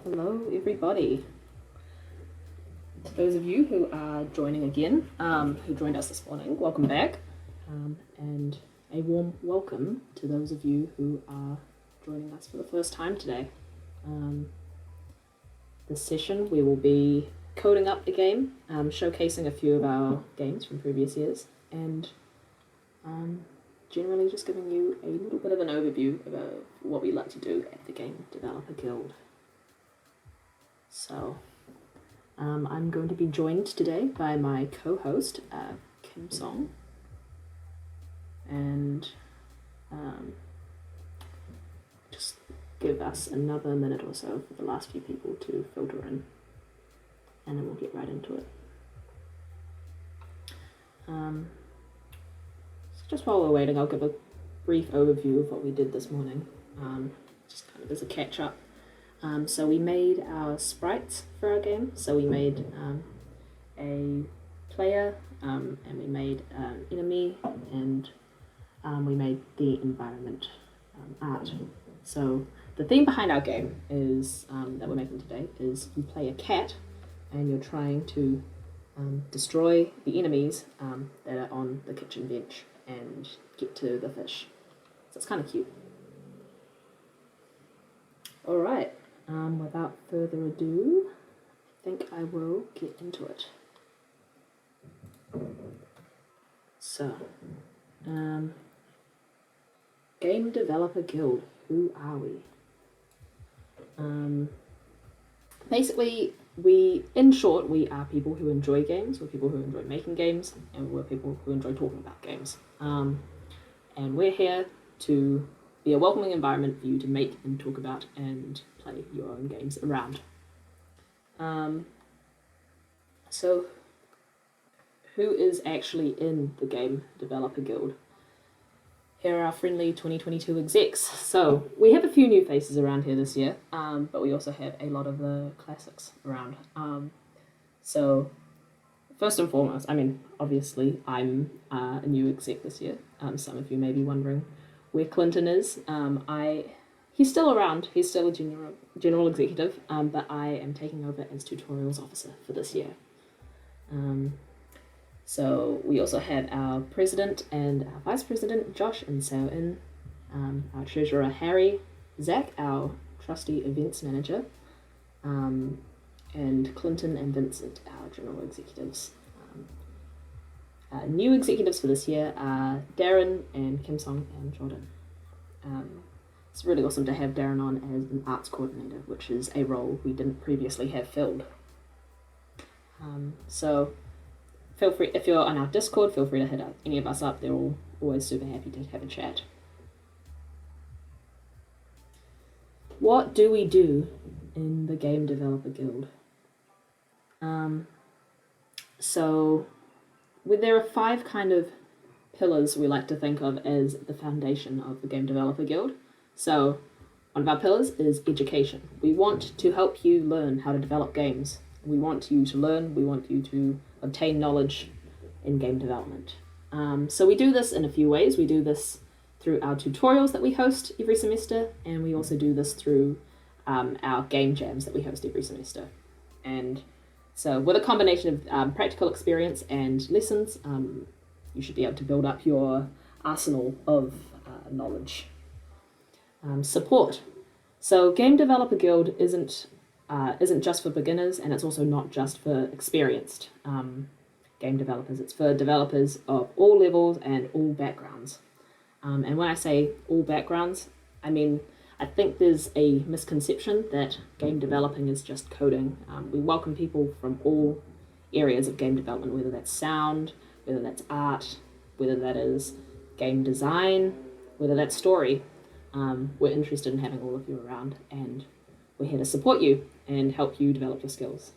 Hello, everybody. To those of you who are joining again, who joined us this morning, welcome back. And a warm welcome to those of you who are joining us for the first time today. This session we will be coding up a game, showcasing a few of our games from previous years, and generally just giving you a little bit of an overview about what we like to do at the Game Developer Guild. So, I'm going to be joined today by my co-host, Kim Song, and just give us another minute or so for the last few people to filter in, and then we'll get right into it. So just while we're waiting, I'll give a brief overview of what we did this morning, just kind of as a catch-up. So we made our sprites for our game. So we made a player, and we made an enemy, and we made the environment art. So the theme behind our game is that we're making today is you play a cat, and you're trying to destroy the enemies that are on the kitchen bench and get to the fish. So it's kind of cute. All right. Without further ado, I think I will get into it. So, Game Developer Guild, who are we? Basically, in short, we are people who enjoy games, we're people who enjoy making games, and we're people who enjoy talking about games. And we're here to be a welcoming environment for you to make and talk about and play your own games around. So who is actually in the Game Developer Guild? Here are our friendly 2022 execs. So we have a few new faces around here this year, but we also have a lot of the classics around. So first and foremost, obviously I'm a new exec this year. Some of you may be wondering where Clinton is. He's still around, he's still a general executive, but I am taking over as tutorials officer for this year. So we also have our president and our vice president, Josh and Sao-In, our treasurer, Harry, Zach, our trusty events manager, and Clinton and Vincent, our general executives. New executives for this year are Darren and Kim Song and Jordan. It's really awesome to have Darren on as an arts coordinator, which is a role we didn't previously have filled. So feel free, if you're on our Discord, feel free to hit any of us up. They're all always super happy to have a chat. What do we do in the Game Developer Guild? There are 5 kind of pillars we like to think of as the foundation of the Game Developer Guild. So one of our pillars is education. We want to help you learn how to develop games. We want you to learn, we want you to obtain knowledge in game development. So we do this in a few ways. We do this through our tutorials that we host every semester, and we also do this through our game jams that we host every semester. And so with a combination of practical experience and lessons, you should be able to build up your arsenal of knowledge. Support. So Game Developer Guild isn't just for beginners, and it's also not just for experienced game developers. It's for developers of all levels and all backgrounds. And when I say all backgrounds, I think there's a misconception that game developing is just coding. We welcome people from all areas of game development, whether that's sound, whether that's art, whether that is game design, whether that's story. We're interested in having all of you around, and we're here to support you and help you develop your skills.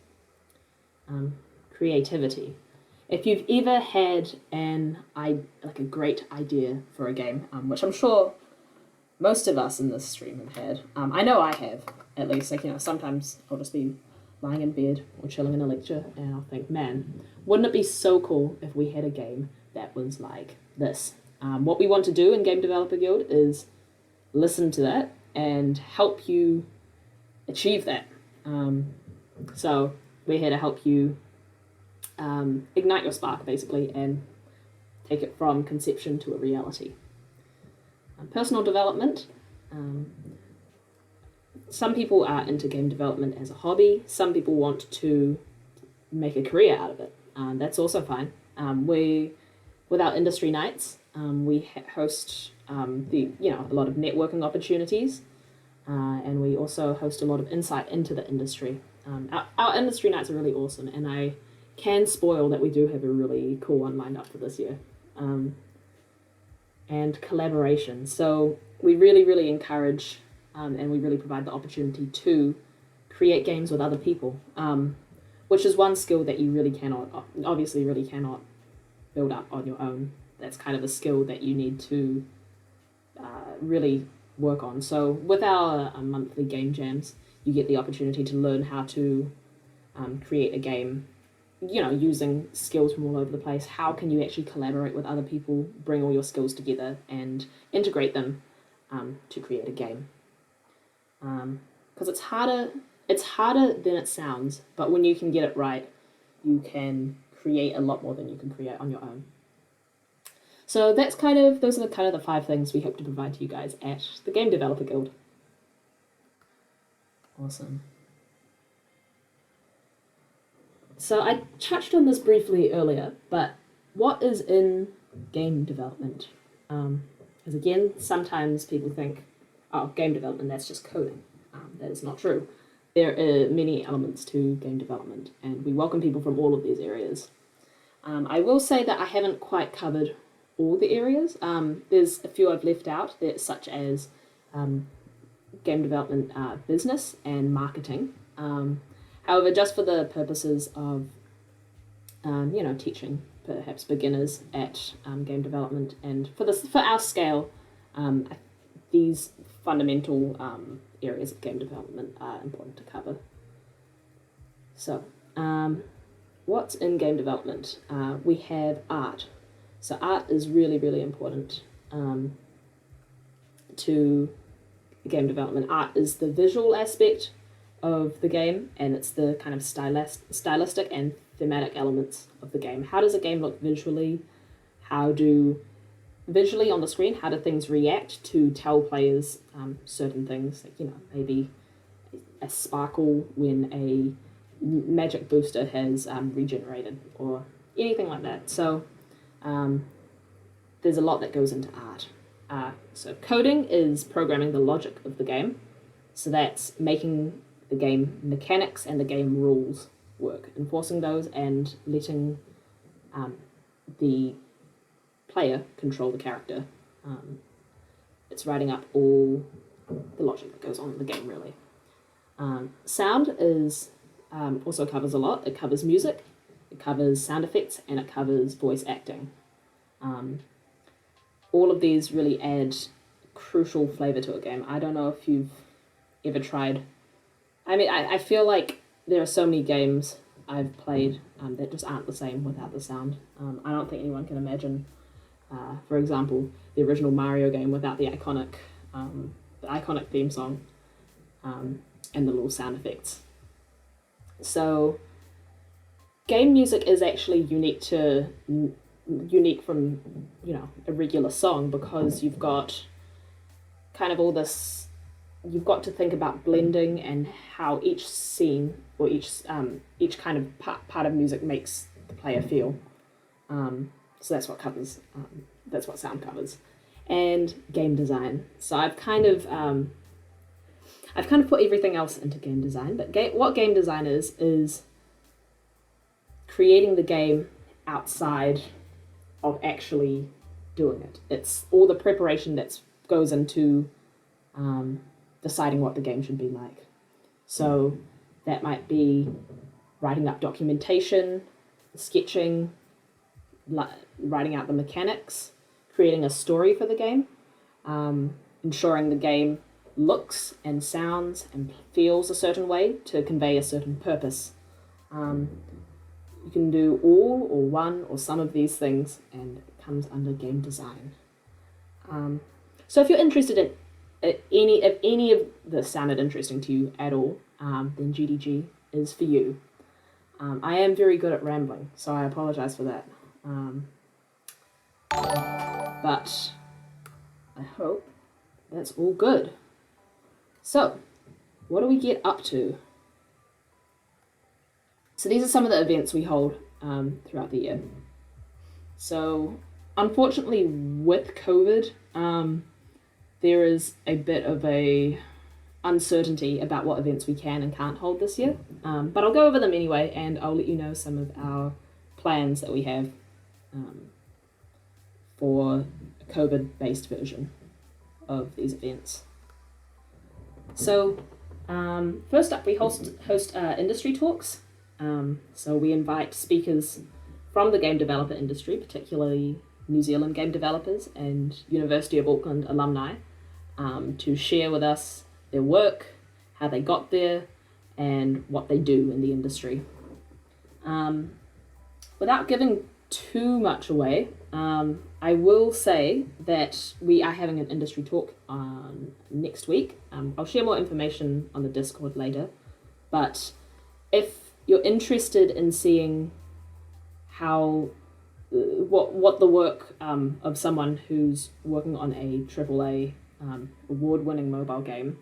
Creativity. If you've ever had a great idea for a game, which I'm sure most of us in this stream have had. I know I have, at least. Sometimes I'll just be lying in bed or chilling in a lecture, and I'll think, man, wouldn't it be so cool if we had a game that was like this? What we want to do in Game Developer Guild is listen to that and help you achieve that. So we're here to help you ignite your spark, basically, and take it from conception to a reality. Personal development. Some people are into game development as a hobby. Some people want to make a career out of it. That's also fine. With our industry nights, we host a lot of networking opportunities, and we also host a lot of insight into the industry. Our industry nights are really awesome, and I can spoil that we do have a really cool one lined up for this year. And collaboration. So we really, really encourage and we really provide the opportunity to create games with other people, which is one skill that you really cannot build up on your own. That's kind of a skill that you need to really work on. So with our monthly game jams, you get the opportunity to learn how to create a game, using skills from all over the place. How can you actually collaborate with other people, bring all your skills together and integrate them to create a game? Because it's harder than it sounds, but when you can get it right, you can create a lot more than you can create on your own. So those are the 5 things we hope to provide to you guys at the Game Developer Guild. Awesome. So I touched on this briefly earlier, but what is in game development? Because again, sometimes people think, oh, game development, that's just coding. That is not true. There are many elements to game development, and we welcome people from all of these areas. I will say that I haven't quite covered all the areas. There's a few I've left out, such as game development business and marketing. However, just for the purposes of teaching perhaps beginners at game development, and for our scale, these fundamental areas of game development are important to cover. So, what's in game development? We have art. So art is really, really important to game development. Art is the visual aspect of the game, and it's the kind of stylistic and thematic elements of the game. How does a game look visually? Visually on the screen, how do things react to tell players certain things, like, maybe a sparkle when a magic booster has regenerated, or anything like that. So there's a lot that goes into art. So coding is programming the logic of the game. So that's making the game mechanics and the game rules work, enforcing those and letting the player control the character. It's writing up all the logic that goes on in the game, really. Sound is also covers a lot. It covers music, it covers sound effects, and it covers voice acting. All of these really add crucial flavor to a game. I don't know if you've ever tried. I feel like there are so many games I've played that just aren't the same without the sound. I don't think anyone can imagine, for example, the original Mario game without the iconic theme song and the little sound effects. So game music is actually unique from a regular song, because you've got kind of all this. You've got to think about blending and how each scene or each kind of part of music makes the player feel. So that's what covers. That's what sound covers, and game design. So I've kind of put everything else into game design. But what game design is creating the game outside of actually doing it. It's all the preparation that goes into deciding what the game should be like. So that might be writing up documentation, sketching, writing out the mechanics, creating a story for the game, ensuring the game looks and sounds and feels a certain way to convey a certain purpose. You can do all or one or some of these things, and it comes under game design. So if you're interested if any of this sounded interesting to you at all, then GDG is for you. I am very good at rambling, so I apologize for that. But I hope that's all good. So, what do we get up to? So these are some of the events we hold throughout the year. So, unfortunately, with COVID, there is a bit of a uncertainty about what events we can and can't hold this year. But I'll go over them anyway, and I'll let you know some of our plans that we have for a COVID-based version of these events. So, first up, we host industry talks. So we invite speakers from the game developer industry, particularly New Zealand game developers and University of Auckland alumni, to share with us their work, how they got there, and what they do in the industry. Without giving too much away, I will say that we are having an industry talk next week. I'll share more information on the Discord later, but if you're interested in seeing how what the work of someone who's working on a AAA award-winning mobile game,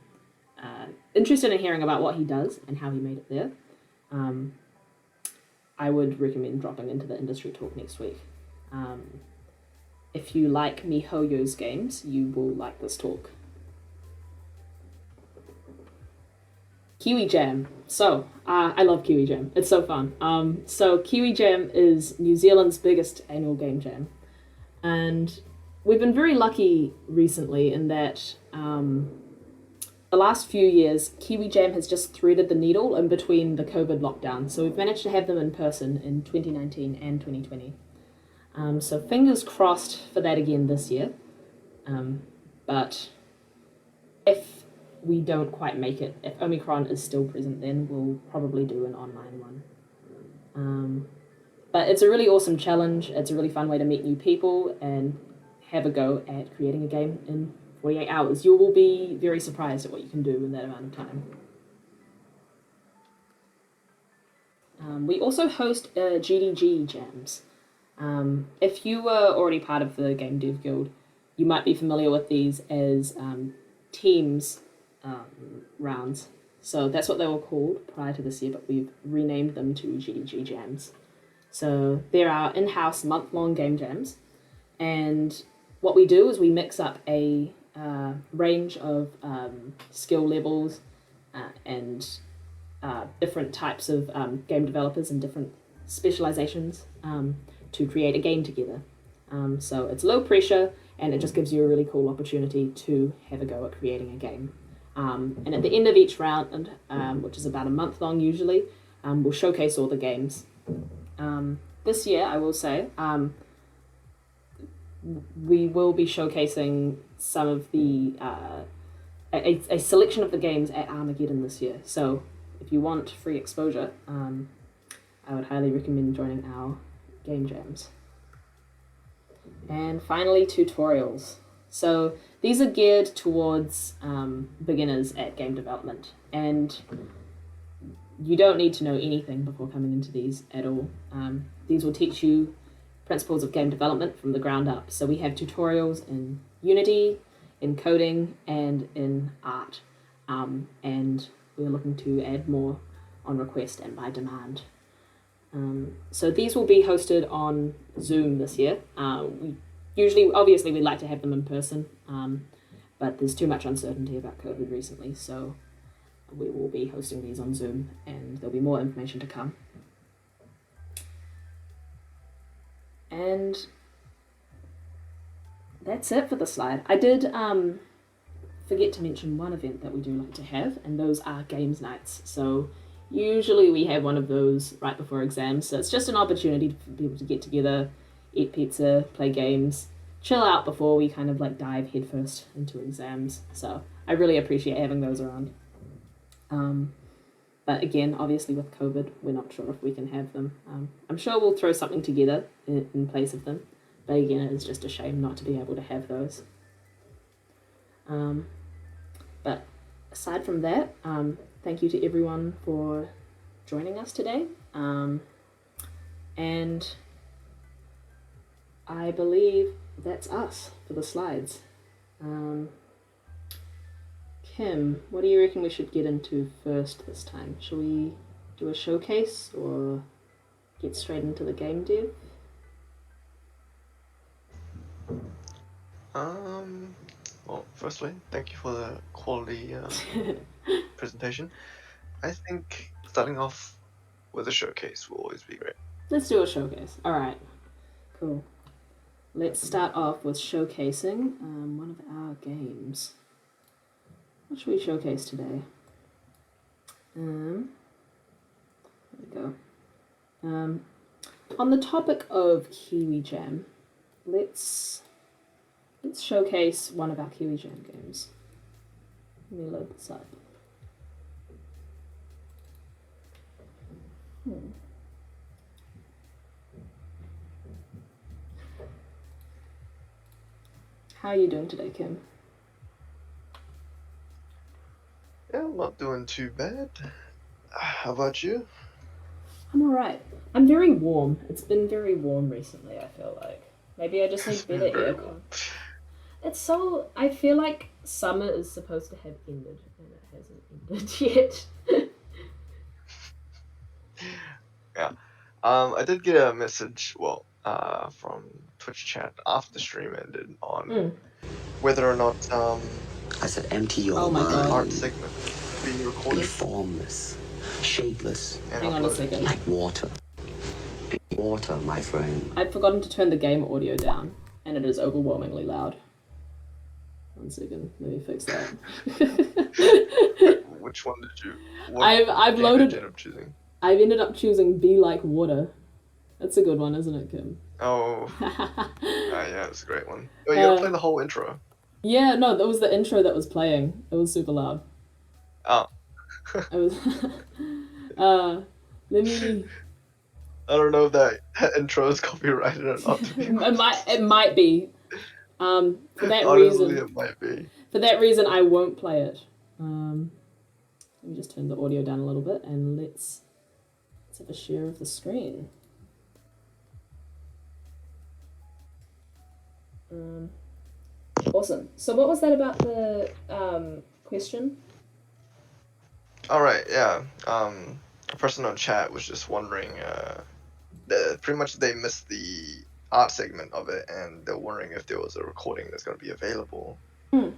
interested in hearing about what he does and how he made it there, I would recommend dropping into the industry talk next week. If you like MiHoYo's games, you will like this talk. Kiwi Jam. So, I love Kiwi Jam. It's so fun. So Kiwi Jam is New Zealand's biggest annual game jam. And we've been very lucky recently in that the last few years, Kiwi Jam has just threaded the needle in between the COVID lockdown. So we've managed to have them in person in 2019 and 2020. So fingers crossed for that again this year. But if we don't quite make it, if Omicron is still present, then we'll probably do an online one. But it's a really awesome challenge. It's a really fun way to meet new people and have a go at creating a game in 48 hours. You will be very surprised at what you can do in that amount of time. We also host GDG jams. If you were already part of the Game Dev Guild, you might be familiar with these as teams rounds. So that's what they were called prior to this year, but we've renamed them to GDG jams. So there are in-house month-long game jams, and what we do is we mix up a range of skill levels and different types of game developers and different specializations to create a game together. So it's low pressure, and it just gives you a really cool opportunity to have a go at creating a game. And at the end of each round, which is about a month long usually, we'll showcase all the games. This year, I will say, we will be showcasing some of the a selection of the games at Armageddon this year. So if you want free exposure, I would highly recommend joining our game jams. And finally, tutorials. So these are geared towards beginners at game development, and you don't need to know anything before coming into these at all. These will teach you principles of game development from the ground up. So we have tutorials in Unity, in coding, and in art. And we're looking to add more on request and by demand. So these will be hosted on Zoom this year. Obviously, we'd like to have them in person, but there's too much uncertainty about COVID recently, so we will be hosting these on Zoom, and there'll be more information to come. And that's it for the slide. I did forget to mention one event that we do like to have, and those are games nights. So usually we have one of those right before exams, so it's just an opportunity for people to get together, eat pizza, play games, chill out before we kind of like dive headfirst into exams. So I really appreciate having those around. But again, obviously with COVID, we're not sure if we can have them. I'm sure we'll throw something together in place of them. But again, it's just a shame not to be able to have those. aside from that, thank you to everyone for joining us today. And I believe that's us for the slides. Kim, what do you reckon we should get into first this time? Shall we do a showcase or get straight into the game dev? Well, firstly, thank you for the quality presentation. I think starting off with a showcase will always be great. Let's do a showcase. All right, cool. Let's start off with showcasing one of our games. What should we showcase today? There we go. On the topic of Kiwi Jam, let's showcase one of our Kiwi Jam games. Let me load this up. How are you doing today, Kim? Yeah, I'm not doing too bad. How about you? I'm alright. I'm very warm. It's been very warm recently, I feel like. Maybe I just need better aircon. It's so... I feel like summer is supposed to have ended, and it hasn't ended yet. Yeah. I did get a message, from Twitch chat after the stream ended on whether or not I said, empty your Oh my mind. God. art segment being Be recorded formless, shapeless, and Hang on a uploaded. second. like water. Water, my friend. I've forgotten to turn the game audio down, and it is overwhelmingly loud. 1 second, let me fix that. Which one did you? I've game loaded. Did you end up choosing? I've ended up choosing Be Like Water. That's a good one, isn't it, Kim? Oh, yeah, it's a great one. Oh, you gotta play the whole intro. Yeah, no, that was the intro that was playing. It was super loud. Oh. It was. Let me. I don't know if that intro is copyrighted or not. To be honest. It might be. For that Honestly, reason. it might be. For that reason, I won't play it. Let me just turn the audio down a little bit, and let's have a share of the screen. Awesome. So what was that about the question? All right, yeah. A person on chat was just wondering. Pretty much they missed the art segment of it, and they're wondering if there was a recording that's going to be available for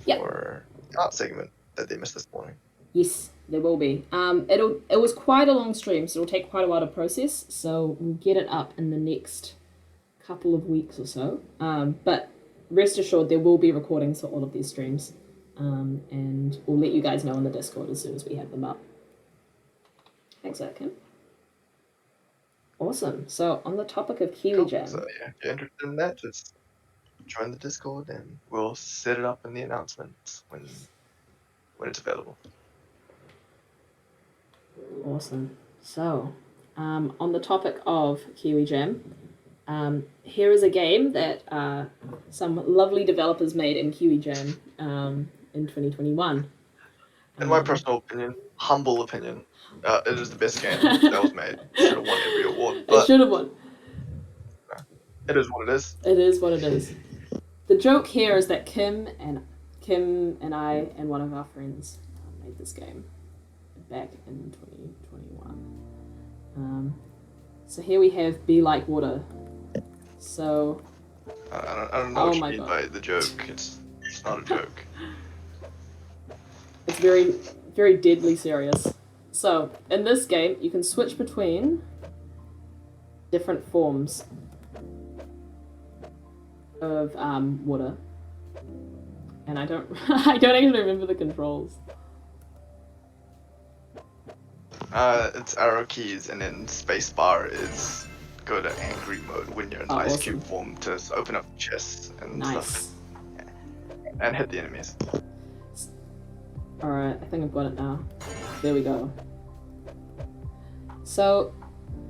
the art segment that they missed this morning. Yes, there will be. It was quite a long stream, so it'll take quite a while to process. So we'll get it up in the next couple of weeks or so. But rest assured, there will be recordings for all of these streams, and we'll let you guys know on the Discord as soon as we have them up. Thanks, Kim. Awesome. So on the topic of Kiwi Jam. So yeah, if you're interested in that, just join the Discord, and we'll set it up in the announcements when it's available. Awesome. So, on the topic of Kiwi Jam, here is a game that some lovely developers made in Kiwi Jam in 2021. In my personal opinion, humble opinion, it is the best game that was made. Should have won every award. But It should have won. it is what it is. It is what it is. The joke here is that Kim and I and one of our friends made this game back in 2021. So here we have Be Like Water. So I don't know what you mean by the joke. It's not a joke. It's very, very deadly serious. So in this game, you can switch between different forms of water, and I don't actually remember the controls. It's arrow keys, and then spacebar is go to angry mode when you're in ice cube form to open up chests and stuff, and hit the enemies. Alright, I think I've got it now. There we go. So,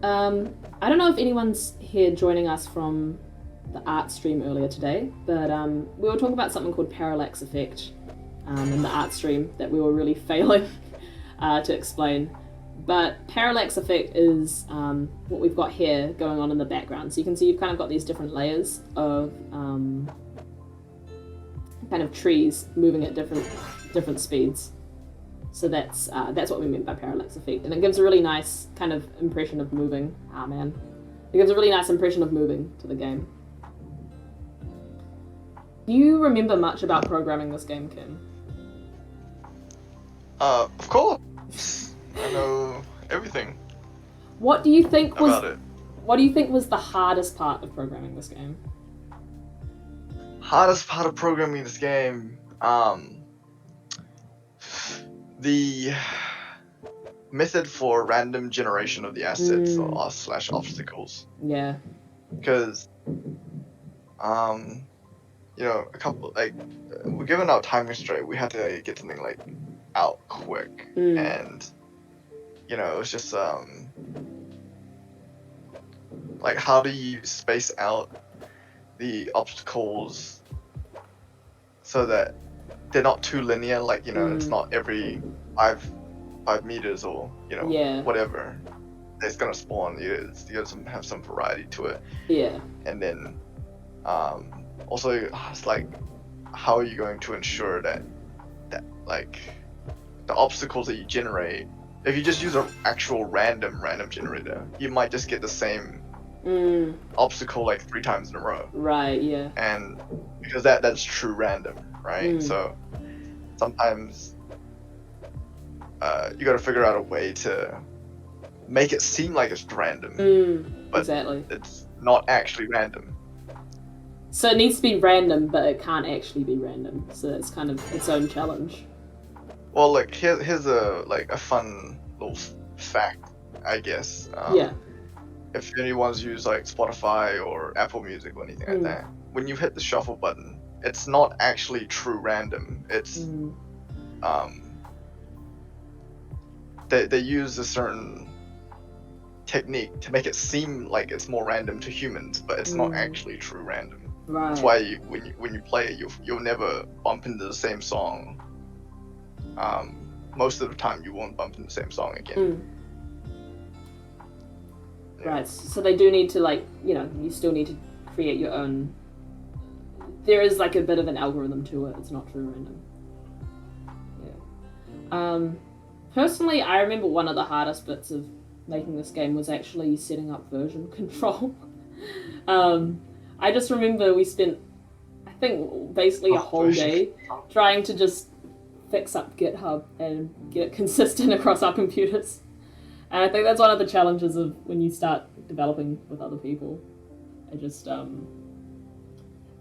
I don't know if anyone's here joining us from the art stream earlier today, but we were talking about something called Parallax Effect. in the art stream that we were really failing to explain. But Parallax Effect is what we've got here going on in the background. So you can see you've kind of got these different layers of kind of trees moving at different speeds. So that's what we meant by Parallax Effect. And it gives a really nice kind of impression of moving. It gives a really nice impression of moving to the game. Do you remember much about programming this game, Kim? Of course. I know everything. What do you think about it. What do you think was the hardest part of programming this game? Hardest part of programming this game, the method for random generation of the assets or slash obstacles. Yeah. Because, a couple we're given our time constraint. We had to get something out quick, and it was just how do you space out the obstacles so that they're not too linear, it's not every 5 meters or whatever it's gonna spawn. You gotta have some variety to it. Yeah. And then also it's how are you going to ensure that the obstacles that you generate, if you just use an actual random generator, you might just get the same obstacle 3 times in a row. Right, yeah. And because that's true random, right? So sometimes you gotta figure out a way to make it seem like it's random, but exactly. It's not actually random. So it needs to be random, but it can't actually be random. So it's kind of its own challenge. Well, here's a fun little fact, I guess. Yeah. If anyone's used Spotify or Apple Music or anything like that, when you hit the shuffle button, it's not actually true random. It's they use a certain technique to make it seem like it's more random to humans, but it's not actually true random. Right. That's why when you play it, you'll never bump into the same song. Most of the time, you won't bump into the same song again. Yeah. Right. So they do need to you still need to create your own. There is a bit of an algorithm to it. It's not true random. Yeah. Personally, I remember one of the hardest bits of making this game was actually setting up version control. I just remember we spent, I think, basically a whole day trying to just fix up GitHub and get it consistent across our computers. And I think that's one of the challenges of when you start developing with other people.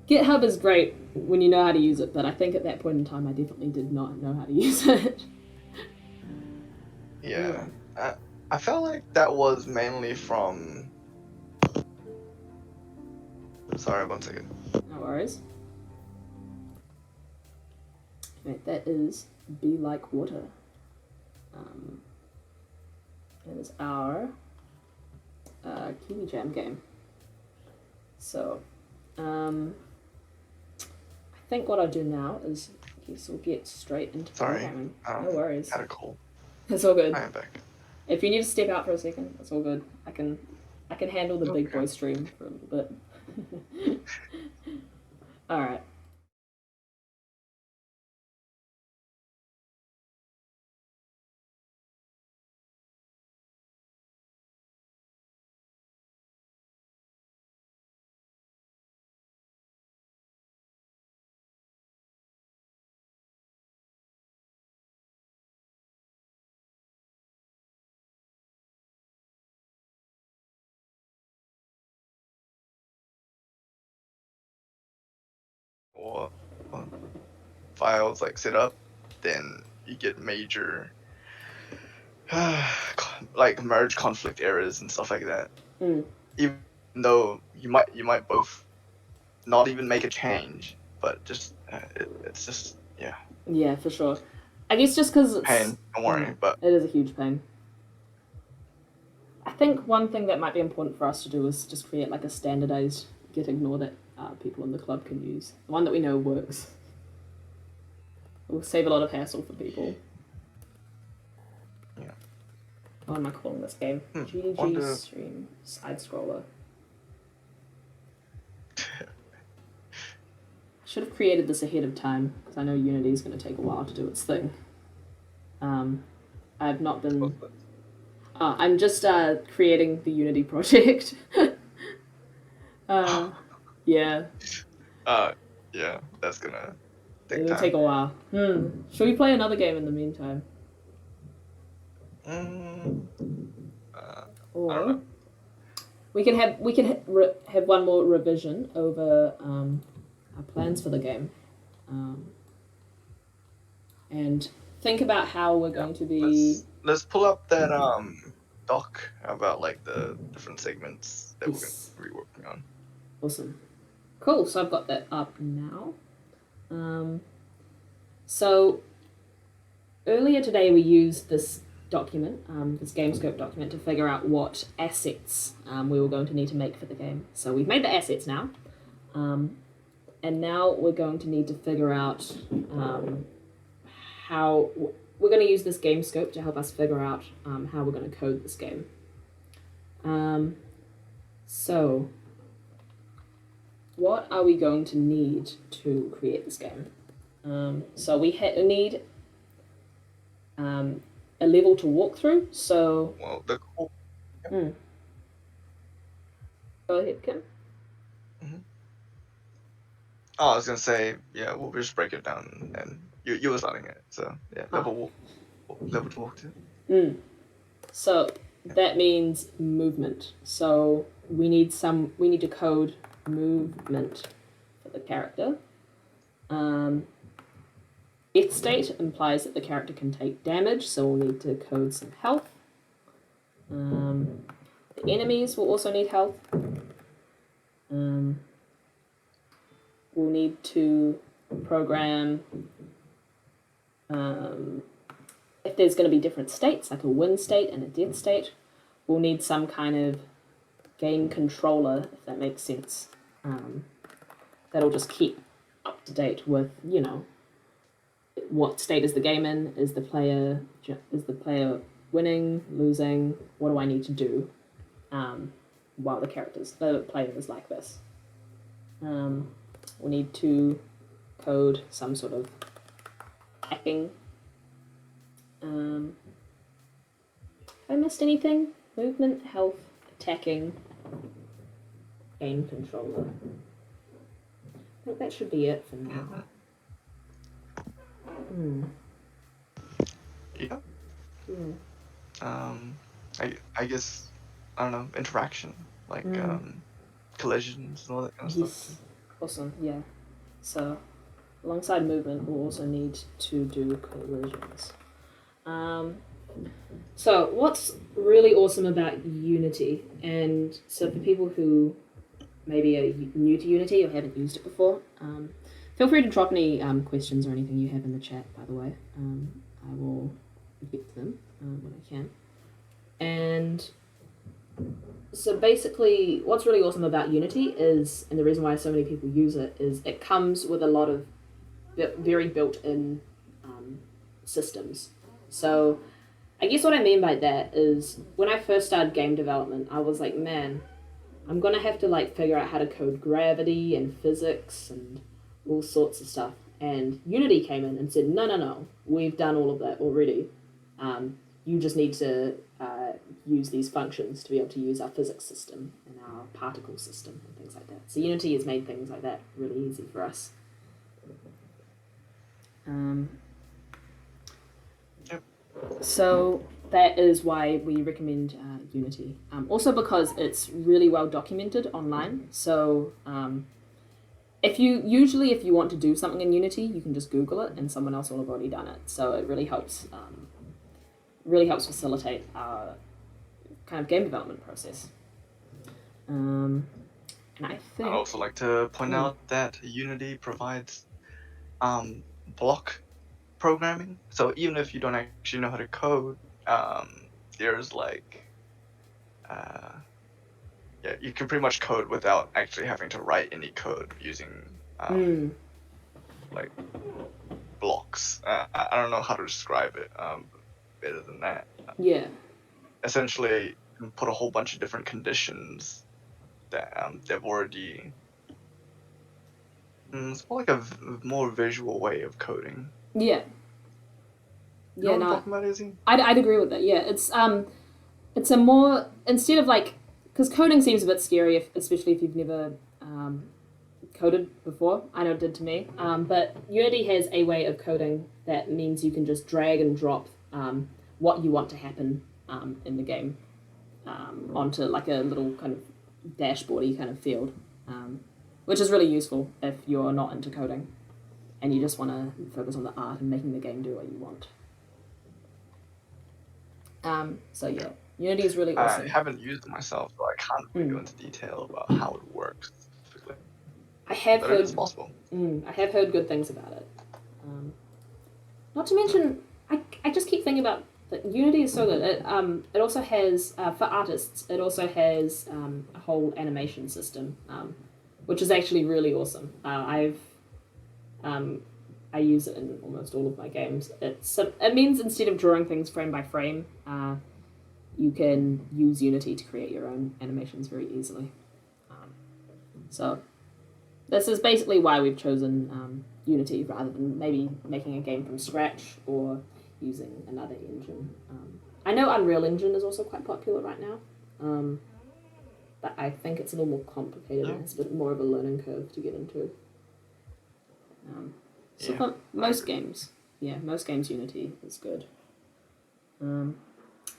GitHub is great when you know how to use it, but I think at that point in time I definitely did not know how to use it. Yeah. I felt like that was mainly from... Sorry, 1 second. No worries. Right, that is Be Like Water. It is our Kiwi Jam game. So, I think what I'll do now is we'll get straight into programming. No worries. Had a cold. It's all good. I am back. If you need to step out for a second, it's all good. I can handle the big boy stream for a little bit. All right. Or files set up, then you get major merge conflict errors and stuff like that. Even though you might both not even make a change, but just it's just Yeah, for sure. I guess just because it's pain. Don't worry, but it is a huge pain. I think one thing that might be important for us to do is just create a standardized get ignore that people in the club can use. The one that we know works. will save a lot of hassle for people. Yeah. What am I calling this game? GDG wonder- stream side scroller. I should have created this ahead of time because I know Unity is going to take a while to do its thing. I've not been. I'm just creating the Unity project. Yeah. Yeah, that's gonna take It'll time. take a while. Should we play another game in the meantime? Or I don't know. we can have one more revision over our plans for the game, and think about how we're going to be. Let's pull up that doc about like the different segments that Yes. we're gonna be working on. Awesome. Cool. So I've got that up now. So earlier today we used this document, this game scope document, to figure out what assets we were going to need to make for the game. So we've made the assets now, and now we're going to need to figure out how we're going to use this game scope to help us figure out how we're going to code this game. So what are we going to need to create this game? So we need a level to walk through. So Well, the cool. Go ahead, Kim. Oh, I was gonna say, yeah, we'll just break it down, and you were starting it, so yeah, level to walk to. So that means movement. So we need to code movement for the character. Death state implies that the character can take damage, so we'll need to code some health. The enemies will also need health. We'll need to program if there's going to be different states, like a win state and a death state. We'll need some kind of game controller, if that makes sense. That'll just keep up to date with, what state is the game in? Is the player winning, losing? What do I need to do while the player is like this? We need to code some sort of hacking. Have I missed anything? Movement, health, attacking, game controller. I think that should be it for now. Yeah. I guess, I don't know, interaction, like collisions and all that kind of stuff. Awesome, yeah. So alongside movement, we'll also need to do collisions. So what's really awesome about Unity, and so for people who maybe are new to Unity or haven't used it before, feel free to drop any questions or anything you have in the chat, by the way. I will get to them when I can. And so basically, what's really awesome about Unity is, and the reason why so many people use it, is it comes with a lot of very built-in systems. So I guess what I mean by that is when I first started game development, I was like, man, I'm going to have to figure out how to code gravity and physics and all sorts of stuff. And Unity came in and said, no, we've done all of that already. You just need to use these functions to be able to use our physics system and our particle system and things like that. So Unity has made things like that really easy for us. So that is why we recommend Unity. Also because it's really well documented online. So if you want to do something in Unity, you can just Google it and someone else will have already done it. So it really helps facilitate our kind of game development process. And I think I'd also like to point out that Unity provides block programming. So even if you don't actually know how to code, there's you can pretty much code without actually having to write any code using blocks. I don't know how to describe it better than that. Yeah. Essentially, you can put a whole bunch of different conditions that they've already. It's more like a more visual way of coding. Yeah. You know what I'm talking about, Izzy? I'd agree with that. Yeah, it's a more, instead of like, because coding seems a bit scary, especially if you've never coded before. I know it did to me. But Unity has a way of coding that means you can just drag and drop what you want to happen in the game onto like a little kind of dashboardy kind of field, which is really useful if you're not into coding and you just want to focus on the art and making the game do what you want. So yeah, Unity is really awesome. I haven't used it myself, so I can't really go into detail about how it works specifically. I have But heard it's possible. I have heard good things about it. Not to mention, I just keep thinking about that Unity is so good. It also has for artists. It also has a whole animation system, which is actually really awesome. I use it in almost all of my games. It means instead of drawing things frame by frame, you can use Unity to create your own animations very easily. So this is basically why we've chosen Unity rather than maybe making a game from scratch or using another engine. I know Unreal Engine is also quite popular right now, but I think it's a little more complicated and it's a bit more of a learning curve to get into. So for most games, Unity is good.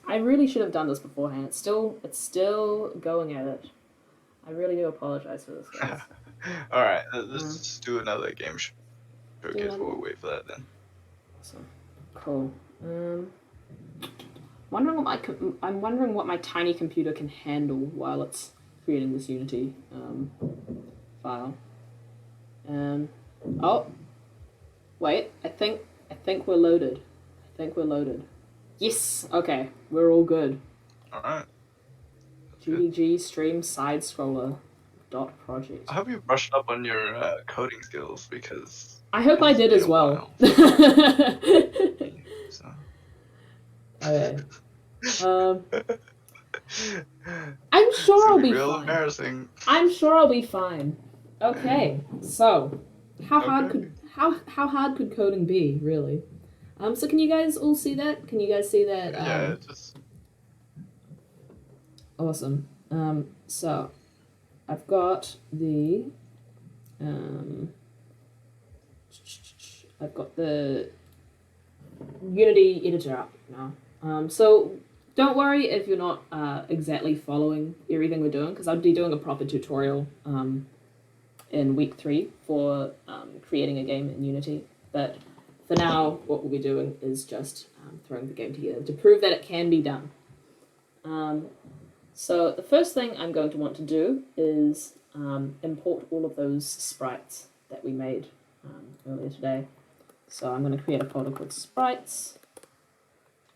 I really should have done this beforehand. It's still going at it. I really do apologize for this, guys. All right, let's just do another game showcase while we wait for that then. Awesome. Cool. I'm wondering what my tiny computer can handle while it's creating this Unity file. Oh, wait. I think we're loaded. Yes. Okay. We're all good. All right. GDG stream side scroller dot project. I hope you brushed up on your coding skills because. I hope I did as well. So. Okay. I'm sure I'll be real fine. Embarrassing. I'm sure I'll be fine. Okay. So, how hard could coding be, really? So can you guys all see that? Can you guys see that? Yeah, just. Awesome. So, I've got the Unity editor up now. So don't worry if you're not exactly following everything we're doing, because I'll be doing a proper tutorial in week 3 for creating a game in Unity. But for now, what we'll be doing is just throwing the game together to prove that it can be done. So the first thing I'm going to want to do is import all of those sprites that we made earlier today. So I'm going to create a folder called Sprites,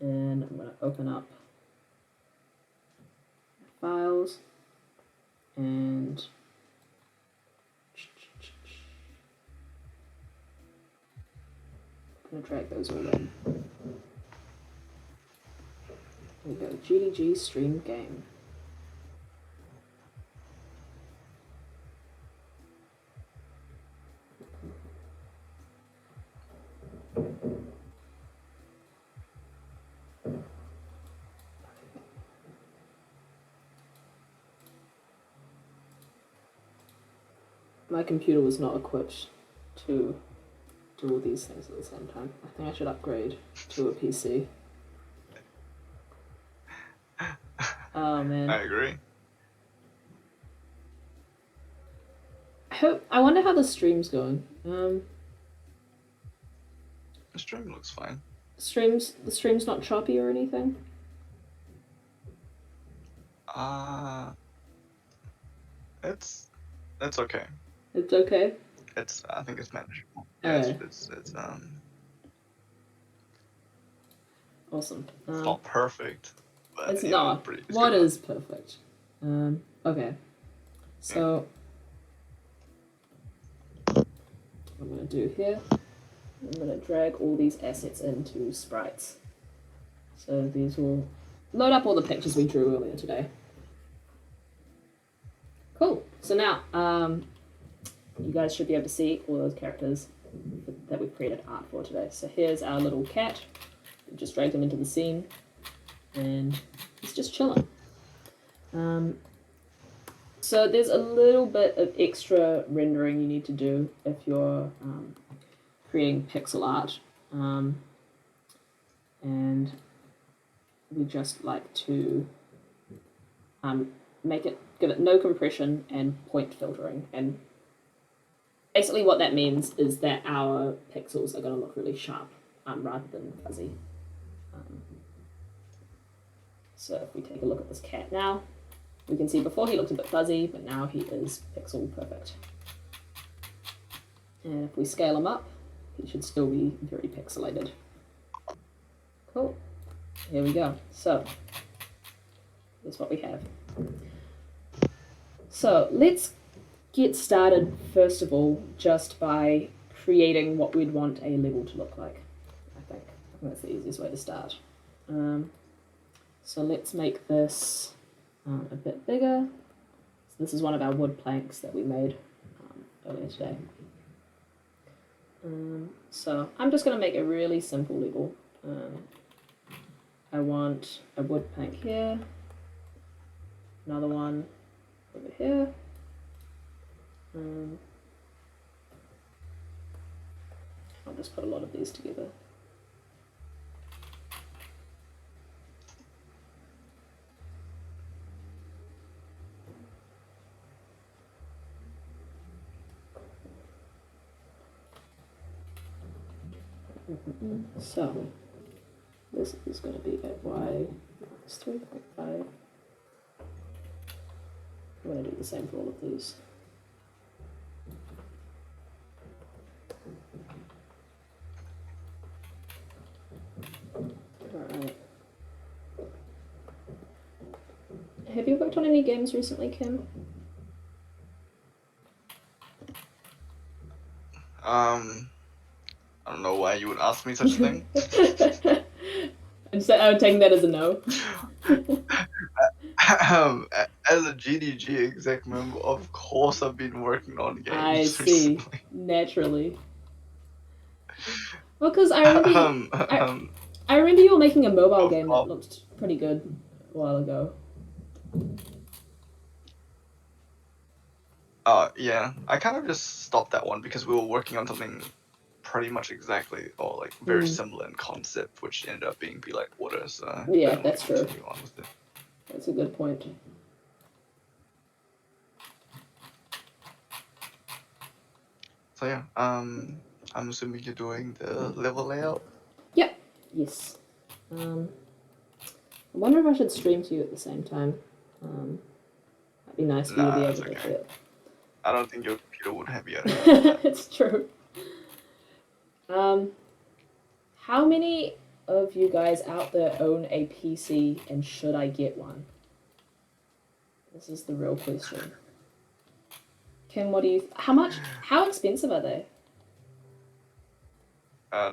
and I'm going to open up files, and I'm going to drag those all in. There we go, GDG stream game. My computer was not equipped to do all these things at the same time. I think I should upgrade to a PC. Oh man. I agree. I wonder how the stream's going. The stream looks fine. The stream's not choppy or anything? It's okay. It's okay? I think it's manageable. Okay. It's Awesome. it's not perfect, but It's you know, not. it's What good. is perfect? Okay. So what I'm gonna do here I'm going to drag all these assets into Sprites. So these will load up all the pictures we drew earlier today. Cool. So now, you guys should be able to see all those characters that we've created art for today. So here's our little cat. We just dragged him into the scene, and he's just chilling. So there's a little bit of extra rendering you need to do if you're creating pixel art. And we just like to give it no compression and point filtering. And basically what that means is that our pixels are going to look really sharp rather than fuzzy. So if we take a look at this cat now, we can see before he looked a bit fuzzy, but now he is pixel perfect. And if we scale him up, he should still be very pixelated. Cool. Here we go. So, here's what we have. So, let's get started, first of all, just by creating what we'd want a level to look like, I think that's the easiest way to start. So let's make this a bit bigger. So this is one of our wood planks that we made earlier today. So I'm just going to make a really simple level. I want a wood plank here, another one over here. I'll just put a lot of these together. So this is going to be at y minus 3.5. I'm going to do the same for all of these. Alright. Have you worked on any games recently, Kim? I don't know why you would ask me such a thing. I'm taking that as a no. As a GDG exec member, of course I've been working on games I see. recently. Naturally. Well, because I remember you were making a mobile game that looked pretty good a while ago. Yeah. I kind of just stopped that one because we were working on something pretty much exactly, or like very similar in concept, which ended up being Be Like Water, so yeah, that's true. On with it. That's a good point. So yeah, I'm assuming you're doing the level layout? Yep. Yes. I wonder if I should stream to you at the same time. That'd be nice for you to be able to see it. I don't think your computer would have you. It's true. How many of you guys out there own a PC, and should I get one? This is the real question. Kim, what do you... How expensive are they?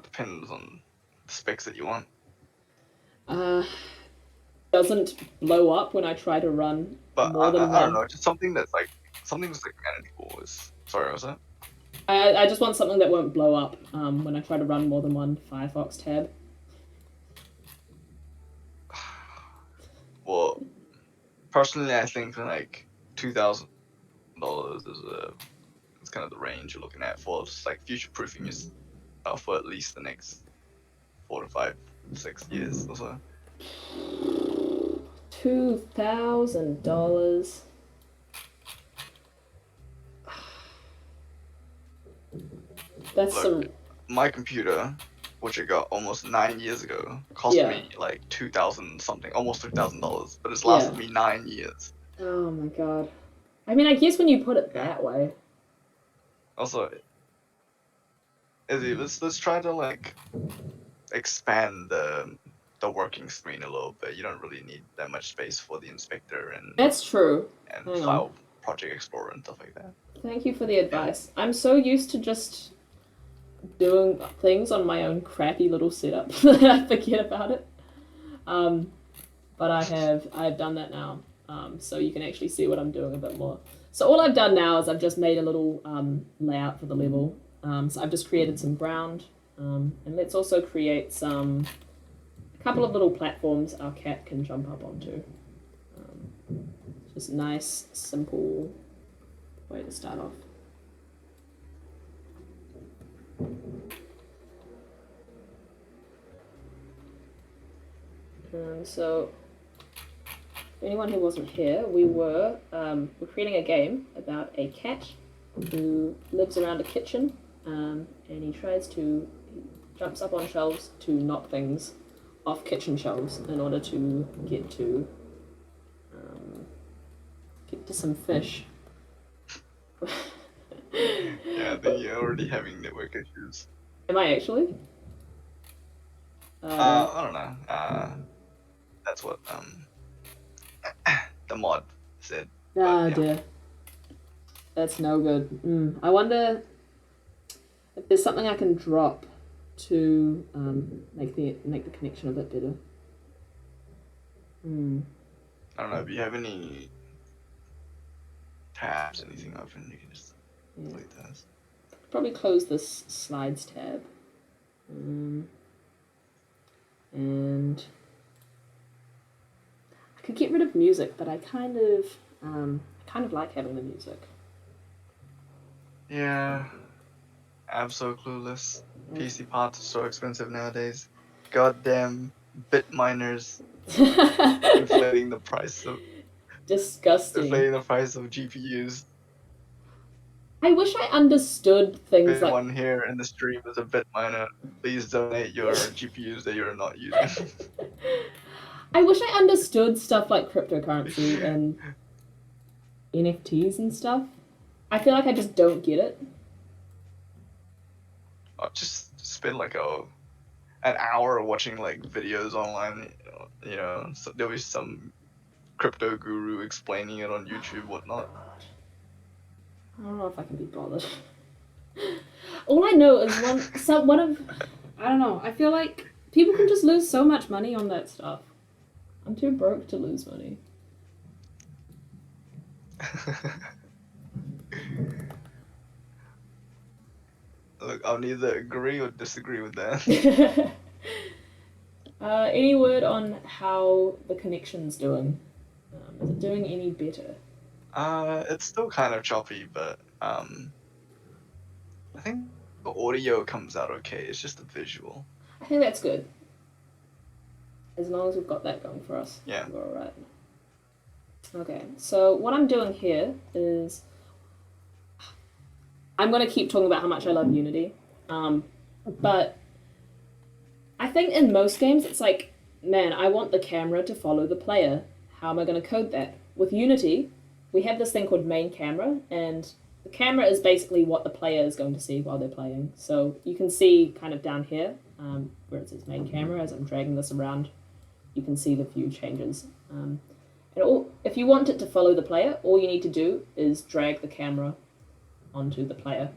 Depends on the specs that you want. Doesn't blow up when I try to run more than one. I don't know, just something that's manageable is... Sorry, what was that? I just want something that won't blow up when I try to run more than one Firefox tab. Well, personally, I think like $2,000 is kind of the range you're looking at for just like future-proofing yourself for at least the next 4 to 5, 6 years or so. $2,000. That's my computer, which I got almost 9 years ago, cost me like $2,000 something, almost $3,000, but it's lasted me 9 years. Oh my god. I mean, I guess when you put it that way. Also, Izzy, let's try to like expand the working screen a little bit. You don't really need that much space for the inspector and that's true. And file project explorer and stuff like that. Thank you for the advice. I'm so used to just doing things on my own crappy little setup that I forget about it. But I've done that now. So you can actually see what I'm doing a bit more. So all I've done now is I've just made a little layout for the level. So I've just created some ground. And let's also create a couple of little platforms our cat can jump up onto. Just nice, simple way to start off. So, for anyone who wasn't here, we're creating a game about a cat who lives around a kitchen, and he jumps up on shelves to knock things off kitchen shelves in order to get to some fish. Yeah, I think you're already having network issues. Am I actually? I don't know. That's what the mod said. Ah, yeah. dear. That's no good. I wonder if there's something I can drop to make the connection a bit better. I don't know if you have any tabs, anything open, you can just delete those. Probably close this slides tab. And I could get rid of music, but I kind of like having the music. Yeah, I'm so clueless. PC parts are so expensive nowadays. Goddamn bit miners inflating the price of GPUs. I wish I understood things like. Everyone here in the stream is a bit miner. Please donate your GPUs that you're not using. I wish I understood stuff like cryptocurrency and NFTs and stuff. I feel like I just don't get it. I'll just spend like an hour watching like videos online. You know, so there'll be some crypto guru explaining it on YouTube, whatnot. I don't know if I can be bothered. All I know is one of I don't know. I feel like people can just lose so much money on that stuff. I'm too broke to lose money. Look, I'll neither agree or disagree with that. Any word on how the connection's doing? Is it doing any better? It's still kind of choppy, but I think the audio comes out okay. It's just the visual. I think that's good. As long as we've got that going for us, Yeah. we're alright. Okay, so what I'm doing here is I'm going to keep talking about how much I love Unity, but I think in most games it's like, man, I want the camera to follow the player. How am I going to code that? With Unity, we have this thing called main camera, and the camera is basically what the player is going to see while they're playing. So you can see kind of down here, where it says main camera, as I'm dragging this around, you can see the view changes. If you want it to follow the player, all you need to do is drag the camera onto the player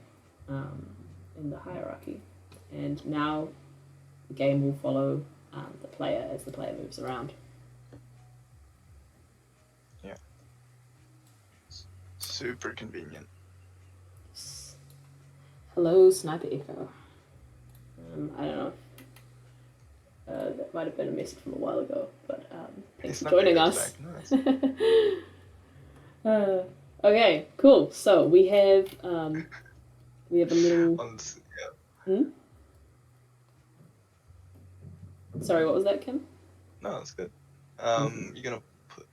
in the hierarchy. And now the game will follow the player as the player moves around. Yeah. Super convenient. Hello, Sniper Echo. I don't know. That might have been a message from a while ago, but thanks for joining us. Nice. Okay, cool. So we have a little. Sorry, what was that, Kim? No, that's good. You're gonna put.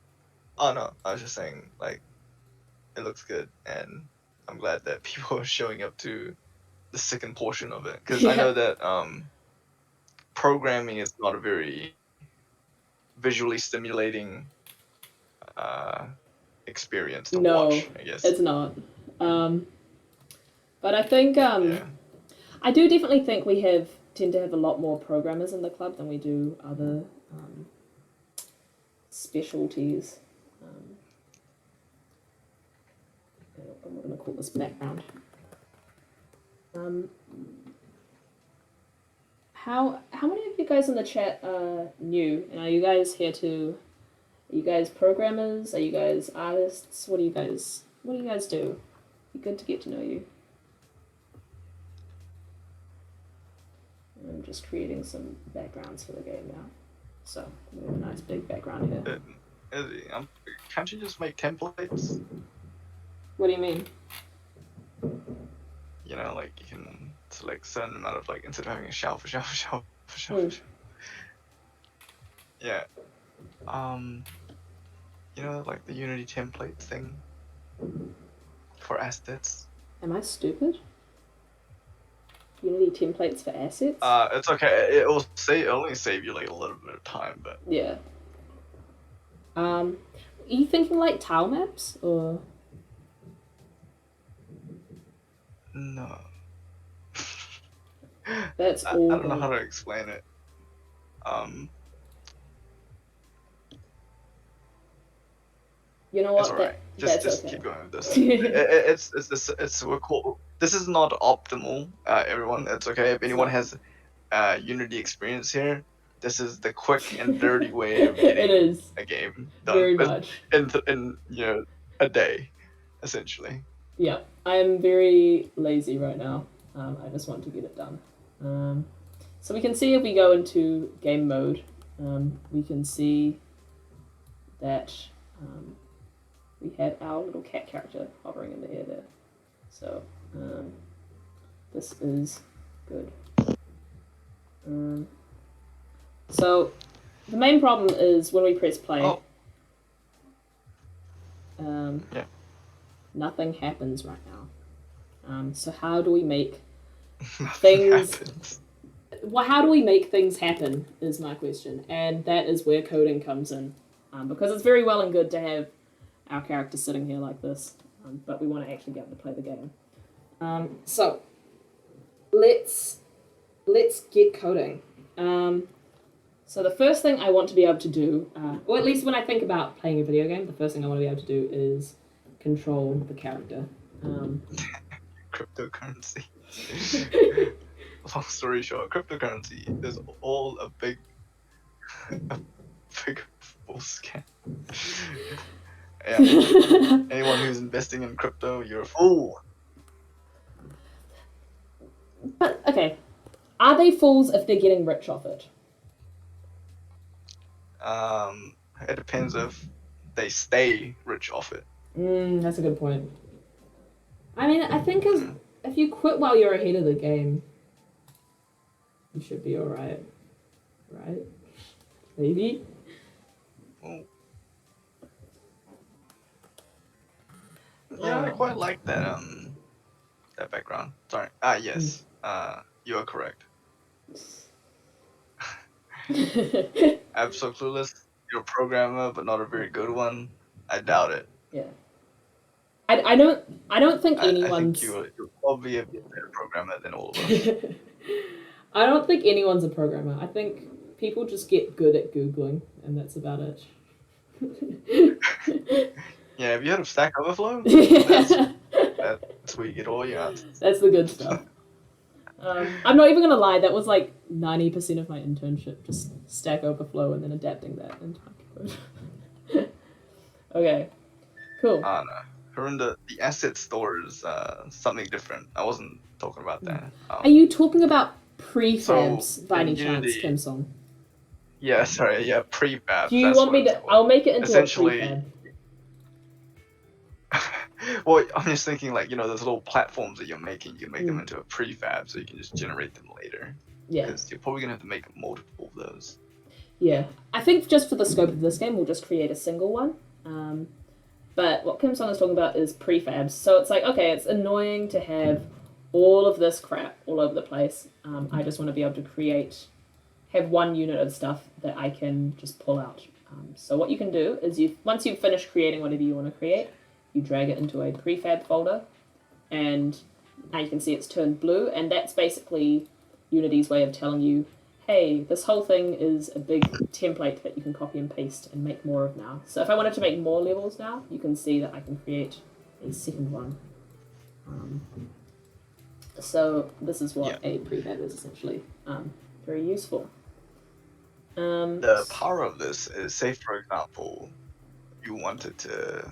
Oh no, I was just saying, like, it looks good, and I'm glad that people are showing up to the second portion of it, because I know that programming is not a very visually stimulating experience to watch, I guess. It's not. But I think I do definitely think we tend to have a lot more programmers in the club than we do other specialties. I'm going to call this background. How many of you guys in the chat are new? And are you guys here to? Are you guys programmers? Are you guys artists? What do you guys do? Be good to get to know you. I'm just creating some backgrounds for the game now. So we have a nice big background here. Izzy, can't you just make templates? What do you mean? You know, like you can select a certain amount of like instead of having a shelf. Yeah. You know, like the Unity template thing for assets. Am I stupid? Unity templates for assets? It's okay. It'll only save you like a little bit of time, but Yeah. Are you thinking like tile maps or? no. That's I all. don't know how to explain it. You know what? It's alright. Just okay. keep going with this. This is not optimal. Everyone, it's okay. If anyone has Unity experience here, this is the quick and dirty way of getting It is a game done. very much in a day, essentially. Yeah, I'm very lazy right now. I just want to get it done. So we can see if we go into game mode, we can see that we have our little cat character hovering in the air there. So this is good. So the main problem is when we press play, Yeah. nothing happens right now. So how do we make Nothing things? happens. Well, how do we make things happen is my question, and that is where coding comes in, because it's very well and good to have our character sitting here like this, but we want to actually be able to play the game. So let's get coding. So the first thing I want to be able to do, or at least when I think about playing a video game, the first thing I want to be able to do is control the character. Cryptocurrency. Long story short, cryptocurrency is all a big full scam. Yeah. Anyone who's investing in crypto, you're a fool. But okay, are they fools if they're getting rich off it? It depends if they stay rich off it. That's a good point. I mean, I think if you quit while you're ahead of the game, you should be alright. Right? Maybe? Well, yeah, I quite like that that background. Sorry. Yes. You are correct. Absolute clueless. You're a programmer, but not a very good one. I doubt it. Yeah. I don't think anyone's. I think you're probably a better programmer than all of us. I don't think anyone's a programmer. I think people just get good at Googling, and that's about it. Yeah, have you heard of Stack Overflow? Yeah. That's where you get all your answers. That's the good stuff. I'm not even gonna lie, that was like 90% of my internship, just Stack Overflow and then adapting that into my code. Okay, cool. No. Harunda, the asset store is something different. I wasn't talking about that. Are you talking about prefabs by any chance, Unity, Kim Song? Yeah, sorry, yeah, prefabs. Do you want me to? I'll make it into essentially, a prefab. Well, I'm just thinking like, those little platforms that you're making, you can make them into a prefab so you can just generate them later. Yeah. Because you're probably going to have to make multiple of those. Yeah. I think just for the scope of this game, we'll just create a single one. But what Kim Song is talking about is prefabs. So it's like, okay, it's annoying to have all of this crap all over the place. I just want to be able to have one unit of stuff that I can just pull out. So what you can do is once you've finished creating whatever you want to create, you drag it into a prefab folder, and now you can see it's turned blue, and that's basically Unity's way of telling you, hey, this whole thing is a big template that you can copy and paste and make more of now. So if I wanted to make more levels now, you can see that I can create a second one. So this is what a prefab is essentially. very useful. The power of this is, say for example, you wanted to,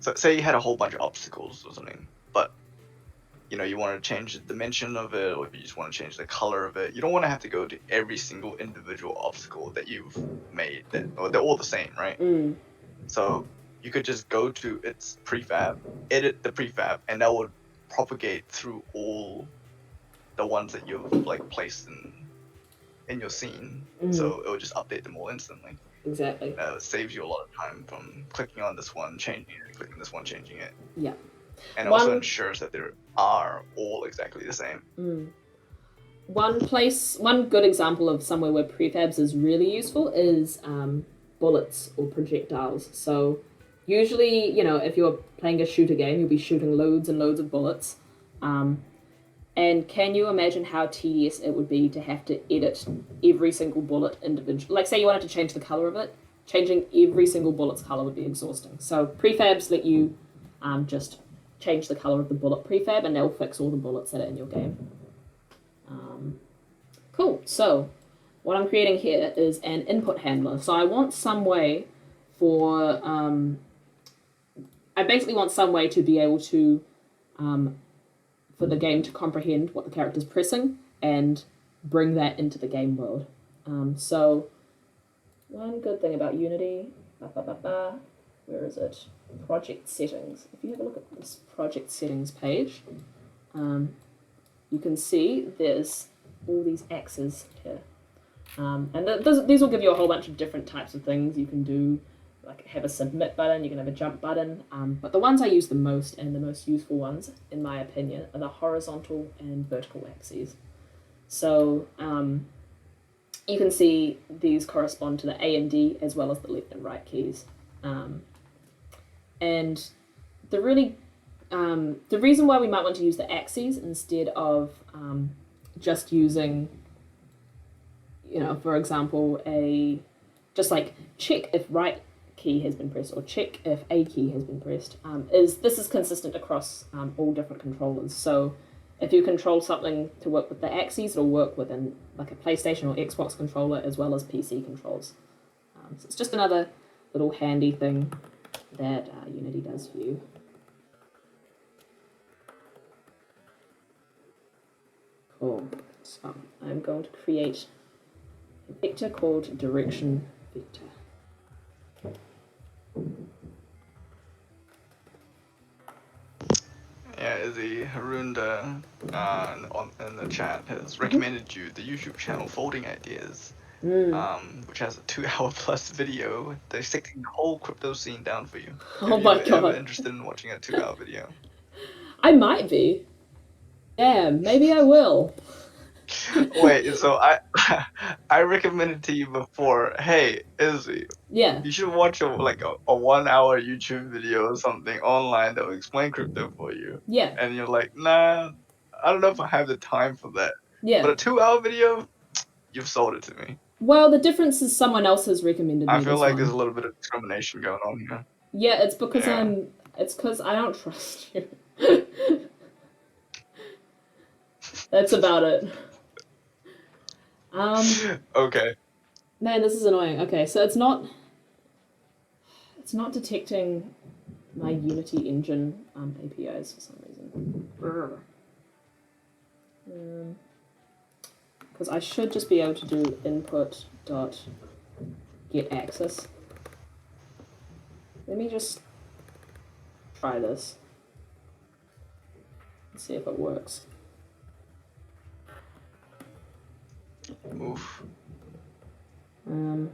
so say you had a whole bunch of obstacles or something, but you want to change the dimension of it, or you just want to change the color of it. You don't want to have to go to every single individual obstacle that you've made, or they're all the same, right? So you could just go to its prefab, edit the prefab, and that would propagate through all the ones that you've like placed in your scene. So it would just update them all instantly. Exactly. It saves you a lot of time from clicking on this one, changing it, clicking this one, changing it. Yeah. And also ensures that they are all exactly the same. One good example of somewhere where prefabs is really useful is bullets or projectiles. So usually, if you're playing a shooter game, you'll be shooting loads and loads of bullets. And can you imagine how tedious it would be to have to edit every single bullet individually? Like, say you wanted to change the color of it, changing every single bullet's color would be exhausting. So prefabs let you just change the color of the bullet prefab, and they'll fix all the bullets that are in your game. Cool. So what I'm creating here is an input handler. So I want some way for I basically want some way to be able to for the game to comprehend what the character's pressing and bring that into the game world. So one good thing about Unity, where is it? Project settings. If you have a look at this project settings page, you can see there's all these axes here. And these will give you a whole bunch of different types of things you can do, like have a submit button, you can have a jump button, but the ones I use the most and the most useful ones, in my opinion, are the horizontal and vertical axes. So you can see these correspond to the A and D as well as the left and right keys. And the reason why we might want to use the axes instead of just using, for example, just like check if right key has been pressed or check if A key has been pressed, this is consistent across all different controllers. So if you control something to work with the axes, it'll work within like a PlayStation or Xbox controller as well as PC controls. So it's just another little handy thing that Unity does for you. Cool. So I'm going to create a vector called direction vector. Yeah, Izzy, Harun in the chat has recommended you the YouTube channel Folding Ideas, which has a 2-hour plus video dissecting the whole crypto scene down for you. Oh my god! Ever interested in watching a 2-hour video? I might be. Yeah, maybe I will. Wait, so I recommended to you before, hey, Izzy, Yeah, you should watch a 1-hour YouTube video or something online that will explain crypto for you. yeah, And you're like, nah, I don't know if I have the time for that. yeah. But a 2-hour video, you've sold it to me. Well, the difference is someone else has recommended me I feel this like one. there's a little bit of discrimination going on here. Yeah, it's because Yeah. it's because I don't trust you. That's about it. Okay. Man, this is annoying. Okay, so it's not detecting my Unity engine APIs for some reason. Because I should just be able to do input dot get access. Let me just try this and see if it works. Oof. The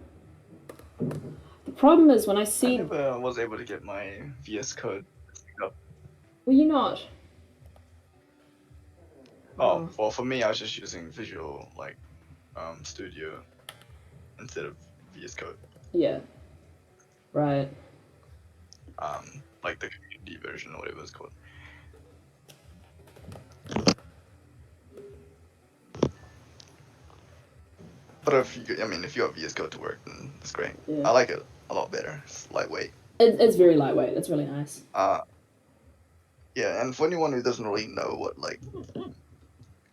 problem is when I see... I never was able to get my VS Code up. Were you not? Oh, well, for me, I was just using Visual Studio instead of VS Code. Yeah. Right. Like the community version or whatever it's called. But if you have VS Code to work, then it's great. Yeah. I like it a lot better. It's lightweight. It's very lightweight. It's really nice. Yeah, and for anyone who doesn't really know what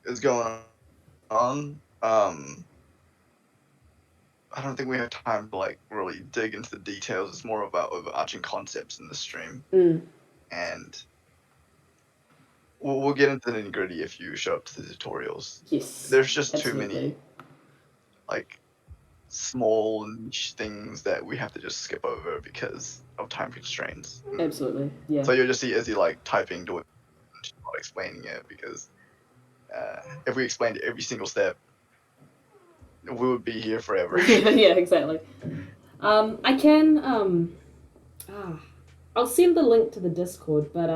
is going on. I don't think we have time to like really dig into the details. It's more about overarching concepts in the stream, and we'll get into the nitty gritty if you show up to the tutorials. Yes. There's just absolutely. too many like small niche things that we have to just skip over because of time constraints. Absolutely. Yeah. So you'll just see Izzy like typing, doing, not explaining it because if we explained every single step, we would be here forever. Yeah, exactly. I can I'll send the link to the Discord, but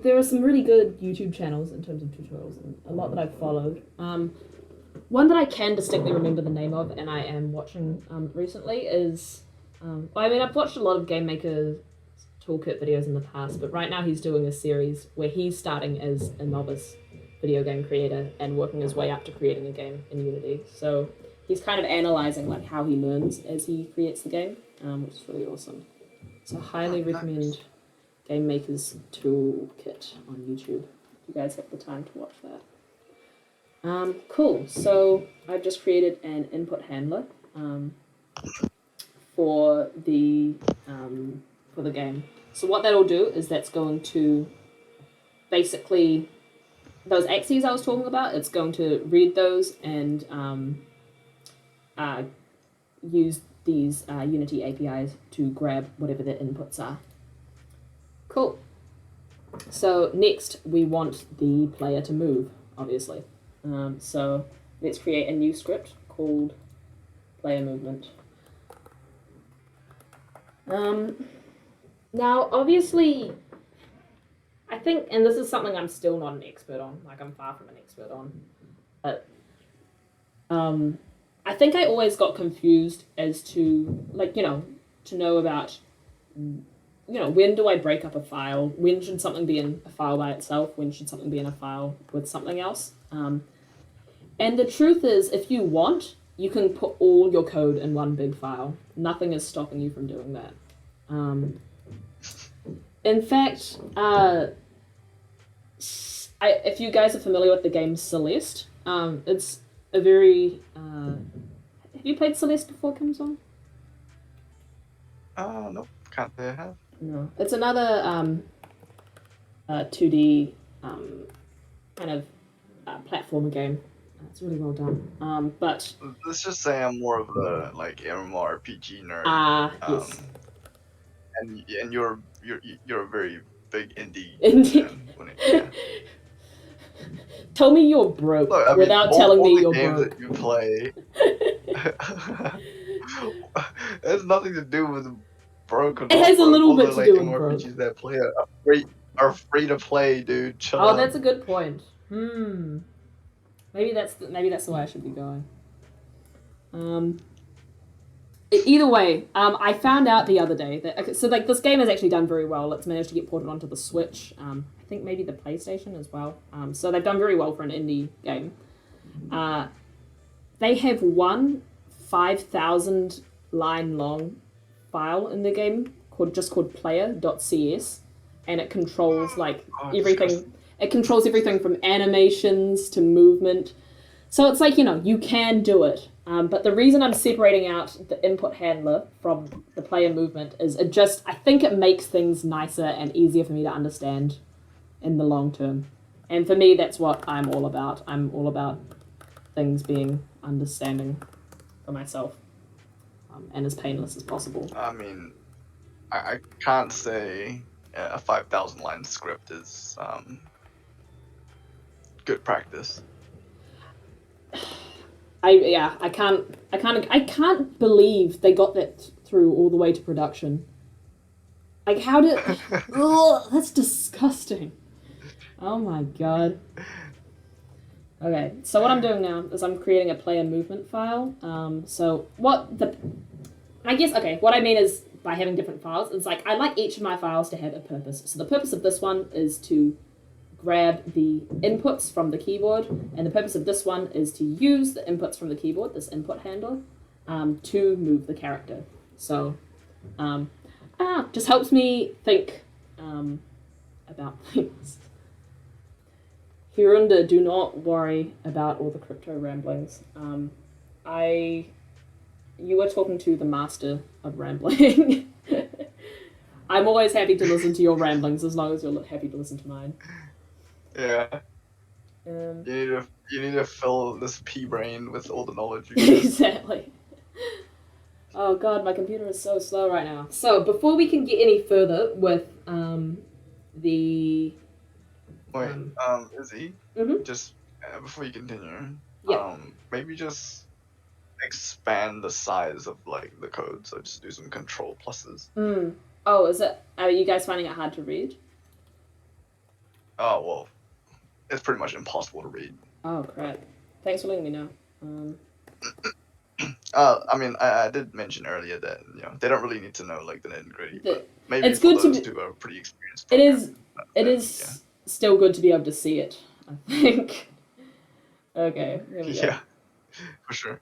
there are some really good YouTube channels in terms of tutorials, and a lot that I've followed. One that I can distinctly remember the name of, and I am watching recently, is I've watched a lot of Game Maker Toolkit videos in the past, but right now he's doing a series where he's starting as a novice video game creator and working his way up to creating a game in Unity. So he's kind of analyzing like how he learns as he creates the game, which is really awesome. So highly recommend Game Maker's Toolkit on YouTube. If you guys have the time to watch that. Cool. So I've just created an input handler for the game. So what that'll do is that's going to basically those axes I was talking about. It's going to read those and use these Unity APIs to grab whatever their inputs are. Cool. So next we want the player to move, obviously. So let's create a new script called player movement. Now, obviously, I think, and this is something I'm still not an expert on, like I'm far from an expert on, but I think I always got confused as to, like, to know about, when do I break up a file? When should something be in a file by itself? When should something be in a file with something else? And the truth is, if you want, you can put all your code in one big file. Nothing is stopping you from doing that. In fact, if you guys are familiar with the game Celeste, it's a very... have you played Celeste before, Kim-Song? Nope, can't say I have. No. It's another 2D kind of platformer game. It's really well done. But let's just say I'm more of a like MMORPG nerd. Yes. And you're a very big indie. Yeah. Tell me you're broke. Look, I mean, without telling me you're games broke. That you play. It has nothing to do with broke. Or it has a little bit to do with broke. RPGs that play are free to play, dude. Shut up. That's a good point. Maybe that's the way I should be going. Either way, I found out the other day that this game has actually done very well. It's managed to get ported onto the Switch. I think maybe the PlayStation as well. So they've done very well for an indie game. They have one 5,000 line long file in the game called player.cs, and it controls everything. It controls everything from animations to movement. So it's like, you can do it. But the reason I'm separating out the input handler from the player movement is I think it makes things nicer and easier for me to understand in the long term. And for me, that's what I'm all about. I'm all about things being understanding for myself and as painless as possible. I mean, I can't say a 5,000 line script is good practice. I can't believe they got that through all the way to production. Like, how did... Ugh, that's disgusting. Oh my god. Okay, so what I'm doing now is I'm creating a player movement file. What I mean is, by having different files, it's like, I like each of my files to have a purpose. So the purpose of this one is to grab the inputs from the keyboard, and the purpose of this one is to use the inputs from the keyboard, this input handler, to move the character. So, just helps me think about things. Hirunda, do not worry about all the crypto ramblings. You were talking to the master of rambling. I'm always happy to listen to your ramblings as long as you're happy to listen to mine. Yeah. Um, You need to fill this pea brain with all the knowledge you get. exactly. Oh god, my computer is so slow right now. So before we can get any further with the Wait, Izzy, Mhm. just before you continue, Yeah. maybe just expand the size of like the code. So just do some control pluses. Oh, are you guys finding it hard to read? Oh well, it's pretty much impossible to read. Oh crap. Thanks for letting me know. I mean, I did mention earlier that they don't really need to know like the nitty gritty, but maybe It's for good to those be, who are pretty experienced. it is then, still good to be able to see it, I think. Okay, here we go. Yeah, for sure.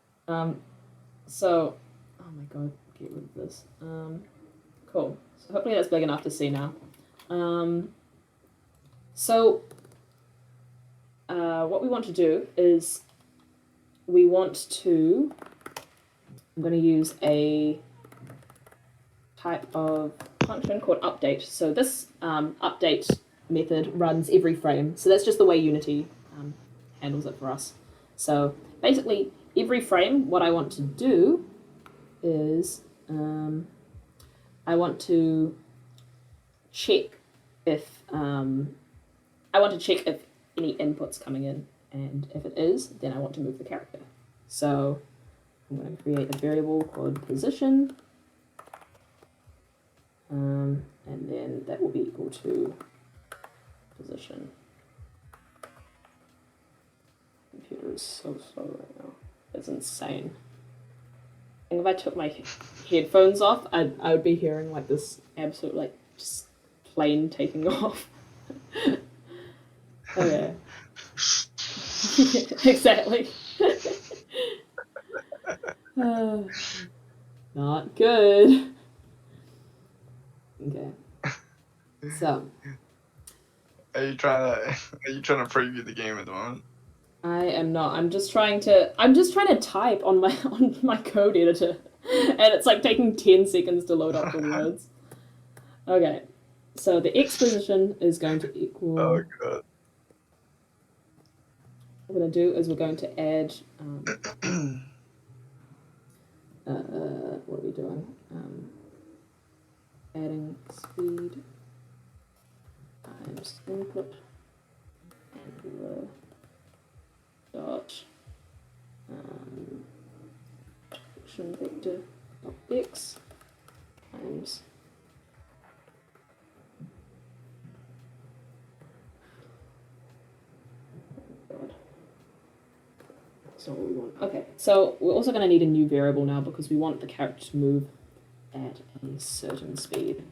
So, oh my god, get rid of this. Cool. So hopefully that's big enough to see now. What we want to do is I'm going to use a type of function called update. So this update method runs every frame. So that's just the way Unity handles it for us. So basically, every frame, what I want to do is I want to check if any input's coming in, and if it is, then I want to move the character. So I'm going to create a variable called position, and then that will be equal to position. Computer is so slow right now. It's insane. And if I took my headphones off, I would be hearing like this absolute like just plane taking off. Okay. Exactly. Not good. Okay. So. Are you trying to preview the game at the moment? I am not. I'm just trying to type on my code editor, and it's like taking 10 seconds to load up the words. Okay. So the X position is going to equal. Oh god. What we're going to do is we're going to add. What are we doing? Adding speed times input and dot function vector of x times that's not what we want. Okay, so we're also going to need a new variable now because we want the character to move at a certain speed.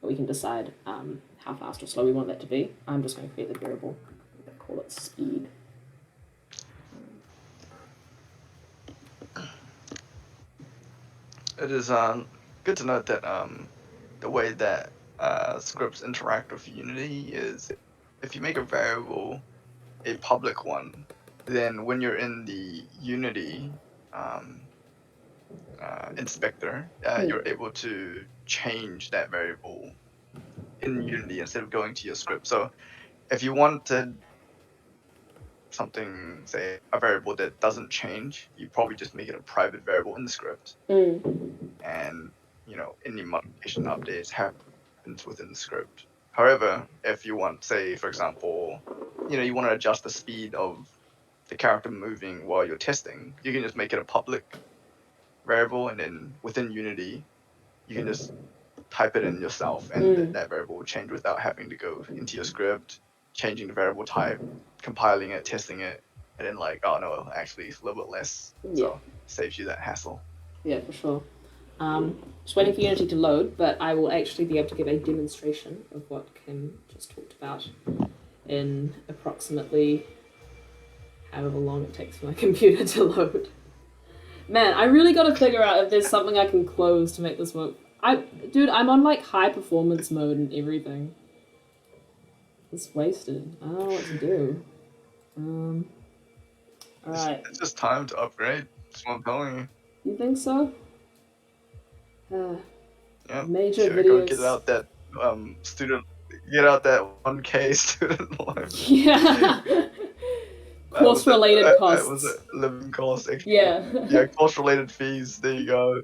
We can decide how fast or slow we want that to be. I'm just going to create the variable, call it speed. It is good to note that the way that scripts interact with Unity is if you make a variable a public one, then when you're in the Unity inspector, you're able to change that variable in Unity instead of going to your script. So if you wanted something, say a variable that doesn't change, you probably just make it a private variable in the script. And any modification updates happens within the script. However, if you want, say for example, you want to adjust the speed of the character moving while you're testing, you can just make it a public variable, and then within Unity you can just type it in yourself, and that variable will change without having to go into your script, changing the variable type, compiling it, testing it, and then like, oh no, actually it's a little bit less. Yeah. So saves you that hassle. Yeah, for sure. Just waiting for Unity to load, but I will actually be able to give a demonstration of what Kim just talked about in approximately however long it takes for my computer to load. Man, I really got to figure out if there's something I can close to make this work. Dude, I'm on like high performance mode and everything. It's wasted. I don't know what to do. Alright. It's just time to upgrade. That's what I'm telling you. You think so? Yeah. Major Sure, go videos. get out that student. Get out that 1K student loan. Yeah. Course-related costs. Was it living cost? Extra, Yeah. yeah, course-related fees. There you go.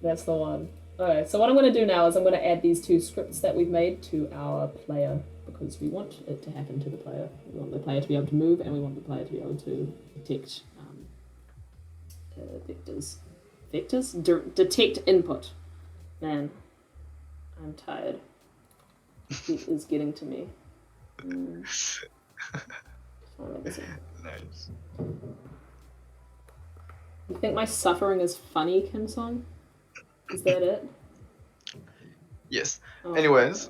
That's the one. Okay, so what I'm going to do now is I'm going to add these two scripts that we've made to our player because we want it to happen to the player. We want the player to be able to move and we want the player to be able to detect vectors. Vectors? Detect input. Man, I'm tired. It is getting to me. Nice. You think my suffering is funny, Kim Song? Is that it? Yes. Oh. Anyways,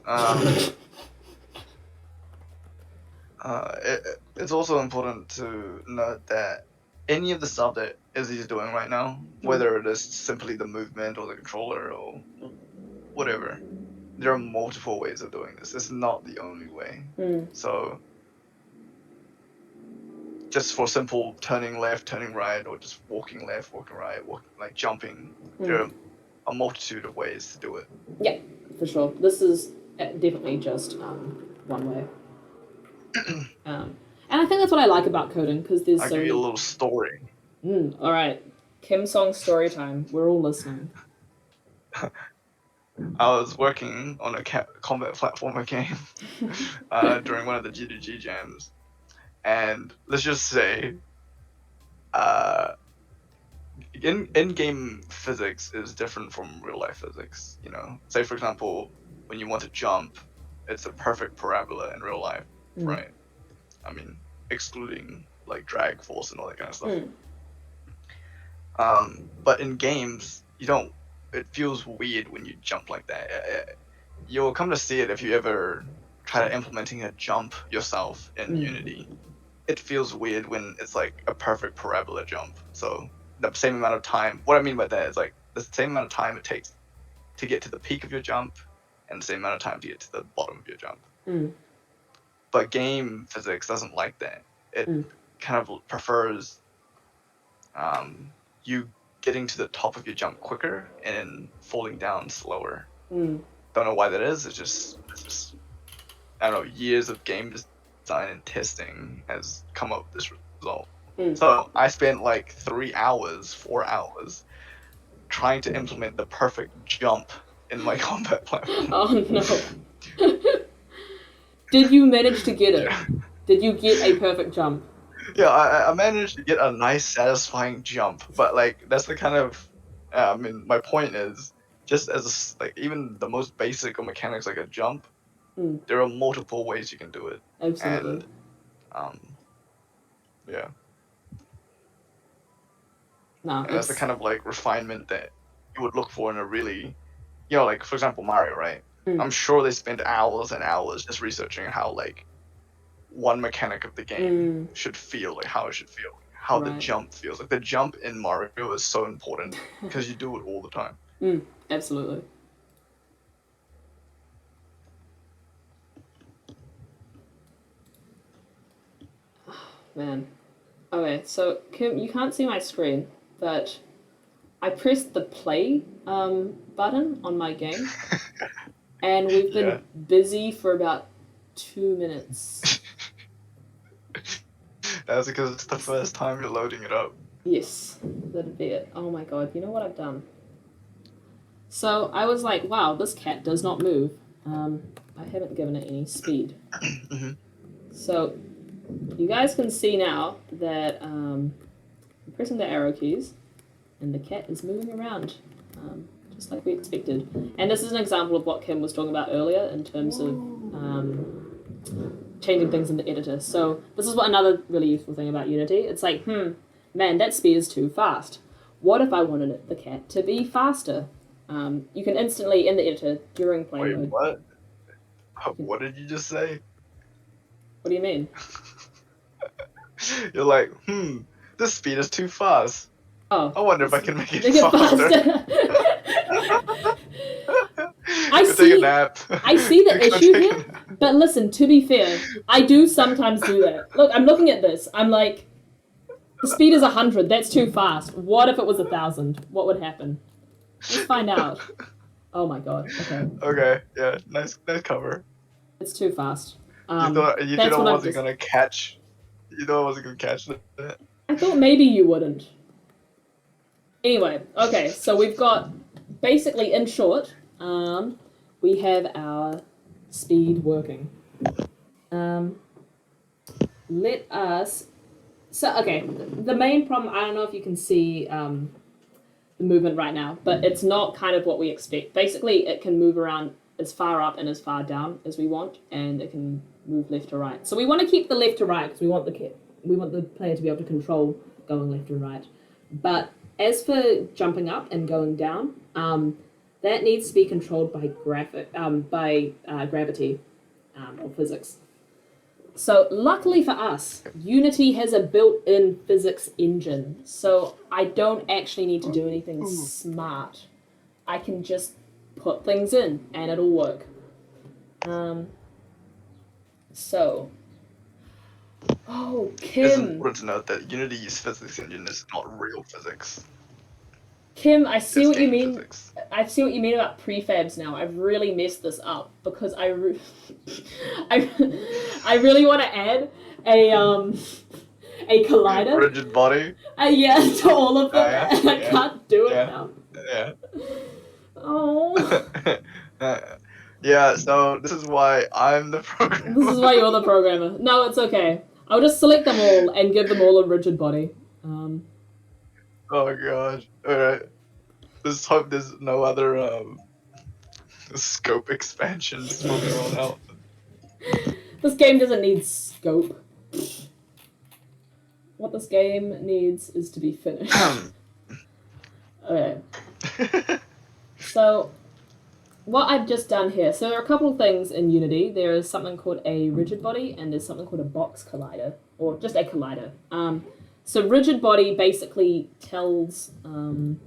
it's also important to note that any of the stuff that Izzy is doing right now, whether it is simply the movement or the controller or whatever, there are multiple ways of doing this. It's not the only way. So just for simple turning left, turning right, or just walking left, walking right, like jumping, there are a multitude of ways to do it. Yeah, for sure. This is definitely just one way. And I think that's what I like about coding because there's I'll so give you a many... little story. All right, Kim Song story time. We're all listening. I was working on a combat platformer game during one of the GDG jams, and let's just say, in-game physics is different from real-life physics. You know, say for example, when you want to jump, it's a perfect parabola in real life, right? I mean, excluding like drag force and all that kind of stuff. But in games, you don't. It feels weird when you jump like that. You'll come to see it if you ever try to implementing a jump yourself in Unity. It feels weird when it's like a perfect parabola jump. So the same amount of time. What I mean by that is like the same amount of time it takes to get to the peak of your jump, and the same amount of time to get to the bottom of your jump. But game physics doesn't like that. It kind of prefers you getting to the top of your jump quicker and falling down slower. Don't know why that is. It's just I don't know. Years of game design and testing has come up with this result. So I spent like 3 hours, 4 hours trying to implement the perfect jump in my combat platform. Oh no. Did you manage to get it? Yeah. Did you get a perfect jump? Yeah, I managed to get a nice, satisfying jump, but like that's the kind of, I mean, my point is just as like even the most basic of mechanics like a jump, there are multiple ways you can do it. Absolutely. And yeah. No, And that's the kind of like refinement that you would look for in a really, you know, like for example Mario, right? I'm sure they spent hours and hours just researching how like one mechanic of the game should feel, like how it should feel, how the jump feels. Like the jump in Mario is so important because you do it all the time. Absolutely. Man. Okay, so Kim, you can't see my screen, but I pressed the play button on my game, and we've been busy for about 2 minutes. That's because it's the first time you're loading it up. Yes, that'd be it. Oh my god, you know what I've done? So I was like, wow, this cat does not move. I haven't given it any speed. So you guys can see now that I'm pressing the arrow keys and the cat is moving around just like we expected. And this is an example of what Kim was talking about earlier in terms of changing things in the editor. So this is what another really useful thing about Unity. It's like, man, that speed is too fast. What if I wanted the cat to be faster? You can instantly, in the editor, during play mode... Wait, what? What did you just say? What do you mean? You're like, this speed is too fast. Oh. I wonder if I can make it faster. I Go take a see. nap. I see the Go issue take a here, nap. but listen. To be fair, I do sometimes do that. Look, I'm looking at this. I'm like, the speed is 100. That's too fast. What if it was 1,000? What would happen? Let's find out. Oh my god. Okay, Okay, yeah, nice cover. it's too fast. You thought I That's what I've wasn't just. gonna catch. You thought I wasn't gonna catch that. I thought maybe you wouldn't. Anyway, okay, so we've got basically, in short, we have our speed working. Let us. So okay, the main problem. I don't know if you can see the movement right now, but it's not kind of what we expect. Basically, it can move around as far up and as far down as we want, and it can move left to right. So we want to keep the left to right because we want the player to be able to control going left and right. But as for jumping up and going down, that needs to be controlled by gravity or physics. So luckily for us, Unity has a built-in physics engine, so I don't actually need to do anything smart. I can just put things in and it'll work. Oh, It's Kim. important to note that Unity's physics engine is not real physics. Kim, I see It's what you game mean. physics. I see what you mean about prefabs now. I've really messed this up because I really want to add a collider. Rigid body. Yeah, to all of them, yeah, and I yeah, can't do it yeah. now. Yeah. Oh. Yeah, so this is why I'm the programmer. This is why you're the programmer. No, it's okay. I'll just select them all and give them all a rigid body. Oh gosh. Alright. Let's hope there's no other scope expansions from here on out. This game doesn't need scope. What this game needs is to be finished. Okay. So, what I've just done here, so there are a couple of things in Unity. There is something called a rigid body, and there's something called a box collider, or just a collider. So rigid body basically tells, when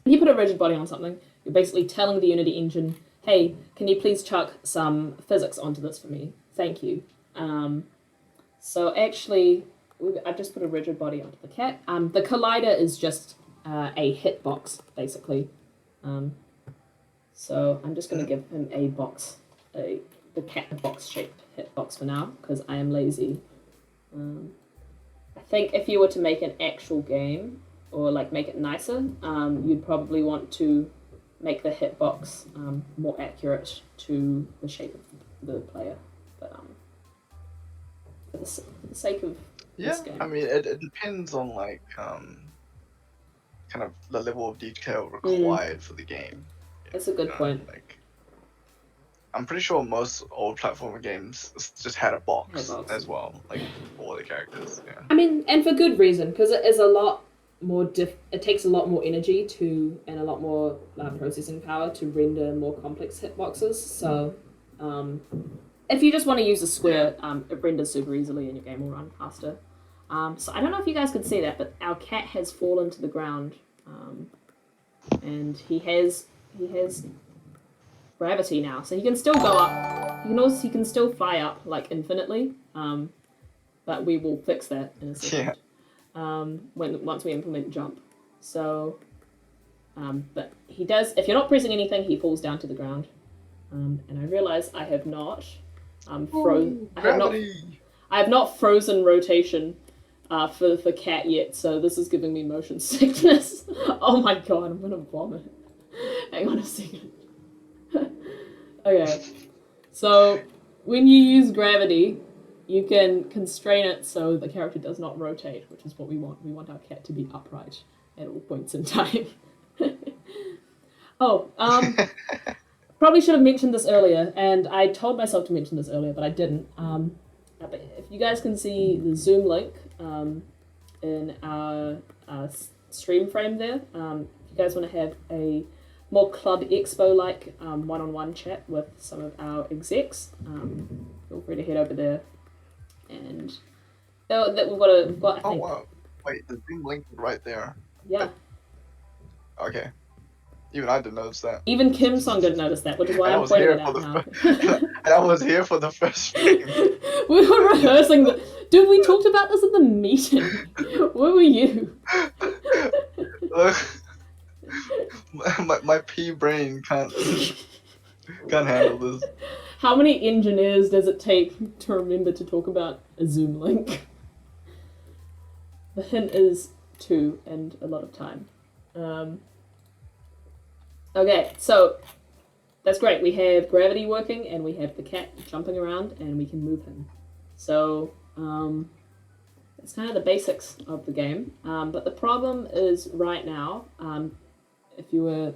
you put a rigid body on something, you're basically telling the Unity engine, hey, can you please chuck some physics onto this for me? Thank you. So actually, I've just put a rigid body onto the cat. The collider is just a hitbox, basically. So I'm just going to give him a box, the cat box shaped hitbox for now, because I am lazy. I think if you were to make an actual game, or like make it nicer, you'd probably want to make the hitbox more accurate to the shape of the player. But for the sake of this game. I mean, it depends on like kind of the level of detail required for the game. That's a good point. Like, I'm pretty sure most old platformer games just had a box as well, like for all the characters. Yeah. I mean, and for good reason, because it is a lot more it takes a lot more energy and a lot more processing power to render more complex hitboxes. So, if you just want to use a square, it renders super easily and your game will run faster. So I don't know if you guys could see that, but our cat has fallen to the ground, and he has gravity now, so he can still go up. He can still fly up like infinitely. But we will fix that in a second. Once we implement jump. So, but he does. If you're not pressing anything, he falls down to the ground. And I realize I have not I have not frozen rotation for cat yet. So this is giving me motion sickness. Oh my god, I'm gonna vomit. Hang on a second. Okay, so when you use gravity, you can constrain it so the character does not rotate, which is what we want. We want our cat to be upright at all points in time. Probably should have mentioned this earlier, and I told myself to mention this earlier, but I didn't. But if you guys can see the Zoom link in our stream frame there, if you guys want to have a more Club Expo-like one-on-one chat with some of our execs, feel free to head over there. And we've got I think. Wow. Wait, the Zoom link is right there. Yeah. Okay. Even I didn't notice that. Even Kim Song didn't notice that, which is why And I I'm was pointing here it out for now. And I was here for the first frame. We were rehearsing the. Dude, we talked about this in the meeting. Where were you? my pea brain can't handle this. How many engineers does it take to remember to talk about a Zoom link? The hint is 2 and a lot of time. Okay, so that's great. We have gravity working and we have the cat jumping around and we can move him. So that's kind of the basics of the game. But the problem is right now, if you were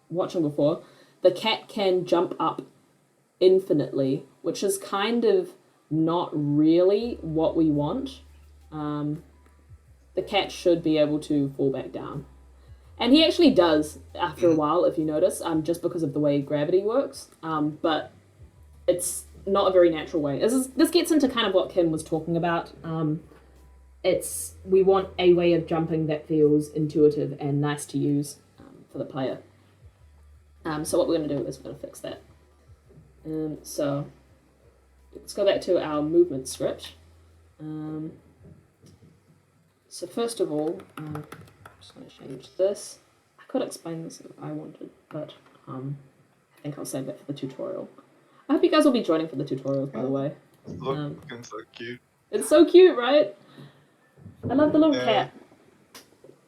watching before, the cat can jump up infinitely, which is kind of not really what we want. The cat should be able to fall back down. And he actually does after a while, if you notice, just because of the way gravity works. But it's not a very natural way. This gets into kind of what Kim was talking about. We want a way of jumping that feels intuitive and nice to use for the player. So what we're going to do is we're going to fix that. So let's go back to our movement script. So first of all, I'm just going to change this. I could explain this if I wanted, but I think I'll save that for the tutorial. I hope you guys will be joining for the tutorials, by the way. Looking so cute. It's so cute, right? I love the little cat.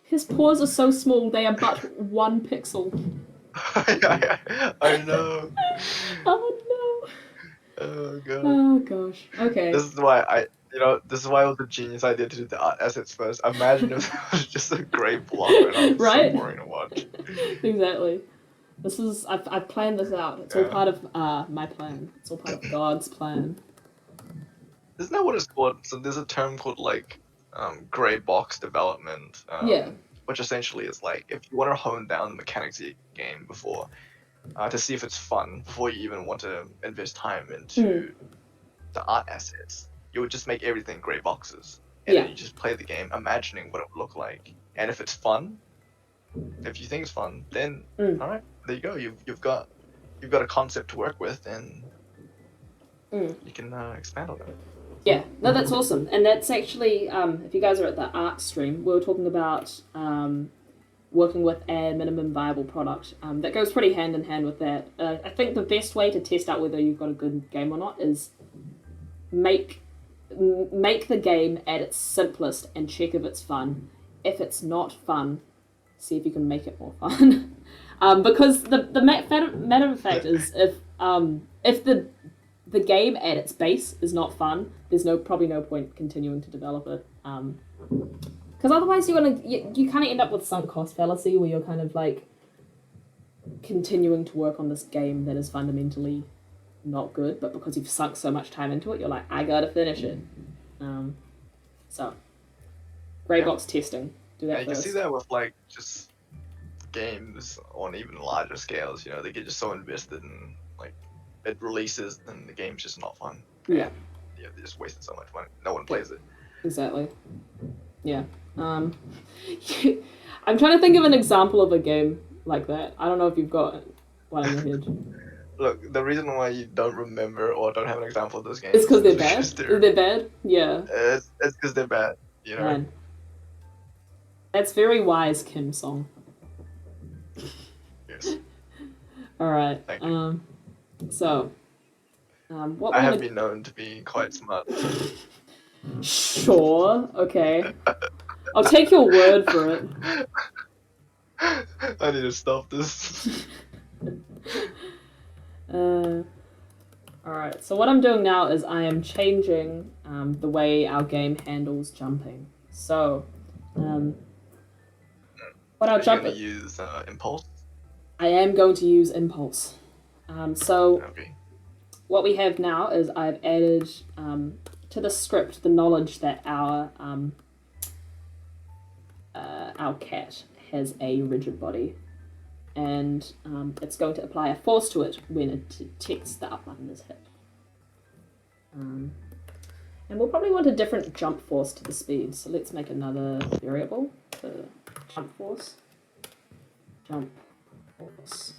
His paws are so small, they are but 1 pixel. I know. Oh no. Oh god. Oh gosh. Okay. This is why this is why it was a genius idea to do the art assets first. Imagine if it was just a grey block and it's Right? so boring to watch. Exactly. I've planned this out. It's all part of my plan. It's all part of God's plan. Isn't that what it's called? So there's a term called like grey box development. Yeah. Which essentially is like if you want to hone down the mechanics of your game before to see if it's fun before you even want to invest time into the art assets, you would just make everything grey boxes. And then you just play the game imagining what it would look like. And if it's fun, if you think it's fun, then alright, there you go. You've got a concept to work with and you can expand on it. Yeah, no, that's awesome. And that's actually, if you guys are at the art stream, we were talking about working with a minimum viable product. That goes pretty hand in hand with that. I think the best way to test out whether you've got a good game or not is make the game at its simplest and check if it's fun. If it's not fun, see if you can make it more fun. Because the matter of fact is if the game at its base is not fun, there's probably no point continuing to develop it. Because otherwise you kind of end up with sunk cost fallacy, where you're kind of like continuing to work on this game that is fundamentally not good, but because you've sunk so much time into it, you're like, I gotta finish it. So grey box testing. Do that you first. can see that with like just games on even larger scales. You know, they get just so invested in like it releases and the game's just not fun. Yeah. Yeah, they just wasted so much money. No one plays it. Exactly. Yeah. I'm trying to think of an example of a game like that. I don't know if you've got one in your head. Look, the reason why you don't remember or don't have an example of those games It's because they're is bad. They're bad. Yeah. It's because they're bad. You know. Man. That's very wise, Kim Song. Yes. All right. Thank you. So, what I have been known to be quite smart. Sure. Okay. I'll take your word for it. I need to stop this. Alright, so what I'm doing now is I am changing the way our game handles jumping. So, what our jump... You're going to use impulse? I am going to use impulse. Okay. What we have now is I've added to the script the knowledge that our cat has a rigid body, and it's going to apply a force to it when it detects the up button is hit. And we'll probably want a different jump force to the speed, so let's make another variable for jump force. Jump force.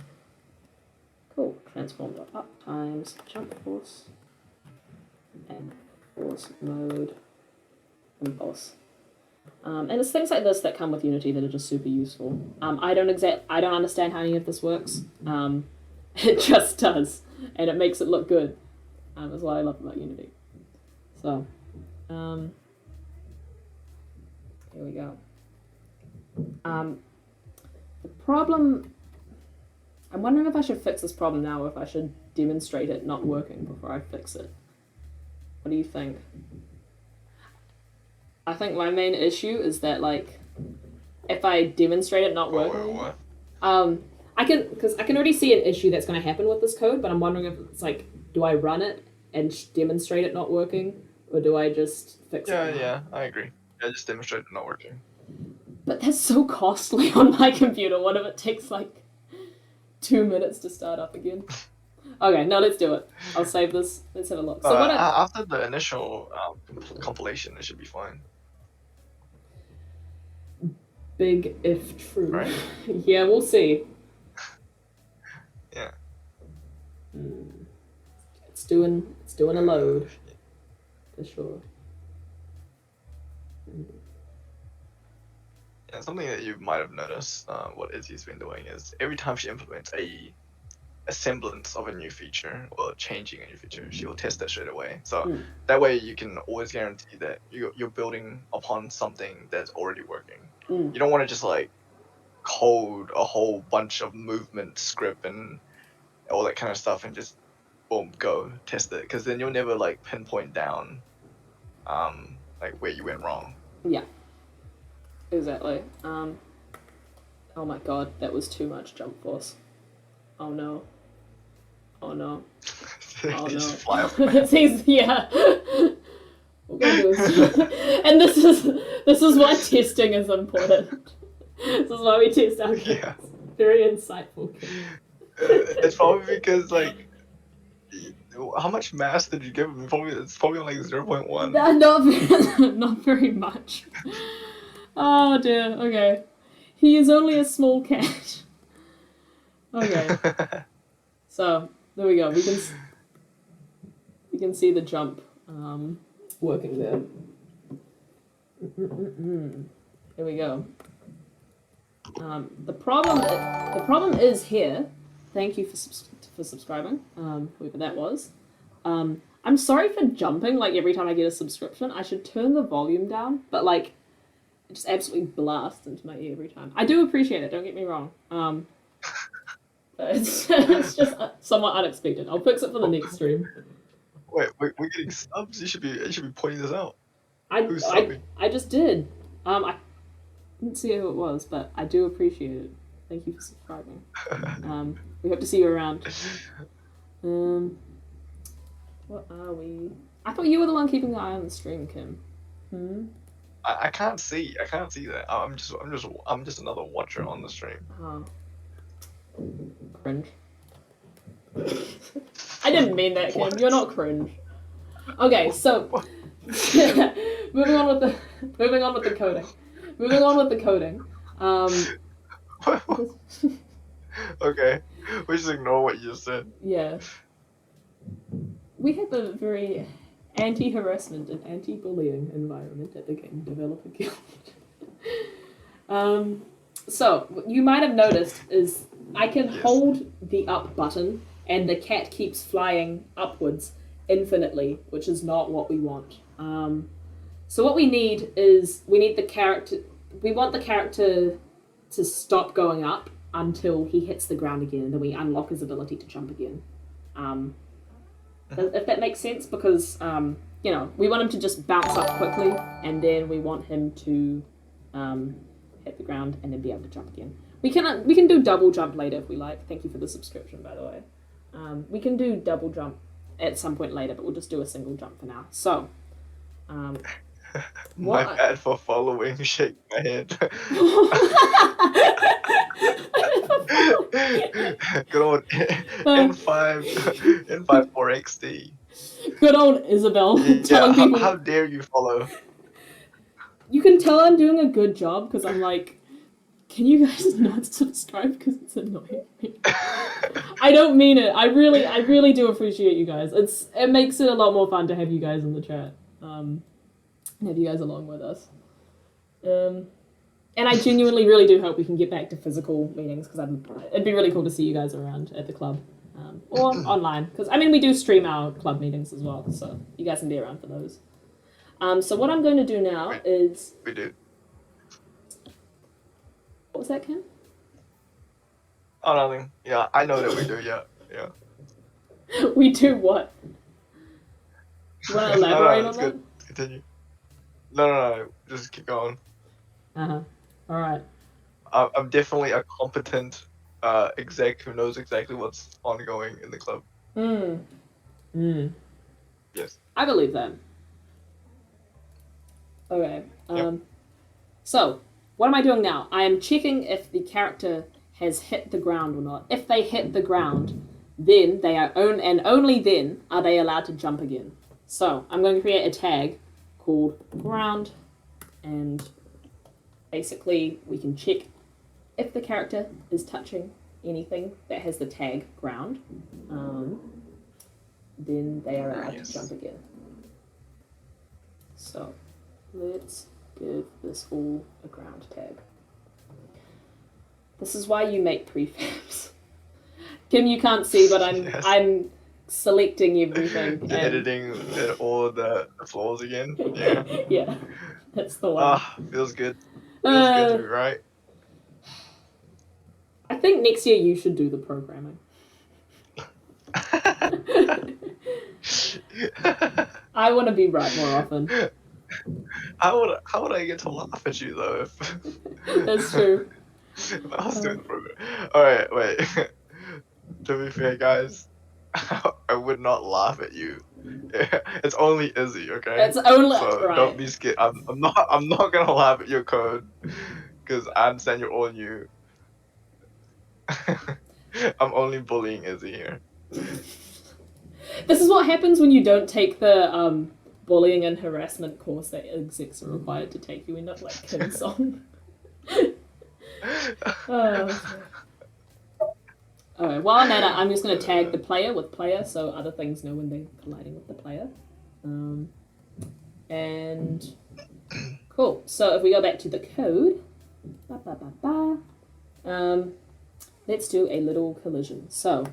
Cool. Transformed up times jump force and force mode impulse. And it's things like this that come with Unity that are just super useful. I don't understand how any of this works. It just does, and it makes it look good. That's what I love about Unity. So, here we go. The problem. I'm wondering if I should fix this problem now, or if I should demonstrate it not working before I fix it. What do you think? I think my main issue is that, like, if I demonstrate it not working, What? I can already see an issue that's going to happen with this code, but I'm wondering if it's like, do I run it and demonstrate it not working, or do I just fix it? Yeah, I agree. Yeah, just demonstrate it not working. But that's so costly on my computer. What if it takes like 2 minutes to start up again? Okay, no, let's do it. I'll save this. Let's have a look. So after the initial compilation, it should be fine. Big if true. Right. Yeah, we'll see. Yeah. It's doing a load for sure. Yeah, something that you might have noticed, what Izzy's been doing is every time she implements a semblance of a new feature or changing a new feature, she will test that straight away. So that way you can always guarantee that you're building upon something that's already working. You don't want to just like code a whole bunch of movement script and all that kind of stuff and just boom, go test it, because then you'll never like pinpoint down like where you went wrong. Yeah. Exactly. Oh my god, that was too much jump force. Oh no. Oh no. Oh no. Just fly off. Yeah. We're gonna do this. And this is why testing is important. This is why we test our kids. Yeah. Very insightful kids. It's probably because like, how much mass did you give him? It's probably like 0.1. Not very much. Oh dear. Okay. He is only a small cat. Okay. So there we go. We can see the jump working there. Here we go. The problem is here. Thank you for subscribing. Whoever that was. I'm sorry for jumping like every time I get a subscription. I should turn the volume down, but like it just absolutely blasts into my ear every time. I do appreciate it. Don't get me wrong. But it's just somewhat unexpected. I'll fix it for the next stream. Wait, we're getting subs. You should be pointing this out. I just did. I didn't see who it was, but I do appreciate it. Thank you for subscribing. We hope to see you around. What are we? I thought you were the one keeping an eye on the stream, Kim. I can't see that. I'm just another watcher on the stream. Oh. Cringe. I didn't mean that, Kim. You're not cringe. Okay, so moving on with the coding. Okay, we just ignore what you just said. Yeah. We have a very anti-harassment and anti-bullying environment at the Game Developer Guild. So, what you might have noticed is I can hold the up button and the cat keeps flying upwards infinitely, which is not what we want. So what we need is, we want the character to stop going up until he hits the ground again, and then we unlock his ability to jump again. If that makes sense, because, we want him to just bounce up quickly, and then we want him to hit the ground and then be able to jump again. We can do double jump later if we like. Thank you for the subscription, by the way. We can do double jump at some point later, but we'll just do a single jump for now. So, my bad for following. Shake my head. Good old N54XD. Good old Isabel telling people. How dare you follow? You can tell I'm doing a good job because I'm like Can you guys not subscribe because it's annoying me? I don't mean it. I really do appreciate you guys. It makes it a lot more fun to have you guys in the chat. And have you guys along with us. And I genuinely really do hope we can get back to physical meetings because it'd be really cool to see you guys around at the club or online. Because, I mean, we do stream our club meetings as well, so you guys can be around for those. So what I'm going to do now is... We do. What was that, Ken? Oh, nothing. Yeah, I know that we do, yeah. We do what? You want to elaborate on that? Good. Continue. No, just keep going. Uh-huh. Alright. I'm definitely a competent exec who knows exactly what's ongoing in the club. Yes. I believe that. Okay. Yep. So, what am I doing now? I am checking if the character has hit the ground or not. If they hit the ground, then they are and only then are they allowed to jump again. So, I'm going to create a tag called ground, and basically we can check if the character is touching anything that has the tag ground, then they are allowed to jump again. So let's give this all a ground tag. This is why you make prefabs. Kim, you can't see, but I'm selecting everything. Editing all the floors again. Yeah. Yeah, that's the one. Feels good. Feels good to be right. I think next year you should do the programming. I want to be right more often. How would I get to laugh at you though if That's true. if I was doing the program? Alright, wait. To be fair, guys, I would not laugh at you. It's only Izzy, okay? It's only so right. Don't be scared. I'm not gonna laugh at your code because I understand you're all new. I'm only bullying Izzy here. This is what happens when you don't take the bullying and harassment course that execs are required to take. You end up like Kim Song. Alright, while I'm at it, I'm just going to tag the player with player so other things know when they're colliding with the player. And cool. So if we go back to the code, let's do a little collision. So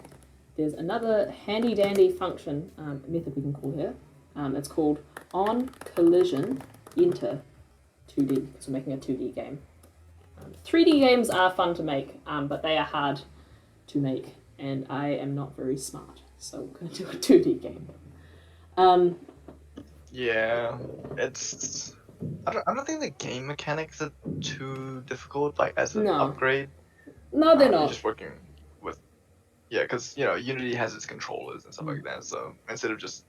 there's another handy dandy function method we can call here. It's called on collision enter 2D because we're making a 2D game. 3D games are fun to make, but they are hard to make, and I am not very smart, so we're going to do a 2D game. Yeah, it's. I don't think the game mechanics are too difficult, like as an upgrade. No, they're not. You're just working with. Yeah, because Unity has its controllers and stuff like that, so instead of just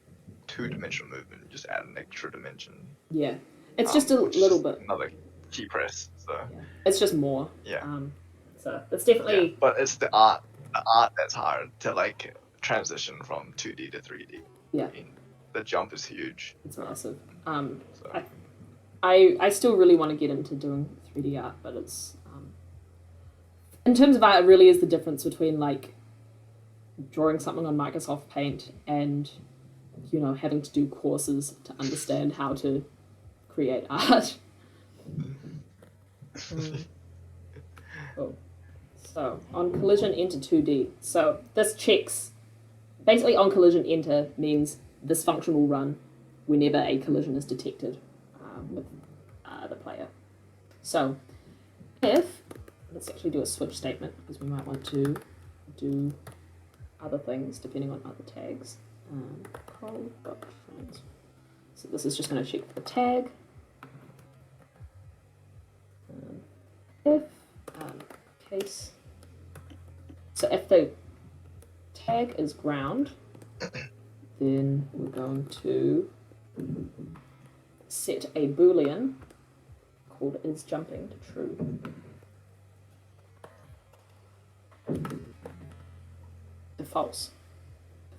two-dimensional movement, you just add an extra dimension. Yeah, it's just a little bit. Another key press, so. Yeah. It's just more. Yeah. So it's definitely. Yeah, but it's the art that's hard to like transition from 2D to 3D. Yeah. I mean, the jump is huge. It's massive. So. I still really want to get into doing 3D art, but it's in terms of art, it really is the difference between like drawing something on Microsoft Paint and having to do courses to understand how to create art. Cool. So on collision enter 2D. So this checks basically on collision enter means this function will run whenever a collision is detected with the player. So if let's actually do a switch statement because we might want to do other things depending on other tags. So this is just going to check for the tag. If case. So if the tag is ground, then we're going to set a boolean called is jumping to true. To false.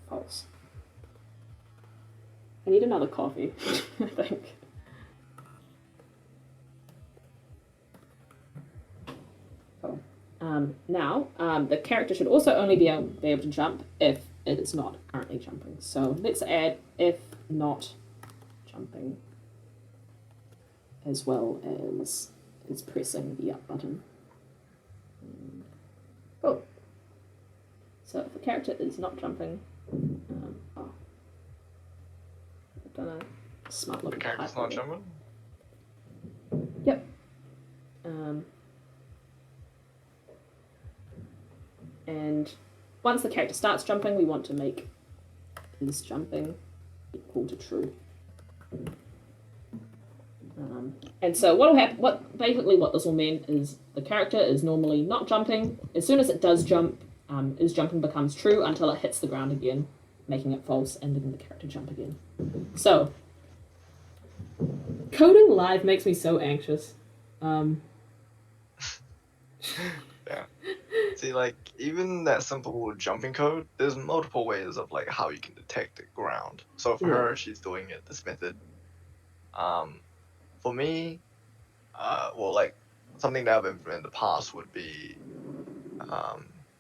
False. I need another coffee, I think. Now, the character should also only be able to jump if it is not currently jumping. So let's add if not jumping as well as is pressing the up button. Cool. So if the character is not jumping, I've done a smart little The character's not jumping? Yep. And once the character starts jumping, we want to make is jumping equal to true. And so what will happen? What this will mean is the character is normally not jumping. As soon as it does jump, is jumping becomes true until it hits the ground again, making it false, and then the character jump again. So coding live makes me so anxious. Yeah. See, like, even that simple jumping code, there's multiple ways of, like, how you can detect the ground. So for her, she's doing it this method. For me, well, like, something that I've implemented in the past would be,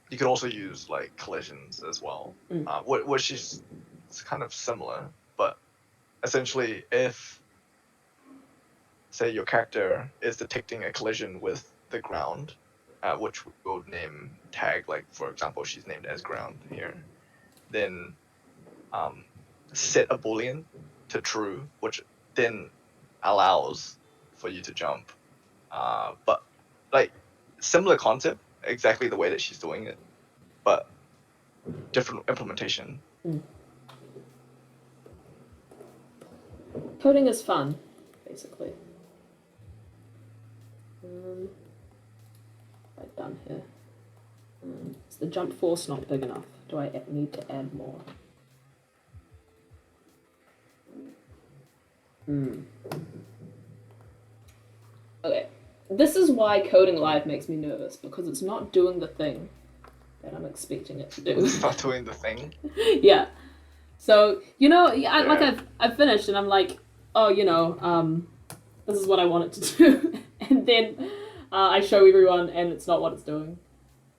you could also use, like, collisions as well, which is it's kind of similar, but essentially if, say, your character is detecting a collision with the ground, which we'll name tag, like, for example, she's named as ground here, then set a boolean to true, which then allows for you to jump. But, like, similar concept, exactly the way that she's doing it, but different implementation. Coding is fun, basically. Right down here. Is the jump force not big enough? Do I need to add more? Okay. This is why coding live makes me nervous, because it's not doing the thing that I'm expecting it to do. It's not doing the thing. Yeah. So, I've finished and I'm like, oh, this is what I want it to do. And then I show everyone and it's not what it's doing.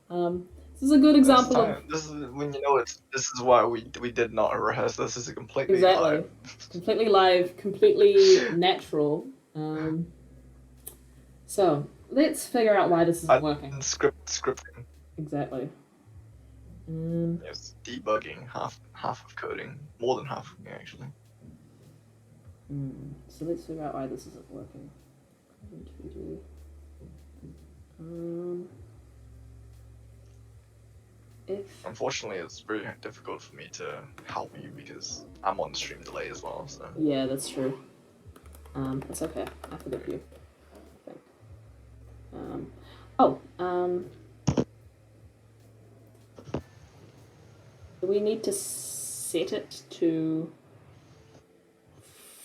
This is a good example of... This is when this is why we did not rehearse. This is a completely live. Completely live, completely natural. So, let's figure out why this isn't working. Scripting. Exactly. Yes, debugging, half of coding. More than half, actually. So let's figure out why this isn't working. Unfortunately, it's very difficult for me to help you because I'm on stream delay as well. So yeah, that's true. That's okay. I forgive you. I think. Do we need to set it to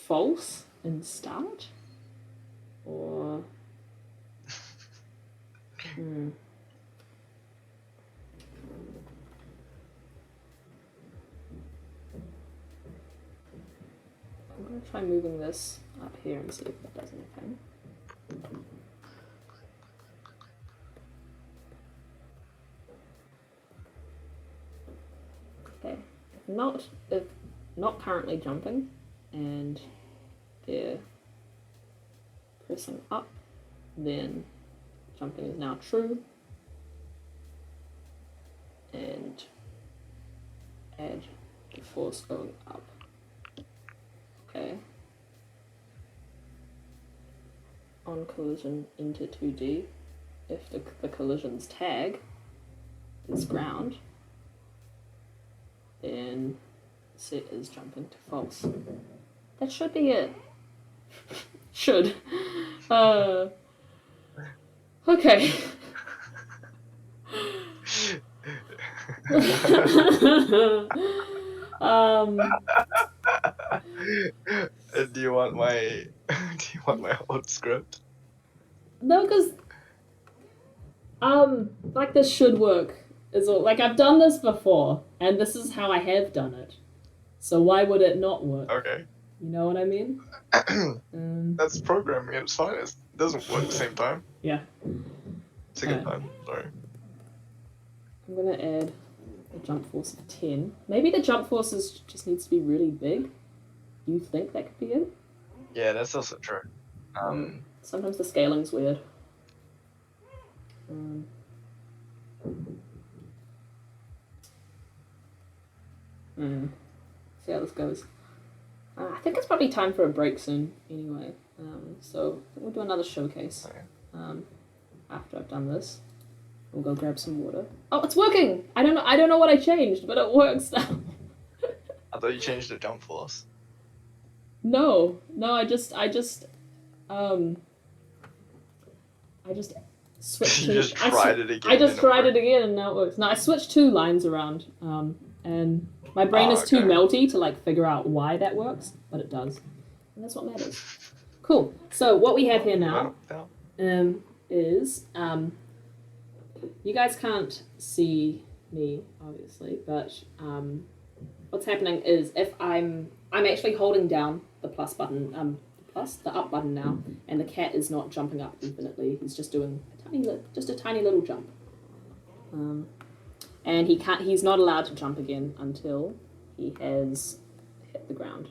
false in start? Or... I'm going to try moving this up here and see if that does anything. Okay, if not currently jumping, and they're pressing up, then jumping is now true, and add the force going up. Okay. On collision into 2D, if the collision's tag is ground, then set is jumping to false. That should be it. Should. Okay. Do you want my old script? No, because like this should work. Is all like I've done this before, and this is how I have done it. So why would it not work? Okay. You know what I mean? That's programming. It's fine. It doesn't work at the same time. Yeah. Second time. Sorry. I'm gonna add a jump force of 10. Maybe the jump force just needs to be really big. You think that could be it? Yeah, that's also true. Sometimes the scaling's weird. See how this goes. I think it's probably time for a break soon anyway. So we'll do another showcase. After I've done this. We'll go grab some water. Oh, it's working! I don't know what I changed, but it works now. I thought you changed the jump force. No, I just switched You to, just tried it again. I just tried it again and now it works. No, I switched 2 lines around, and my brain is too melty to like figure out why that works, but it does. And that's what matters. Cool. So what we have here now is you guys can't see me obviously, but what's happening is if I'm actually holding down the plus button, the up button now, and the cat is not jumping up infinitely. He's just doing a tiny little jump. And he's not allowed to jump again until he has hit the ground.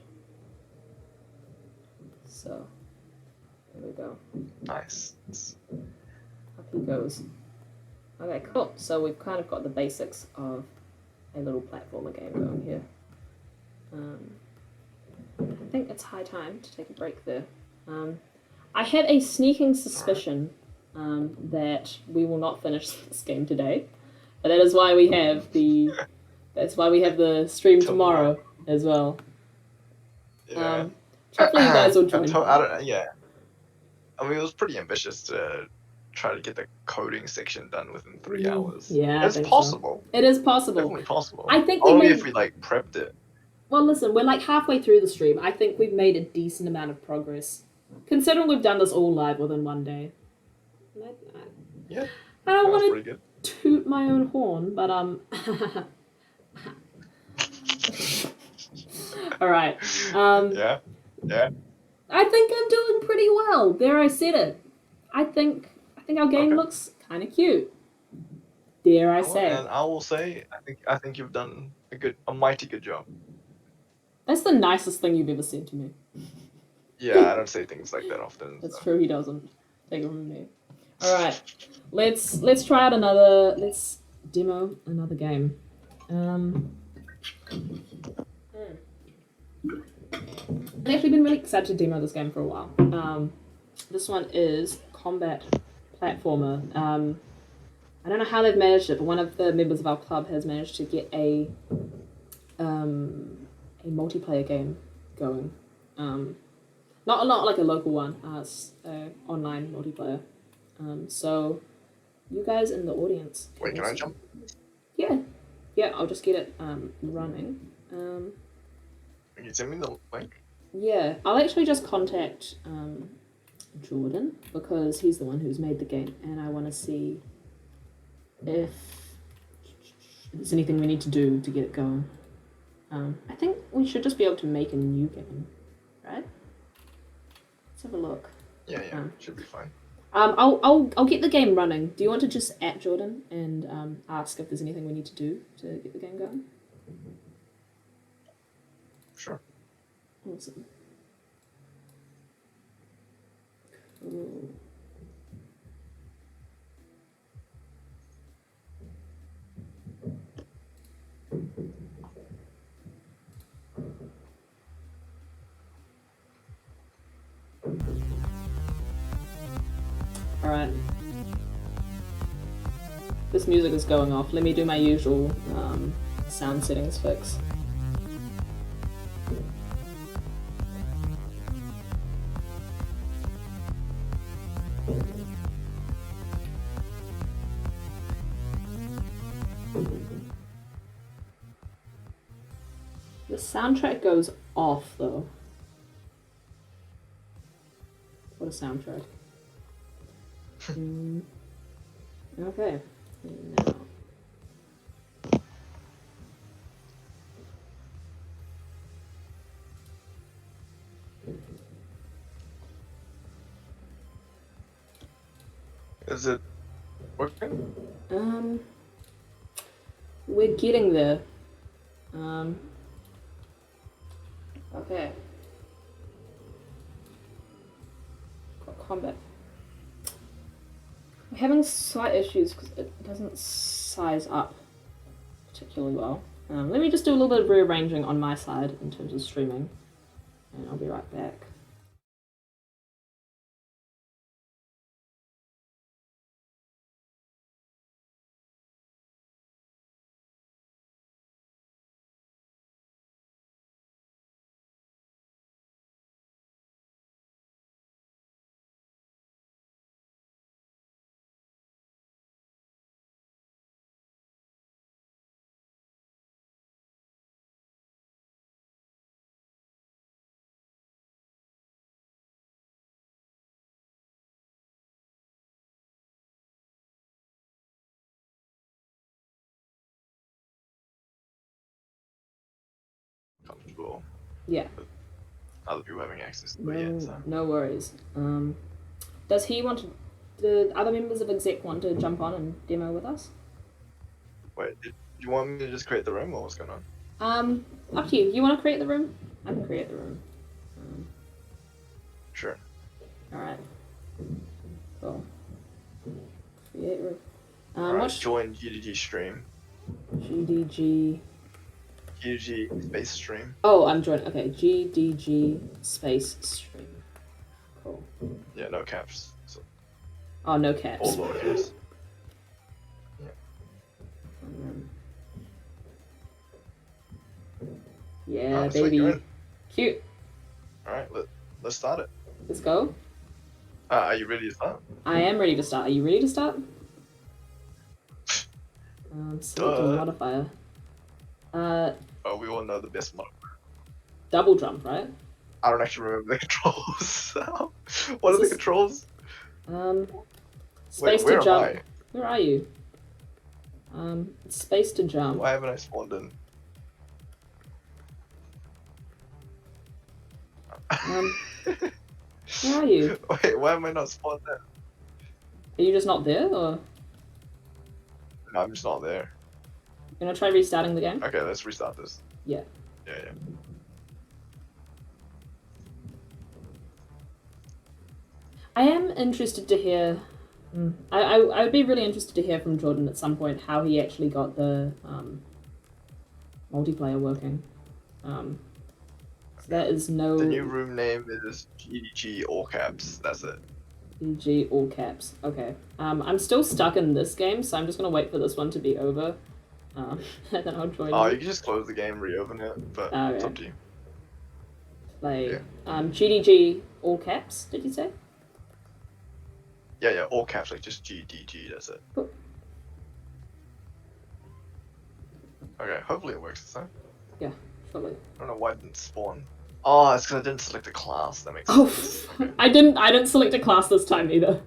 So, there we go. Nice. Up he goes. Okay, cool. So we've kind of got the basics of a little platformer game going here. I think it's high time to take a break there. I have a sneaking suspicion that we will not finish this game today, but that is why we have the stream tomorrow as well. Yeah. Hopefully you guys will join. Yeah. I mean, it was pretty ambitious to try to get the coding section done within 3 hours. Yeah, it's possible. So. It is possible. Definitely possible. I think only if we like prepped it. Well, listen, we're like halfway through the stream. I think we've made a decent amount of progress, considering we've done this all live within one day. Yeah. I don't want to toot my own horn, but all right. Yeah. I think I'm doing pretty well. There, I said it. I think our game looks kind of cute. Dare I say? And I will say, I think you've done a mighty good job. That's the nicest thing you've ever said to me. Yeah, I don't say things like that often. That's true. He doesn't. Take it from me. All right, let's try out let's demo another game. I've actually been really excited to demo this game for a while. This one is Combat Platformer. I don't know how they've managed it, but one of the members of our club has managed to get a multiplayer game going. Not like a local one. It's online multiplayer. So you guys in the audience. Wait, can I jump? Yeah. I'll just get it running. Can you send me the link? Yeah, I'll actually just contact Jordan because he's the one who's made the game, and I want to see if there's anything we need to do to get it going. I think we should just be able to make a new game, right? Let's have a look. Yeah, should be fine. I'll get the game running. Do you want to just @ Jordan and ask if there's anything we need to do to get the game going? Sure. Awesome. Cool. Alright. This music is going off. Let me do my usual sound settings fix. The soundtrack goes off though. What a soundtrack. Okay. Now. Is it working? We're getting there. Okay. Got combat. We're having slight issues because it doesn't size up particularly well. Let me just do a little bit of rearranging on my side in terms of streaming, and I'll be right back. Comfortable. Yeah. With other people having access to it yet, so. No worries. Does he want to? The other members of exec want to jump on and demo with us? Wait, do you want me to just create the room or what's going on? Up to you. You want to create the room? I can create the room. Sure. Alright. Cool. Create room. Alright, What's join GDG stream. GDG? GDG space stream. Oh, I'm joining. Okay, GDG space stream. Cool. Yeah, no caps. So Oh, no all caps. lowercase. Yeah, Sweet, baby. you're in. Cute. Alright, let's start it. Let's go. Are you ready to start? I am ready to start. Are you ready to start? Select a modifier. Oh, we all know the best modifier. Double jump, right? I don't actually remember the controls. What are the controls? Space where to jump. am I? Where are you? Space to jump. Why haven't I spawned in? Where are you? Wait, why am I not spawned in? Are you just not there, or No, I'm just not there. you gonna try restarting the game? Okay, let's restart this. Yeah. Yeah. I am interested to hear. I would be really interested to hear from Jordan at some point how he actually got the multiplayer working. So that is no. The new room name is GDG all caps. That's it. GDG all caps. Okay. I'm still stuck in this game, so I'm just gonna wait for this one to be over. And then I'll join Oh, you. you can just close the game, reopen it, but it's up to you. Like, Yeah. GDG all caps. Did you say? Yeah, all caps, like just GDG. That's it. Cool. Okay, hopefully it works this time. Yeah, surely. I don't know why it didn't spawn. Oh, it's because I didn't select a class. That makes Oh, sense. I didn't select a class this time either.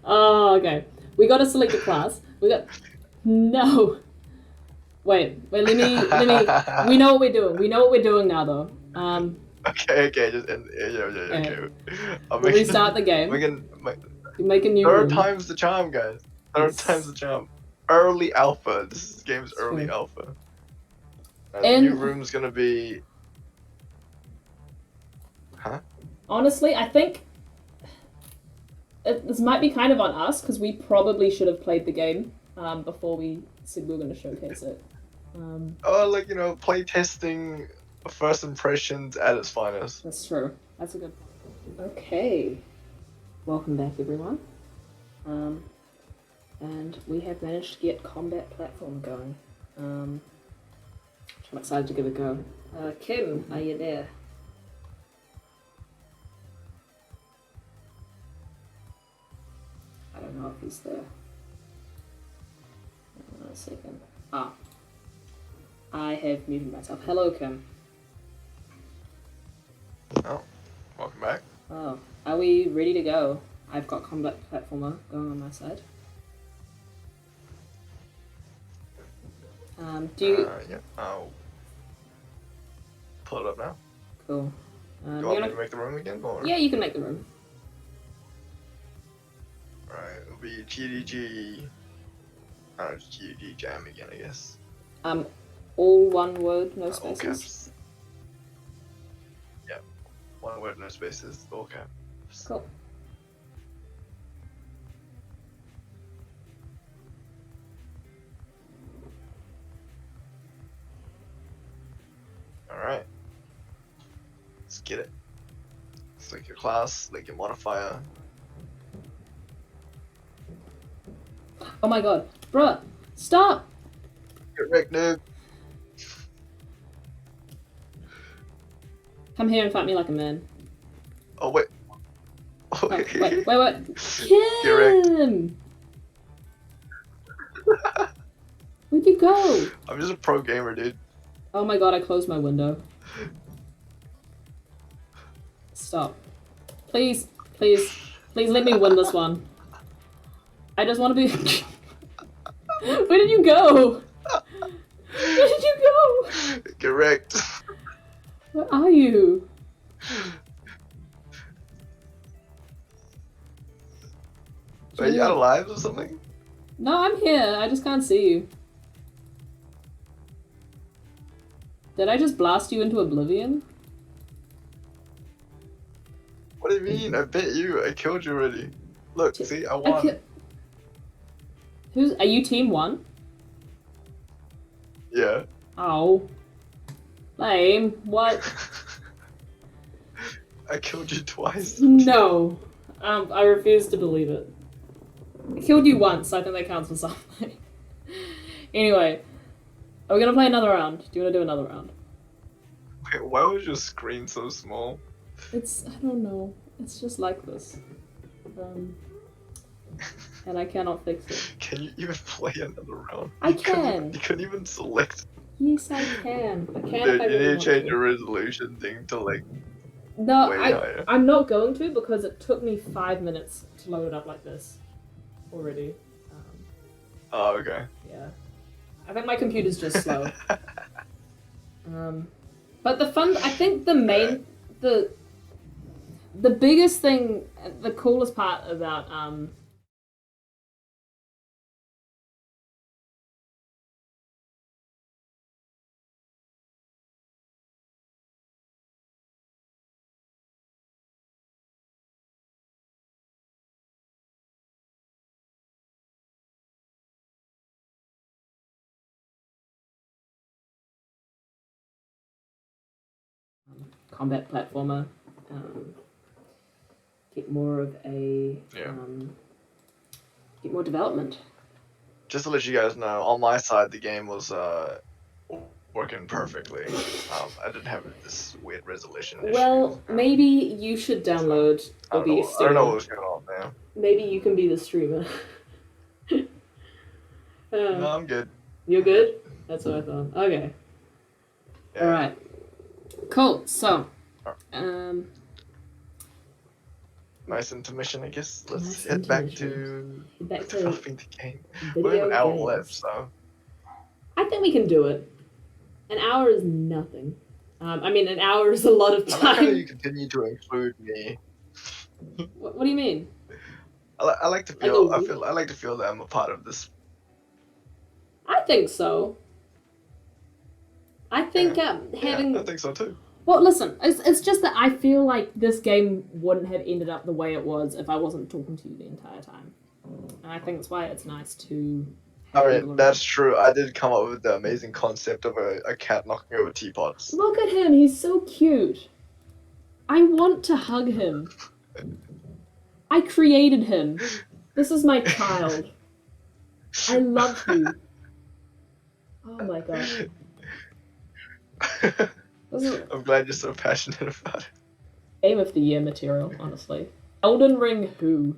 Oh, okay. We got to select a class. No. Wait. Let me. We know what we're doing. We know what we're doing now, though. Okay, just end. Yeah, okay. We'll restart the game. Make a new Third room. time's the charm, guys. Third time's the charm. Early alpha. This game's early True. alpha. And And- the new room's gonna be. Huh? Honestly, I think this might be kind of on us because we probably should have played the game before we said we were going to showcase it. Oh, play testing, first impressions at its finest. That's true. That's a good. Okay. Welcome back, everyone. And we have managed to get combat platform going. I'm excited to give it a go. Kim, are you there? I don't know if he's there. Hang on a second. I have muted myself. Hello, Kim. Oh, welcome back. Oh, are we ready to go? I've got combat platformer going on my side. Do you? Yeah, I'll pull it up now. Cool. Do you want me to make the room again, or? Yeah, you can make the room. Alright, it'll be GDG. Just GDG jam again, I guess. All one word, no All spaces. caps. Yeah. One word, no spaces. All caps. Cool. Alright. Let's get it. Select your class, select your modifier. Oh my god. Bruh, stop! Get wrecked, noob. Come here and fight me like a man. Oh, wait. Oh, Oh, wait. Get wrecked. Kim! Where'd you go? I'm just a pro gamer, dude. Oh my god, I closed my window. Stop. Please, please, please let me win this one. I just want to be... Where did you go? Where did you go? Get wrecked. Where are you? Are you out of lives or something? No, I'm here. I just can't see you. Did I just blast you into oblivion? What do you mean? I bet you. I killed you already. Look, see, I won. Okay. Are you team 1? Yeah. Oh. Lame. What? I killed you twice. No. I refuse to believe it. I killed you once, I think that counts for something. Anyway, are we gonna play another round? Do you wanna do another round? Wait, why was your screen so small? I don't know. It's just like this. And I cannot fix it. Can you even play another round? I can. You couldn't even select. Yes, I can. I can Dude, if I you really need to want change to. your resolution thing to like No, way higher. I'm not going to because it took me 5 minutes to load it up like this already. Oh, okay. Yeah. I think my computer's just slow. But I think the main, the biggest thing, the coolest part about combat platformer, get more of a get more development. Just to let you guys know, on my side, the game was working perfectly. I didn't have this weird resolution issue. Well, maybe you should download I or be a don't streamer. know what was going on there. Maybe you can be the streamer. No, I'm good. You're good? That's what I thought. Okay. Yeah. Alright. Cool. So, Nice intermission, I guess. Let's Nice head back intermission. to back to developing the game. video We have an hour games. left, so I think we can do it. An hour is nothing. I mean, an hour is a lot of I like how time. you continue to include me. What do you mean? I like to feel. I like to feel that I'm a part of this. I think so. I think having. Yeah, I think so too. Well, listen, it's just that I feel like this game wouldn't have ended up the way it was if I wasn't talking to you the entire time. And I think that's why it's nice to... I mean, that's true. I did come up with the amazing concept of a cat knocking over teapots. Look at him, he's so cute. I want to hug him. I created him. This is my child. I love you. Oh my god. I'm glad you're so passionate about it. Game of the Year material, honestly. Elden Ring who?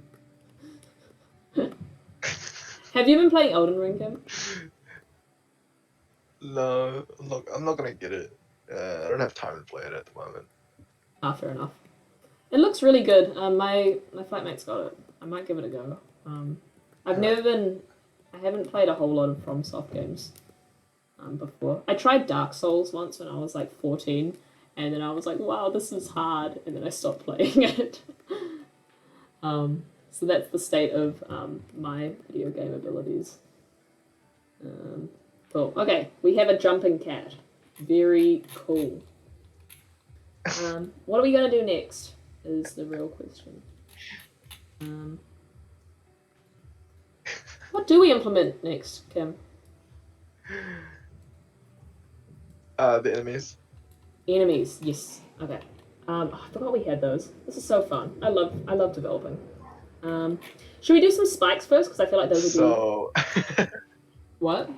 Have you been playing Elden Ring, Kim? No, look, I'm not gonna get it. I don't have time to play it at the moment. Ah, fair enough. It looks really good. My flatmate's got it. I might give it a go. I haven't played a whole lot of FromSoft games before. I tried Dark Souls once when I was like 14, and then I was like, wow, this is hard, and then I stopped playing it. So that's the state of my video game abilities. Cool. Okay, we have a jumping cat. Very cool. What are we going to do next is the real question. What do we implement next, Kim? The enemies. Enemies, yes. Okay. I forgot we had those. This is so fun. I love developing. Should we do some spikes first? Because I feel like those would So. be... What?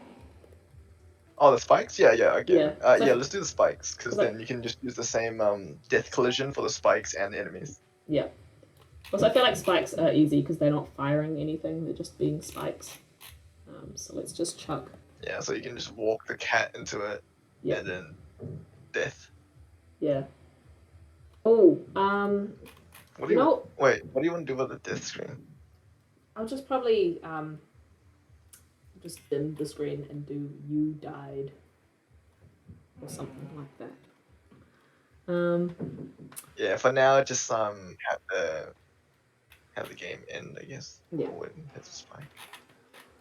Oh, the spikes? Yeah, okay. Yeah. Yeah, let's do the spikes, because Okay. then you can just use the same death collision for the spikes and the enemies. Yeah. Also, I feel like spikes are easy because they're not firing anything. They're just being spikes. So let's just chuck. Yeah, so you can just walk the cat into it, Yeah. and then death. Yeah. Oh, What do you wait? What do you want to do about the death screen? I'll just probably just dim the screen and do "you died" or something like that. Yeah, for now, just have the game end, I guess. Yeah. Or hit the spike.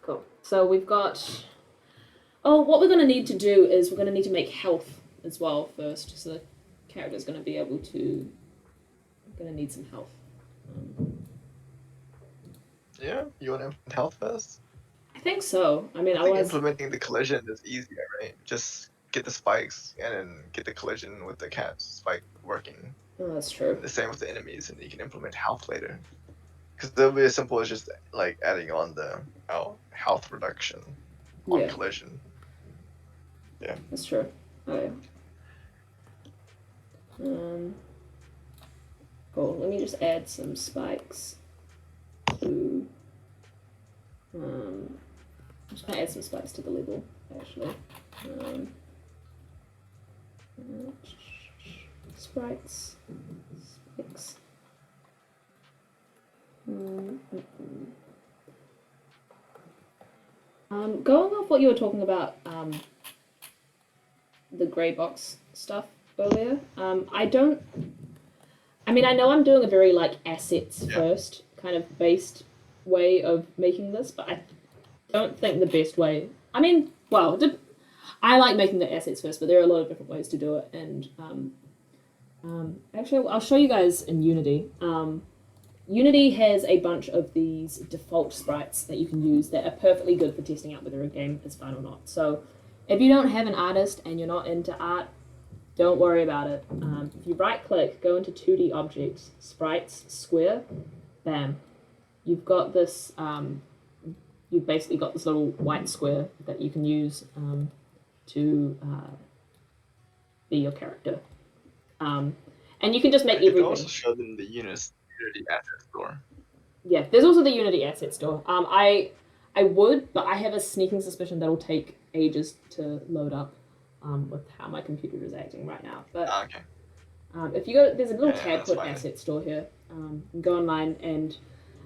Cool. So we've got. Oh, what we're going to need to do is we're going to need to make health as well first. So the character's going to be able to. Going to need some health. Yeah, you want to implement health first? I think so. I mean, I think otherwise. implementing the collision is easier, right? Just get the spikes and then get the collision with the cat spike working. Oh, that's true. The same with the enemies, and you can implement health later. Because it'll be as simple as just like adding on the health reduction on collision. Yeah. That's true. Okay. Cool. Let me just add some spikes to. I'm just gonna add some spikes to the level, actually. Sprites. Spikes. Going off what you were talking about, the grey box stuff earlier, I know I'm doing a very, like, assets first kind of based way of making this, but I don't think the best way... I like making the assets first, but there are a lot of different ways to do it, and actually, I'll show you guys in Unity. Unity has a bunch of these default sprites that you can use that are perfectly good for testing out whether a game is fun or not. So if you don't have an artist and you're not into art, don't worry about it. If you right-click, go into 2D Objects, Sprites, Square, bam. You've got this, you've basically got this little white square that you can use to be your character. And you can just make everything. You can also show them the Unity Asset Store. Yeah, there's also the Unity Asset Store. I would, but I have a sneaking suspicion that'll take ages to load up. With how my computer is acting right now. But okay. If you go, there's a little tab called Asset Store here. You can go online, and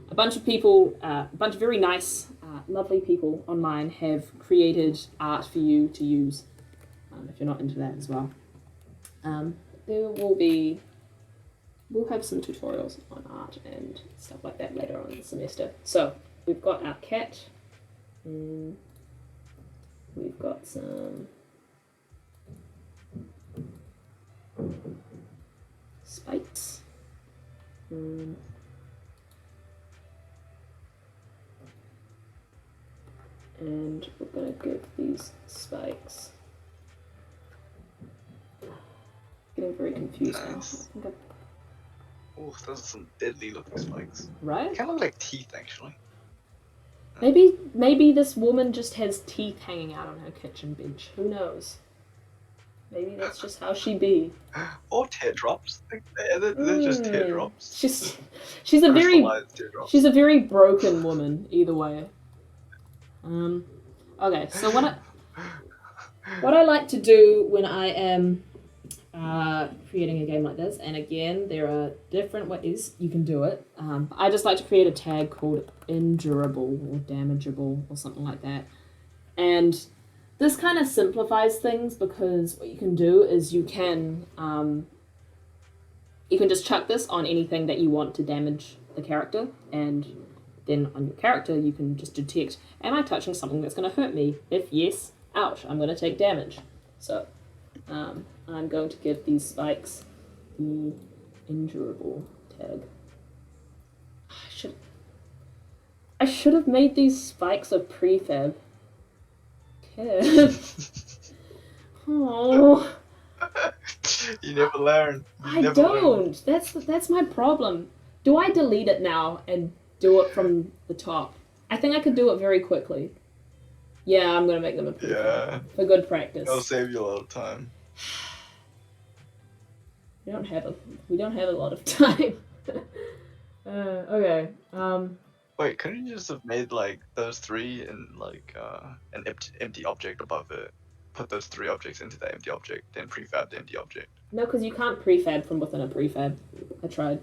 a bunch of people, a bunch of very nice, lovely people online have created art for you to use if you're not into that as well. We'll have some tutorials on art and stuff like that later on in the semester. So we've got our cat, and we've got some spikes. And we're going to give these spikes. Getting very confused Nice. now. Oh, those are some deadly looking spikes. Right? Kind of look like teeth, actually. Maybe this woman just has teeth hanging out on her kitchen bench. Who knows? Maybe that's just how she be. Or teardrops. They're just teardrops. She's a very teardrops. she's a very broken woman either way. Okay, so what I like to do when I am creating a game like this, and again, there are different ways you can do it. I just like to create a tag called indurable or damageable or something like that. And this kind of simplifies things because what you can do is you can just chuck this on anything that you want to damage the character, and then on your character you can just detect, am I touching something that's going to hurt me? If yes, ouch, I'm going to take damage. So I'm going to give these spikes the injurable tag. I should have made these spikes a prefab. Kid. Oh. You never learn. You I never don't. Learn. That's my problem. Do I delete it now and do it from the top? I think I could do it very quickly. Yeah, I'm gonna make them a prefab. Yeah. For good practice. It'll save you a lot of time. We don't have a lot of time. Okay. Wait, couldn't you just have made like those three and like an empty object above it? Put those three objects into that empty object, then prefab the empty object. No, because you can't prefab from within a prefab. I tried.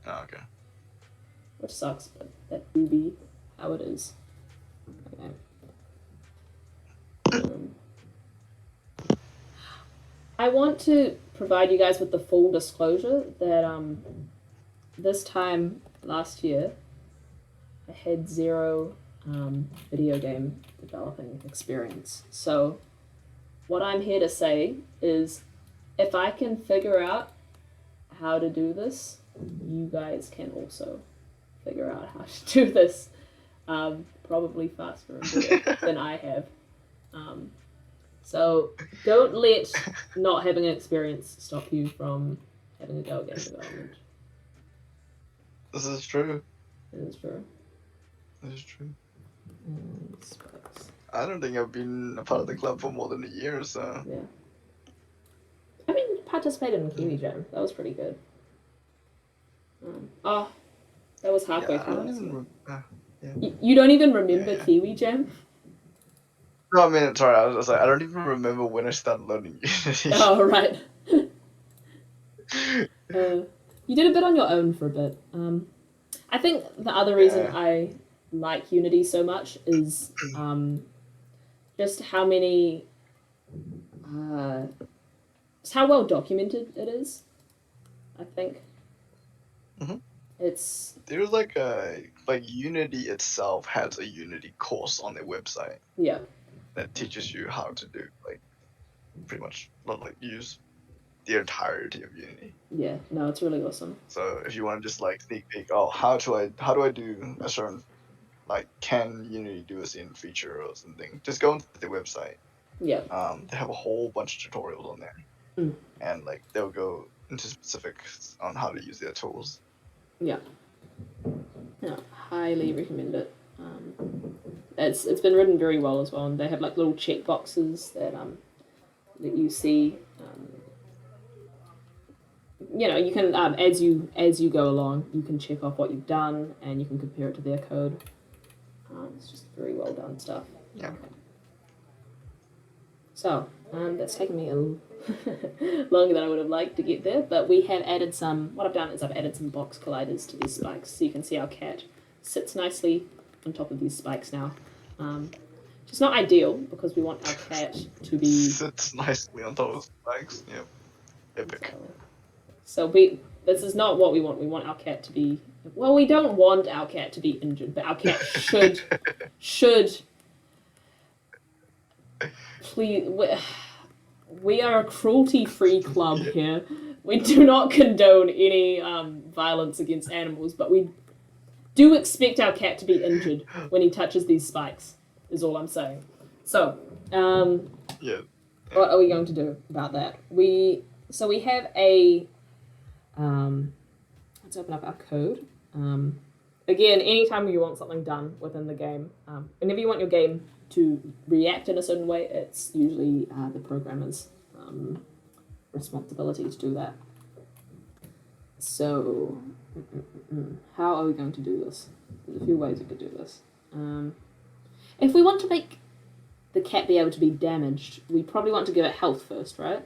Oh, okay. Which sucks, but that will be how it is. Okay. I want to provide you guys with the full disclosure that this time last year I had zero video game developing experience. So what I'm here to say is if I can figure out how to do this, you guys can also figure out how to do this probably faster and better than I have. So don't let not having an experience stop you from having a go at game development. This is true. It is true. This is true. Sprites. I don't think I've been a part of the club for more than a year or so. Yeah. I mean, participated in Kiwi Jam. That was pretty good. That was halfway Yeah, I through. don't last even year. yeah. You don't even remember Yeah. Kiwi Jam? No, I mean, sorry, I was like, I don't even remember when I started learning Unity. Oh, right. You did a bit on your own for a bit. I think the other reason Yeah. I like Unity so much is just how many, just how well documented it is. I think it's There's like Unity itself has a Unity course on their website yeah. that teaches you how to do like pretty much like use the entirety of Unity. Yeah, no, it's really awesome. So if you want to just like sneak peek, oh, how do I do a certain like can Unity do a certain feature or something? Just go into the website. Yeah. They have a whole bunch of tutorials on there, and like they'll go into specifics on how to use their tools. Yeah. Yeah, highly recommend it. It's been written very well as well, and they have like little check boxes that you see. You know, you can as you go along, you can check off what you've done, and you can compare it to their code. It's just very well done stuff. Yeah. Okay. So that's taken me a little longer than I would have liked to get there, but we have added some. What I've done is I've added some box colliders to these spikes, so you can see our cat sits nicely on top of these spikes now. It's not ideal because we want our cat to be Sits nicely on top of spikes. Yep. Epic. So this is not what we want. We want our cat to be. Well, we don't want our cat to be injured, but our cat should. Please, we are a cruelty-free club here. We do not condone any violence against animals, but we do expect our cat to be injured when he touches these spikes. Is all I'm saying. So, Yeah. what are we going to do about that? We have a. Let's open up our code. Again, anytime you want something done within the game, whenever you want your game to react in a certain way, it's usually the programmer's responsibility to do that. So, how are we going to do this? There's a few ways we could do this. If we want to make the cat be able to be damaged, we probably want to give it health first, right?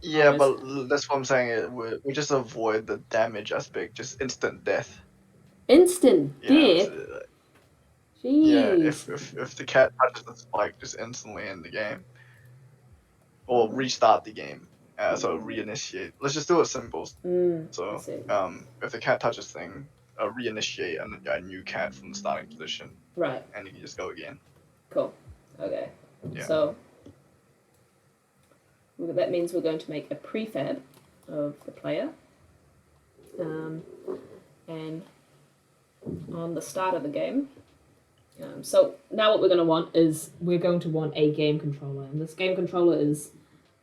Yeah, but that's what I'm saying. We just avoid the damage aspect, just instant death. Instant You know, death? so, Jeez. yeah, if the cat touches the spike, just instantly end the game. Or restart the game. So reinitiate. Let's just do it simple. I So see. if the cat touches thing, reinitiate a new cat from the starting position, Right. and you can just go again. Cool. Okay. Yeah. So that means we're going to make a prefab of the player. And on the start of the game. So now what we're going to want is we're going to want a game controller. And this game controller is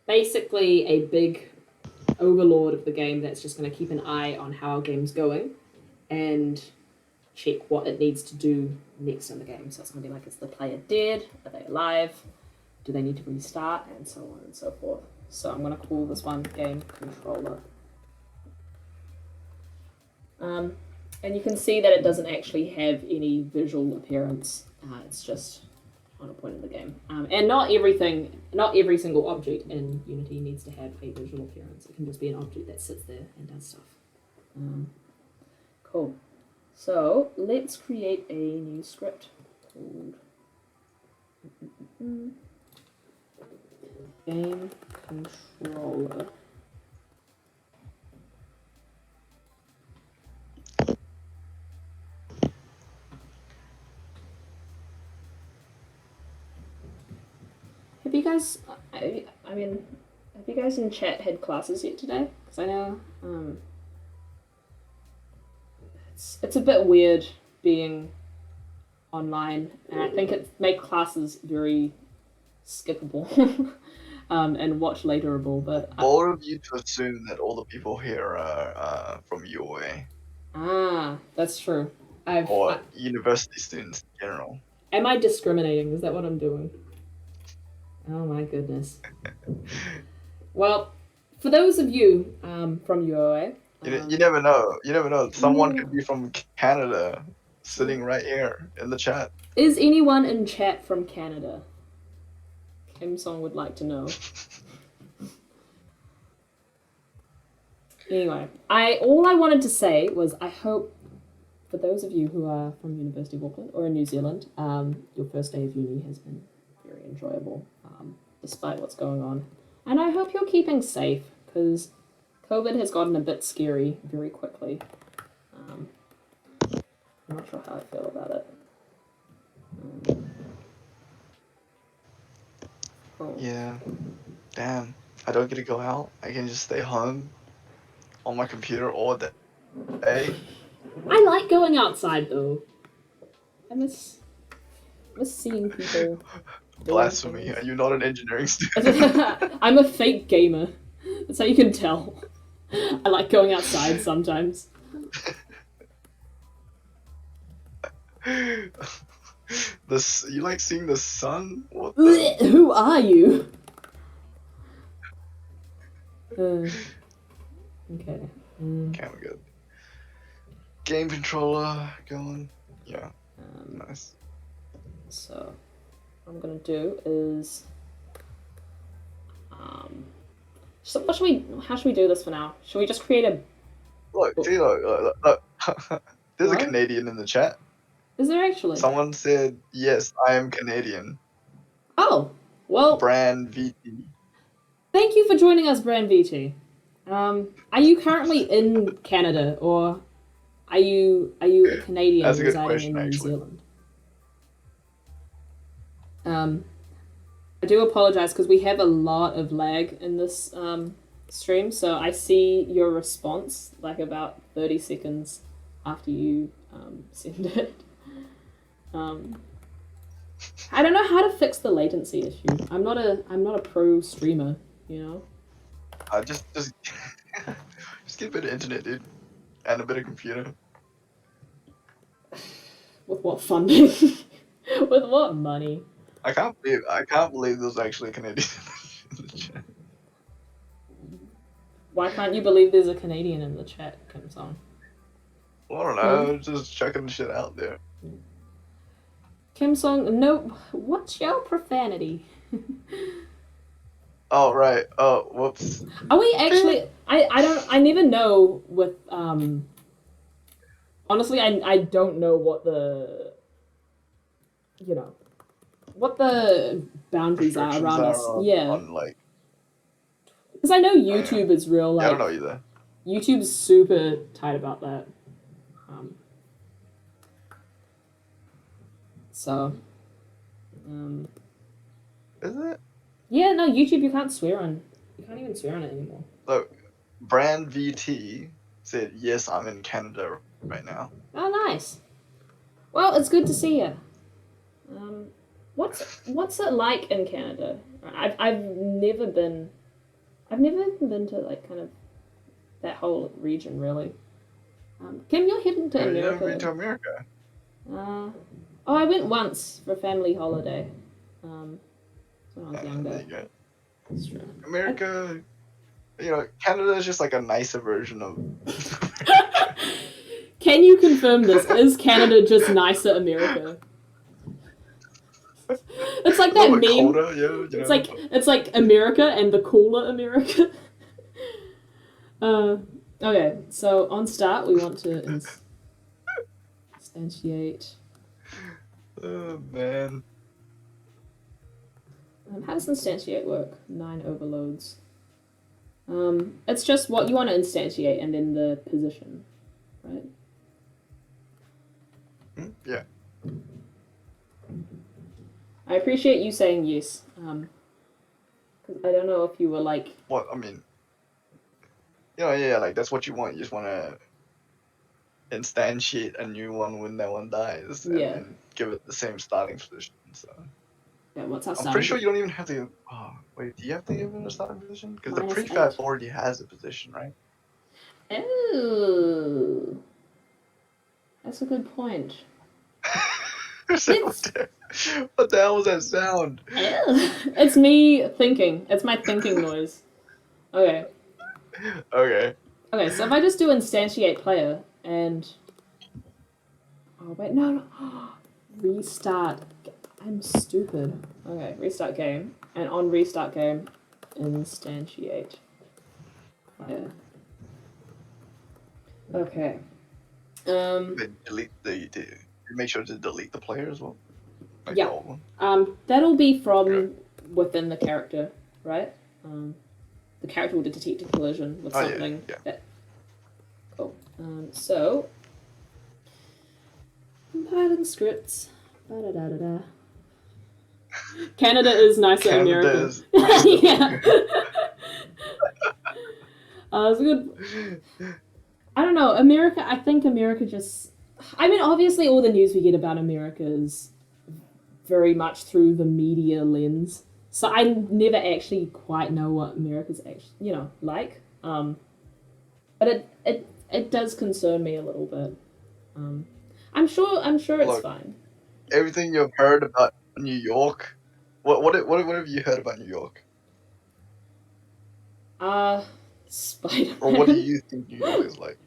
basically a big overlord of the game that's just going to keep an eye on how our game's going and check what it needs to do next in the game. So it's going to be like, is the player dead? Are they alive? Do they need to restart? And so on and so forth. So I'm going to call this one game controller. And you can see that it doesn't actually have any visual appearance. It's just on a point in the game. And not every single object in Unity needs to have a visual appearance. It can just be an object that sits there and does stuff. Cool. So let's create a new script called game controller. Have you guys, I mean, have you guys in chat had classes yet today? Because I know it's a bit weird being online, and I think it makes classes very skippable and watch laterable. But Bold of you to assume that all the people here are from UOA. That's true. Or university students in general. Am I discriminating? Is that what I'm doing? Oh my goodness. Well, for those of you from UOA, you never know. You never know. Someone could be from Canada, sitting right here in the chat. Is anyone in chat from Canada? Kim Song would like to know. Anyway, all I wanted to say was I hope for those of you who are from University of Auckland or in New Zealand, your first day of uni has been very enjoyable, despite what's going on. And I hope you're keeping safe, because COVID has gotten a bit scary very quickly. I'm not sure how I feel about it. Yeah. Damn. I don't get to go out. I can just stay home on my computer all day. I like going outside, though. I miss seeing people. Blasphemy. Are you not an engineering student? I'm a fake gamer. That's how you can tell. I like going outside sometimes. You like seeing the sun? What Who are you? Okay. Okay, we're good. Game controller going. Yeah. Nice. So, what I'm gonna do is, so how should we do this for now? Should we just create a? Look. There's a Canadian in the chat. Is there actually? Someone said, yes, I am Canadian. Oh, well. Brand VT. Thank you for joining us, Brand VT. Are you currently in Canada, or are you a Canadian residing in New Zealand? I do apologize because we have a lot of lag in this stream, so I see your response like about 30 seconds after you send it. I don't know how to fix the latency issue. I'm not a pro streamer, you know. Just get a bit of internet, dude, and a bit of computer. With what funding? With what money? I can't believe there's actually a Canadian in the chat. Why can't you believe there's a Canadian in the chat, Kim Song? Well, I don't know, just chucking shit out there. Kim Song, no, what's your profanity? Oh, right. Oh, whoops. Are we actually, I never know with, honestly, I don't know what the, you know, what the boundaries are around us. Yeah. Because I know YouTube is real, like, I don't know either. YouTube's super tight about that. So, Is it? yeah, no, YouTube you can't swear on. You can't even swear on it anymore. Look, Brand VT said, yes, I'm in Canada right now. Oh, nice. Well, it's good to see you. What's it like in Canada? I've never been. I've never even been to like kind of that whole region really. Kim, you're heading to Have you America. never been to America? Oh, I went once for a family holiday. When I was There younger. you go. That's true. America, you know, Canada is just like a nicer version of. Can you confirm this? Is Canada just nicer America? It's like A that little bit meme. colder, yeah. You It's know, it's like America and the cooler America. Okay, so on start we want to instantiate. Oh man. How does instantiate work? 9 overloads. It's just what you want to instantiate and then the position, right? Yeah. I appreciate you saying yes. Because I don't know if you were like. Well, I mean, you know, yeah, like that's what you want. You just want to instantiate a new one when that one dies, and, Yeah. and give it the same starting position. So Yeah, what's our I'm starting? pretty sure you don't even have to. Oh, wait, do you have to give it a starting position? Because the -8. prefab already has a position, right? Oh, that's a good point. What the hell was that sound? It's me thinking. It's my thinking noise. Okay. Okay. Okay, so if I just do instantiate player and. Oh, wait, no. Restart. I'm stupid. Okay, restart game. And on restart game, instantiate player. Okay. But delete the make sure to delete the player as well. Like Yeah. the old one. That'll be from Okay. within the character, right? The character will detect a collision with something. Yeah. That... Cool. So compiling scripts. Da-da-da-da-da. Canada is nicer America. Is Yeah. It's a good. I don't know. America. I think America just. I mean, obviously, all the news we get about America is very much through the media lens. So I never actually quite know what America's actually, like. But it does concern me a little bit. I'm sure it's Look, fine. Everything you've heard about New York. What have you heard about New York? Spider-Man. Or what do you think New York is like?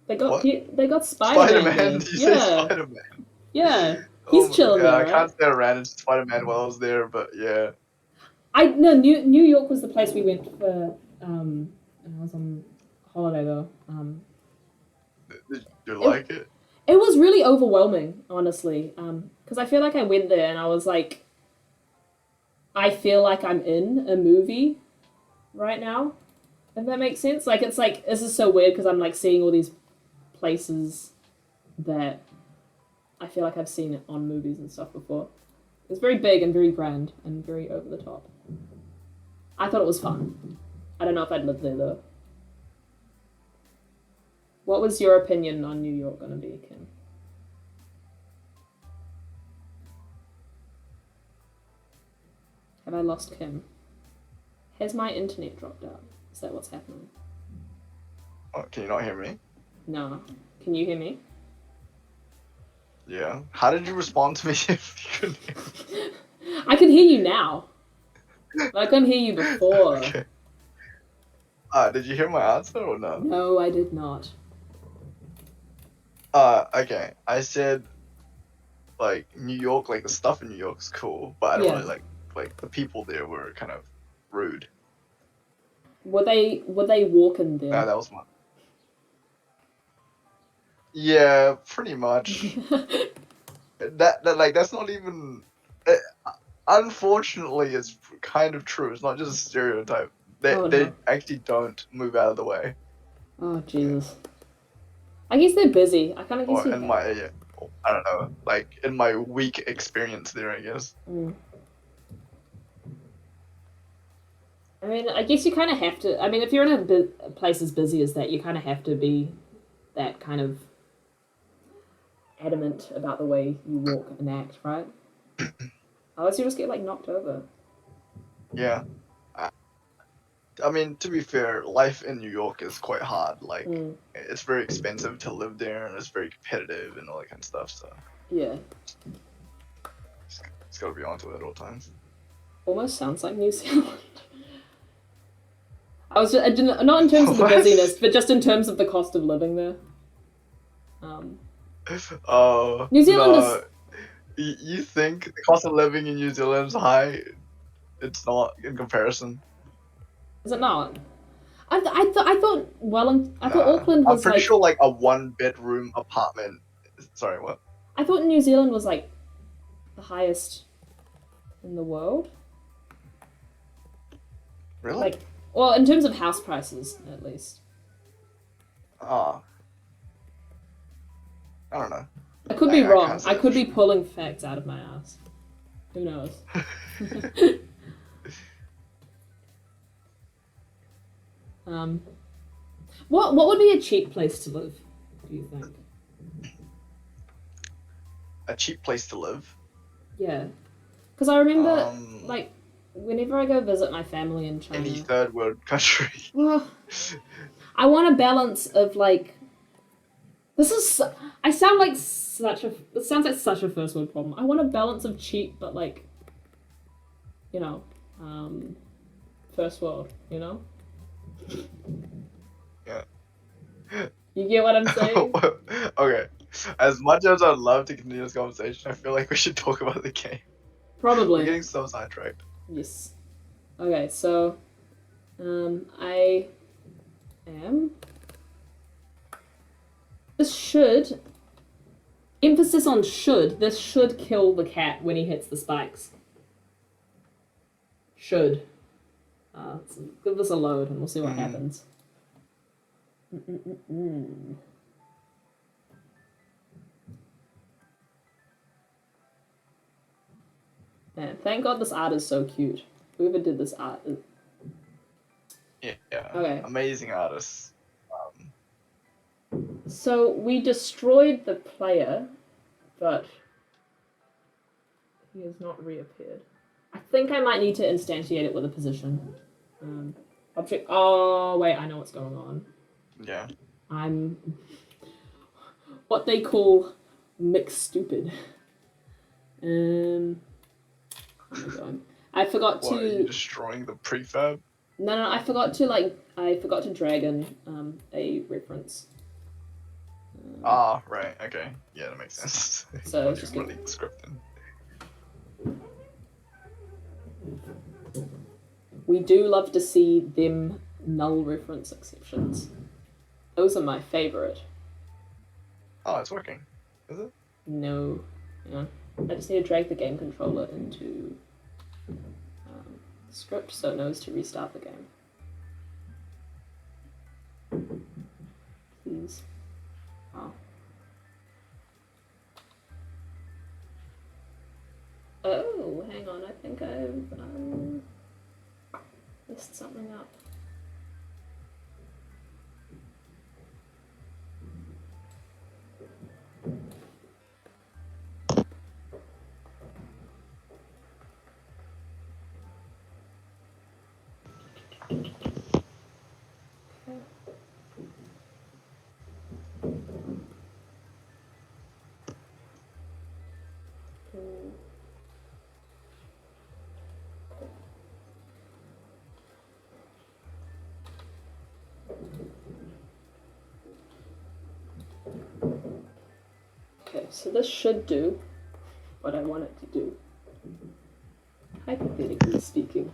They got What? Spider-Man. Spider-Man? There. Did you say Spider-Man? Yeah. He's chill yeah, there, I right? can't say I ran into Spider-Man while I was there, but yeah. New York was the place we went for when I was on holiday though. Did you like it? It was really overwhelming, honestly. Because I feel like I went there and I was like, I feel like I'm in a movie right now. If that makes sense. Like it's like this is so weird because I'm like seeing all these places that I feel like I've seen it on movies and stuff before. It's very big and very grand and very over the top. I thought it was fun. I don't know if I'd live there though. What was your opinion on New York gonna be, Kim? Have I lost Kim? Has my internet dropped out? Is that what's happening? Oh, can you not hear me? No. Can you hear me? Yeah. How did you respond to me if you couldn't hear me? I can hear you now. But I couldn't hear you before. Okay. Did you hear my answer or no? No, I did not. Okay. I said, like, New York, like, the stuff in New York is cool, but I don't really like, the people there were kind of rude. Were they walking there? That was my... Yeah, pretty much. That's not even... unfortunately, it's kind of true. It's not just a stereotype. They actually don't move out of the way. Oh, Jesus. I guess they're busy. I kind of guess I don't know, like in my weak experience there, I guess. I mean, I guess you kind of have to. I mean, if you're in a place as busy as that, you kind of have to be that kind of adamant about the way you walk and act, right? Otherwise, you just get like knocked over. Yeah. I mean, to be fair, life in New York is quite hard. Like, it's very expensive to live there, and it's very competitive and all that kind of stuff. So Yeah, it's got to be onto it at all times. almost sounds like New Zealand. I didn't, not in terms of the What? busyness, but just in terms of the cost of living there. Oh, New Zealand no. You think the cost of living in New Zealand is high? It's not in comparison. Is it not? I thought Nah. Auckland I'm was pretty like. sure like a 1-bedroom apartment. Sorry, what? I thought New Zealand was like the highest in the world. Really? Like, well, in terms of house prices, at least. Ah. I don't know. I could be I wrong. can't say I that could for be sure. pulling facts out of my ass. Who knows? What would be a cheap place to live? Do you think? A cheap place to live? Yeah, because I remember Um, like whenever I go visit my family in China. Any third world country. Well, I want a balance of like. I sound like such a. It sounds like such a first world problem. I want a balance of cheap, but like. You know, first world. You know. Yeah. You get what I'm saying? Okay. As much as I'd love to continue this conversation, I feel like we should talk about the game. Probably. We're getting so sidetracked. Yes. Okay, so I am. This should. Emphasis on should. This should kill the cat when he hits the spikes. Should. So give this a load and we'll see what happens. Man, thank God this art is so cute. Whoever did this art. Yeah. Okay. Amazing artists. So we destroyed the player, but he has not reappeared. I think I might need to instantiate it with a position. Object. Oh wait, I know what's going on. Yeah. I'm what they call mixed stupid. Where am I going? I forgot What, are you to. destroying the prefab? No, I forgot to drag in a reference. Right, okay. Yeah, that makes sense. So You're just really scripting. We do love to see them null reference exceptions. Those are my favorite. Oh, it's working. Is it? No, yeah. I just need to drag the game controller into the script so it knows to restart the game. Please. Oh. Oh, hang on. I think I've messed something up. Okay, so this should do what I want it to do. Hypothetically speaking.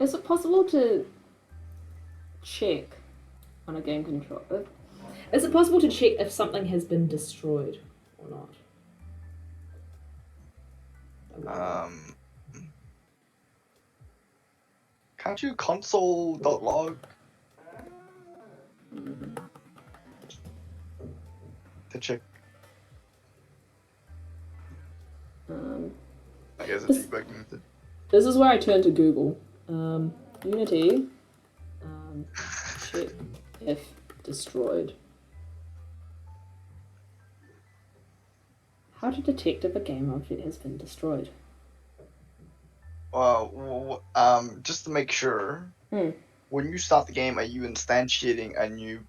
Is it possible to check on a game controller? Is it possible to check if something has been destroyed or not? Can't you console.log to check? I guess it's debugging method. This is where I turn to Google. Unity. Check if destroyed. How to detect if a game object has been destroyed. Just to make sure, when you start the game, are you instantiating a new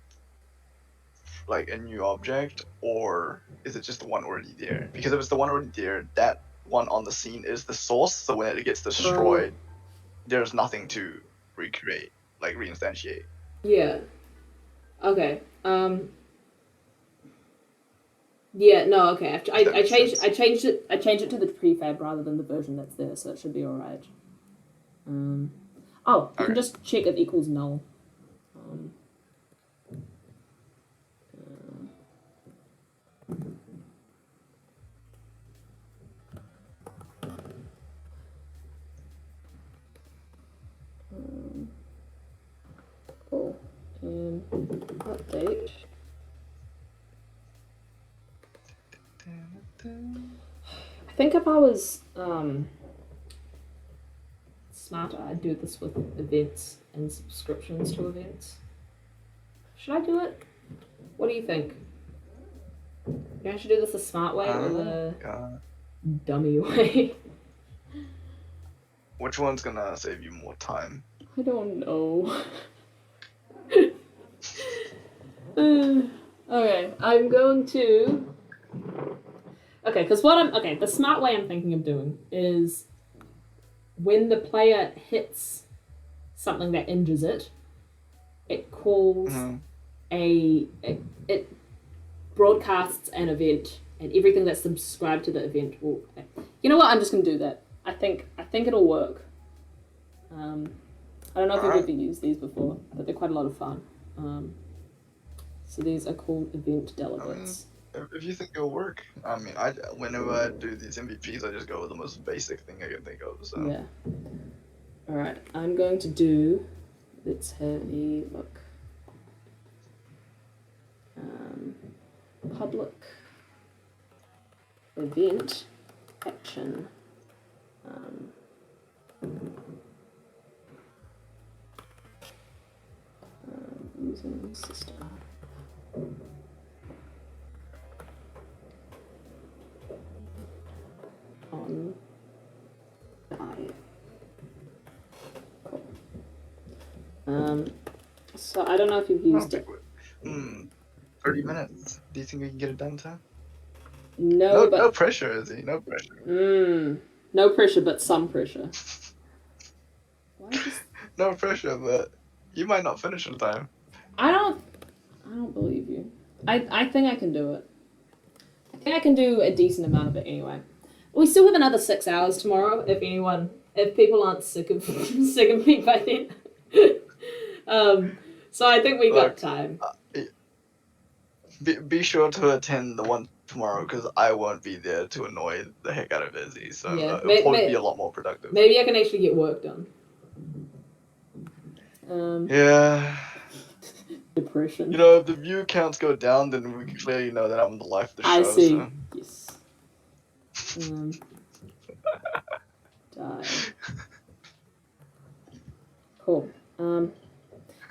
object, or is it just the one already there? Because if it's the one already there, that one on the scene is the source, so when it gets destroyed, there's nothing to recreate, like reinstantiate. Yeah. Okay. Yeah. No. Okay. I changed it to the prefab rather than the version that's there, so it should be all right. You can just check if equals null. Cool. And update. I think if I was smarter, I'd do this with events and subscriptions to events. Should I do it? What do you think? You I should do this the smart way or the dummy way? Which one's gonna save you more time? I don't know. Okay, I'm going to. Okay, because the smart way I'm thinking of doing is when the player hits something that injures it, it calls it broadcasts an event, and everything that's subscribed to the event will. You know what? I'm just gonna do that. I think it'll work. I don't know if you've ever used these before, but they're quite a lot of fun. So these are called event delegates. If you think it'll work, whenever I do these MVPs, I just go with the most basic thing I can think of. So yeah. All right, I'm going to do. Let's have a look. Public event action. Using system. On die. Cool. So I don't know if you've used it. 30 minutes. Do you think we can get it done, Sam? No, but no pressure, Izzy. No pressure. No pressure, but some pressure. Why is this... No pressure, but you might not finish in time. I don't believe you. I think I can do it. I think I can do a decent amount of it anyway. We still have another 6 hours tomorrow. If people aren't sick of me by then. So I think we got time. Be sure to attend the one tomorrow, because I won't be there to annoy the heck out of Izzy. So yeah, it'll probably be a lot more productive. Maybe I can actually get work done. Yeah. Depression. You know, if the view counts go down, then we can clearly know that I'm the life of the show. I see. So. Yes. Die. Cool.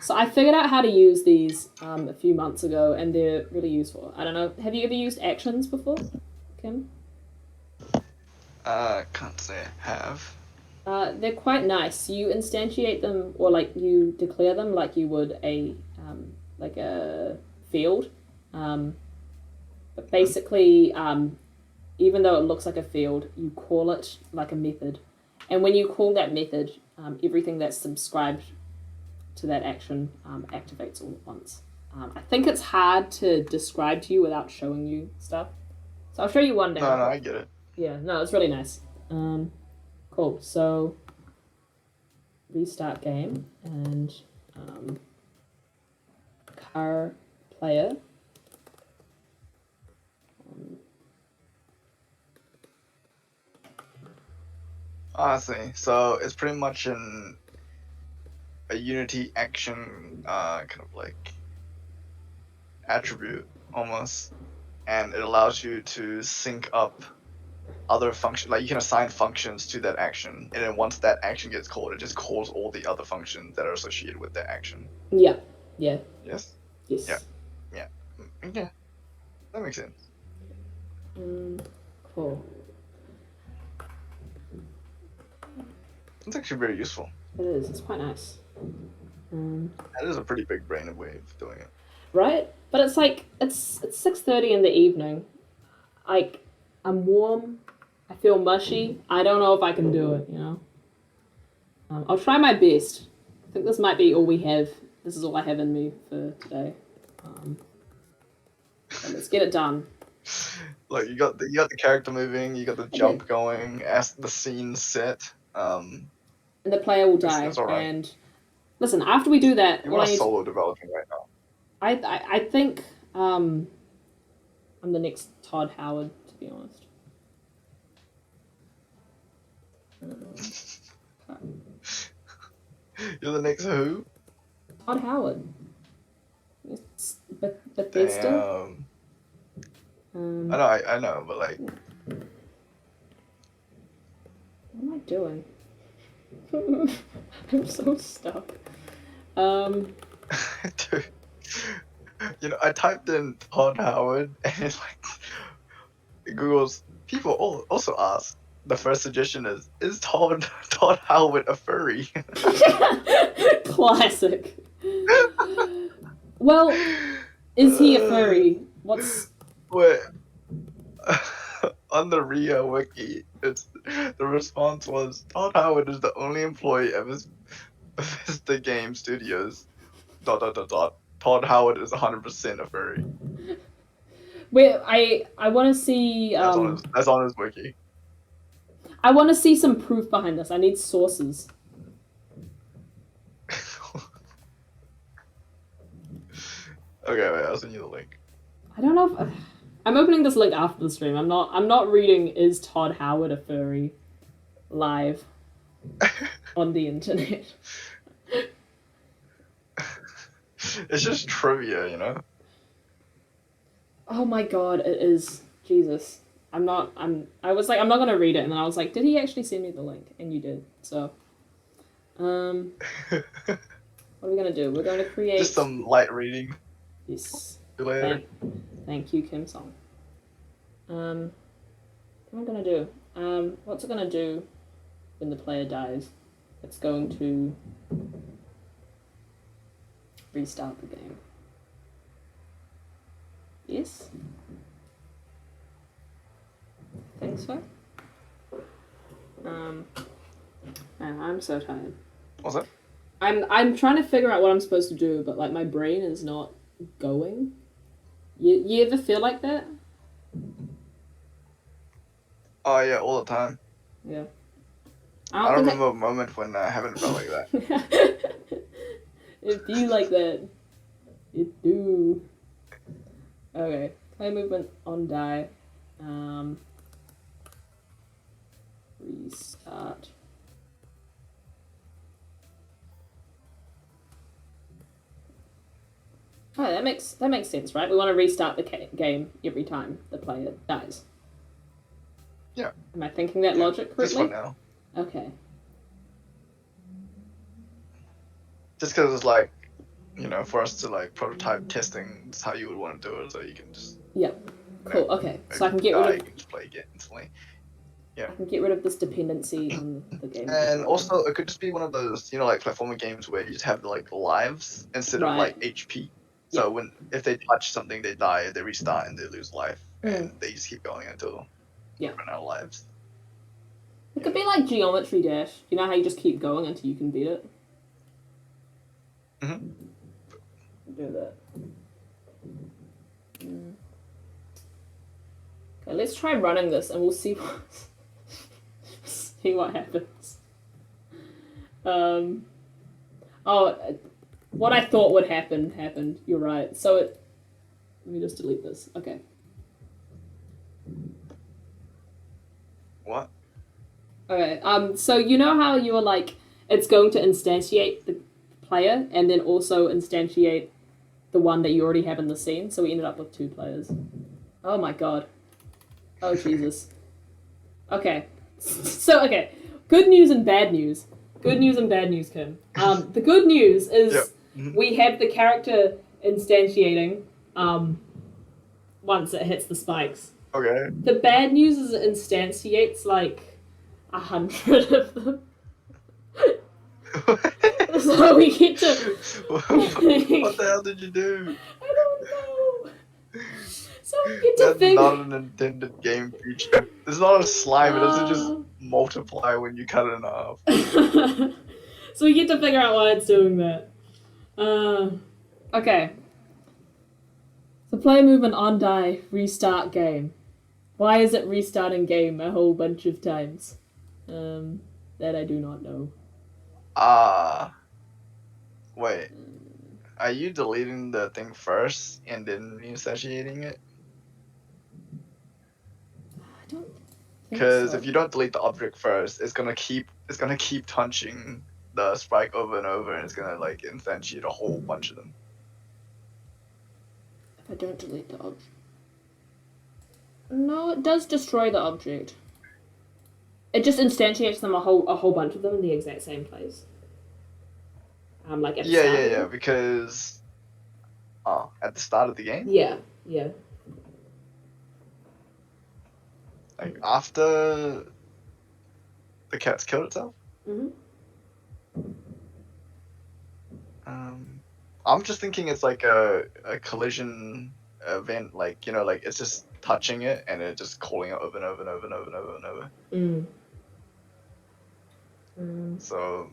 So I figured out how to use these a few months ago, and they're really useful. I don't know. Have you ever used actions before, Kim? Can't say I have. They're quite nice. You instantiate them, or you declare them like you would a field. But basically, even though it looks like a field, you call it like a method. And when you call that method, everything that's subscribed to that action activates all at once. I think it's hard to describe to you without showing you stuff. So I'll show you one day. No, I get it. Yeah, no, it's really nice. Cool, so restart game and car player. I see. So it's pretty much an a Unity action kind of like attribute almost, and it allows you to sync up other function. Like you can assign functions to that action, and then once that action gets called, it just calls all the other functions that are associated with that action. Yeah. Yeah. Yes. Yes. Yeah. Yeah, that makes sense. Cool. It's actually very useful. It is. It's quite nice. That is a pretty big brain way of doing it. Right? But it's like it's 6:30 in the evening. Like I'm warm. I feel mushy. I don't know if I can do it. You know. I'll try my best. I think this might be all we have. This is all I have in me for today. So let's get it done. Like you got the character moving, you got the jump going, as the scene set. And the player will die. It's all right. And listen, after we do that, You are solo developing right now. I think I'm the next Todd Howard, to be honest. You're the next who? Todd Howard. Bethesda. Damn. I know, but like. What am I doing? I'm so stuck. Dude, you know, I typed in Todd Howard, and it's like Google's people also ask. The first suggestion is Todd Howard a furry? Classic. Well, is he a furry? What's Wait. On the RIA wiki, the response was Todd Howard is the only employee of Vista Game Studios. ... Todd Howard is 100% a furry. Wait, I want to see. That's on his wiki. I want to see some proof behind this. I need sources. Okay, wait, I'll send you the link. I don't know if I'm opening this link after the stream. I'm not reading "Is Todd Howard a furry?" live on the internet. It's just trivia, you know. Oh my god, it is. Jesus. I was like, I'm not gonna read it, and then I was like, did he actually send me the link? And you did. So what are we gonna do? We're going to create Just some light reading. Yes. See you later. Thank you, Kim Song. What am I gonna do? What's it gonna do when the player dies? It's going to restart the game. Yes? I think so. Man, I'm so tired. What's that? I'm trying to figure out what I'm supposed to do, but like my brain is not going. You ever feel like that? Oh yeah, all the time. Yeah. I don't remember a moment when I haven't felt like that. It be like that. It do. Okay. Play movement on die. Restart. Oh, that makes sense, right? We want to restart the game every time the player dies. Yeah. Am I thinking that logic correctly? Just for now. Okay. Just because it's like, you know, for us to like prototype testing, that's how you would want to do it, so you can just. Yeah. Cool. Okay. So I can get rid of. You can just play again instantly. Yeah. I can get rid of this dependency on the game. And also, it could just be one of those, you know, like platformer games where you just have like lives instead of like HP. So if they touch something, they die, they restart, and they lose life, and they just keep going until they run out of lives. It could be like Geometry Dash. You know how you just keep going until you can beat it? Mm-hmm. Do that. Okay, let's try running this, and we'll see what happens. What I thought would happen happened. You're right. So let me just delete this. Okay. What? Okay. So you know how you were like, it's going to instantiate the player and then also instantiate the one that you already have in the scene. So we ended up with 2 players. Oh my god. Oh Jesus. Okay. So okay. Good news and bad news. Good news and bad news, Kim. The good news is we have the character instantiating once it hits the spikes. Okay. The bad news is it instantiates like 100 of them. So we get to. What the hell did you do? I don't know. So we get to That's figure. not an intended game feature. It's not a slime. It doesn't just multiply when you cut it in half. So we get to figure out why it's doing that. Okay. So player movement on die, restart game. Why is it restarting game a whole bunch of times? That I do not know. Wait. Are you deleting the thing first and then reinstantiating it? I don't think Because so. if you don't delete the object first, it's gonna keep touching the sprite over and over, and it's gonna like instantiate a whole bunch of them. If I don't delete the object. No, it does destroy the object. It just instantiates them a whole bunch of them in the exact same place. Like at the start of the Yeah. game? Because at the start of the game, Yeah. like after the cat's killed itself. Mm-hmm. I'm just thinking it's like a collision event, like like it's just touching it and it just calling it over and over and over and over and over and over. So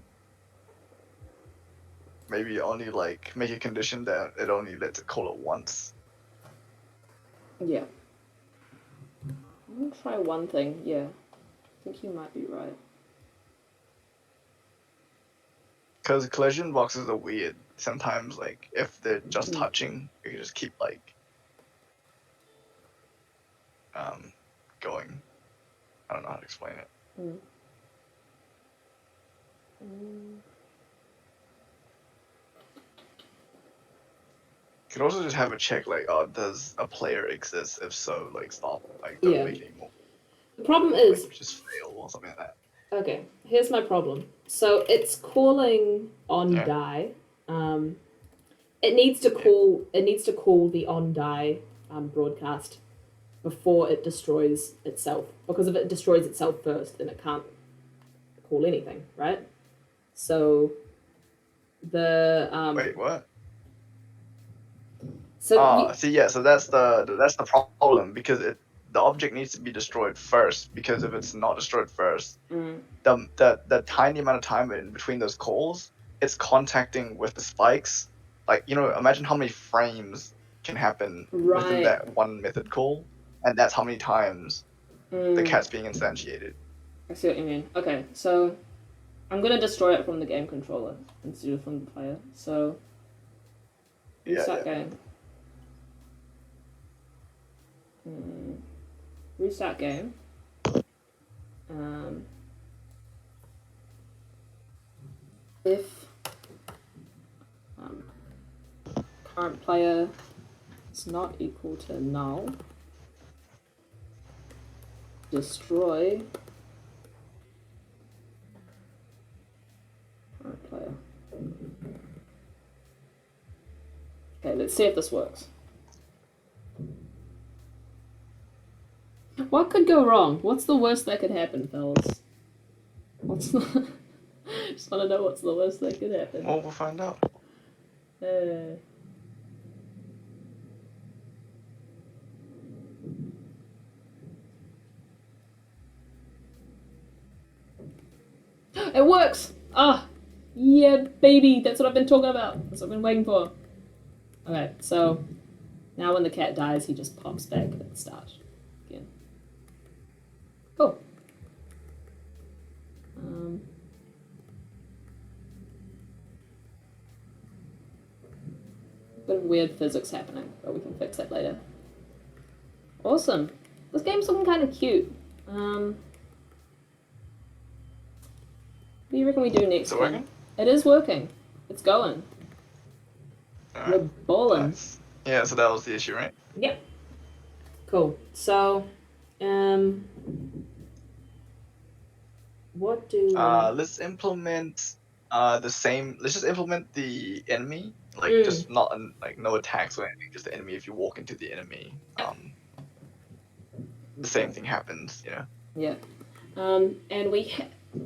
maybe only like make a condition that it only lets it call it once. Yeah. I'm gonna try one thing. Yeah, I think you might be right. Because collision boxes are weird. Sometimes, like, if they're just touching, you can just keep, like, going. I don't know how to explain it. You could also just have a check, like, does a player exist? If so, like, stop. Like, don't make any more. The problem is... Like, just fail or something like that. Okay, here's my problem. So it's calling on die. It needs to call the on die broadcast before it destroys itself. Because if it destroys itself first, then it can't call anything, right? So the Wait, what? So so that's the problem, because the object needs to be destroyed first, because if it's not destroyed first, the tiny amount of time in between those calls, it's contacting with the spikes. Like, imagine how many frames can happen within that one method call, and that's how many times the cat's being instantiated. I see what you mean. Okay, so I'm going to destroy it from the game controller instead of from the player. So restart game. Restart game. If current player is not equal to null, destroy current player. Okay, let's see if this works. What could go wrong? What's the worst that could happen, fellas? Just want to know what's the worst that could happen. Well, we'll find out. It works! Ah! Yeah, baby! That's what I've been talking about. That's what I've been waiting for. Okay, so now when the cat dies, he just pops back at the start again. Cool. Bit of weird physics happening, but we can fix that later. Awesome. This game's looking kind of cute. What do you reckon we do next? Is it working? It is working. It's going. We're Alright. balling. Nice. Yeah, so that was the issue, right? Yep. Cool. So, what do we... Let's implement the same. Let's just implement the enemy, like Mm. just not like no attacks or anything. Just the enemy. If you walk into the enemy, the same thing happens. You know. Yeah. And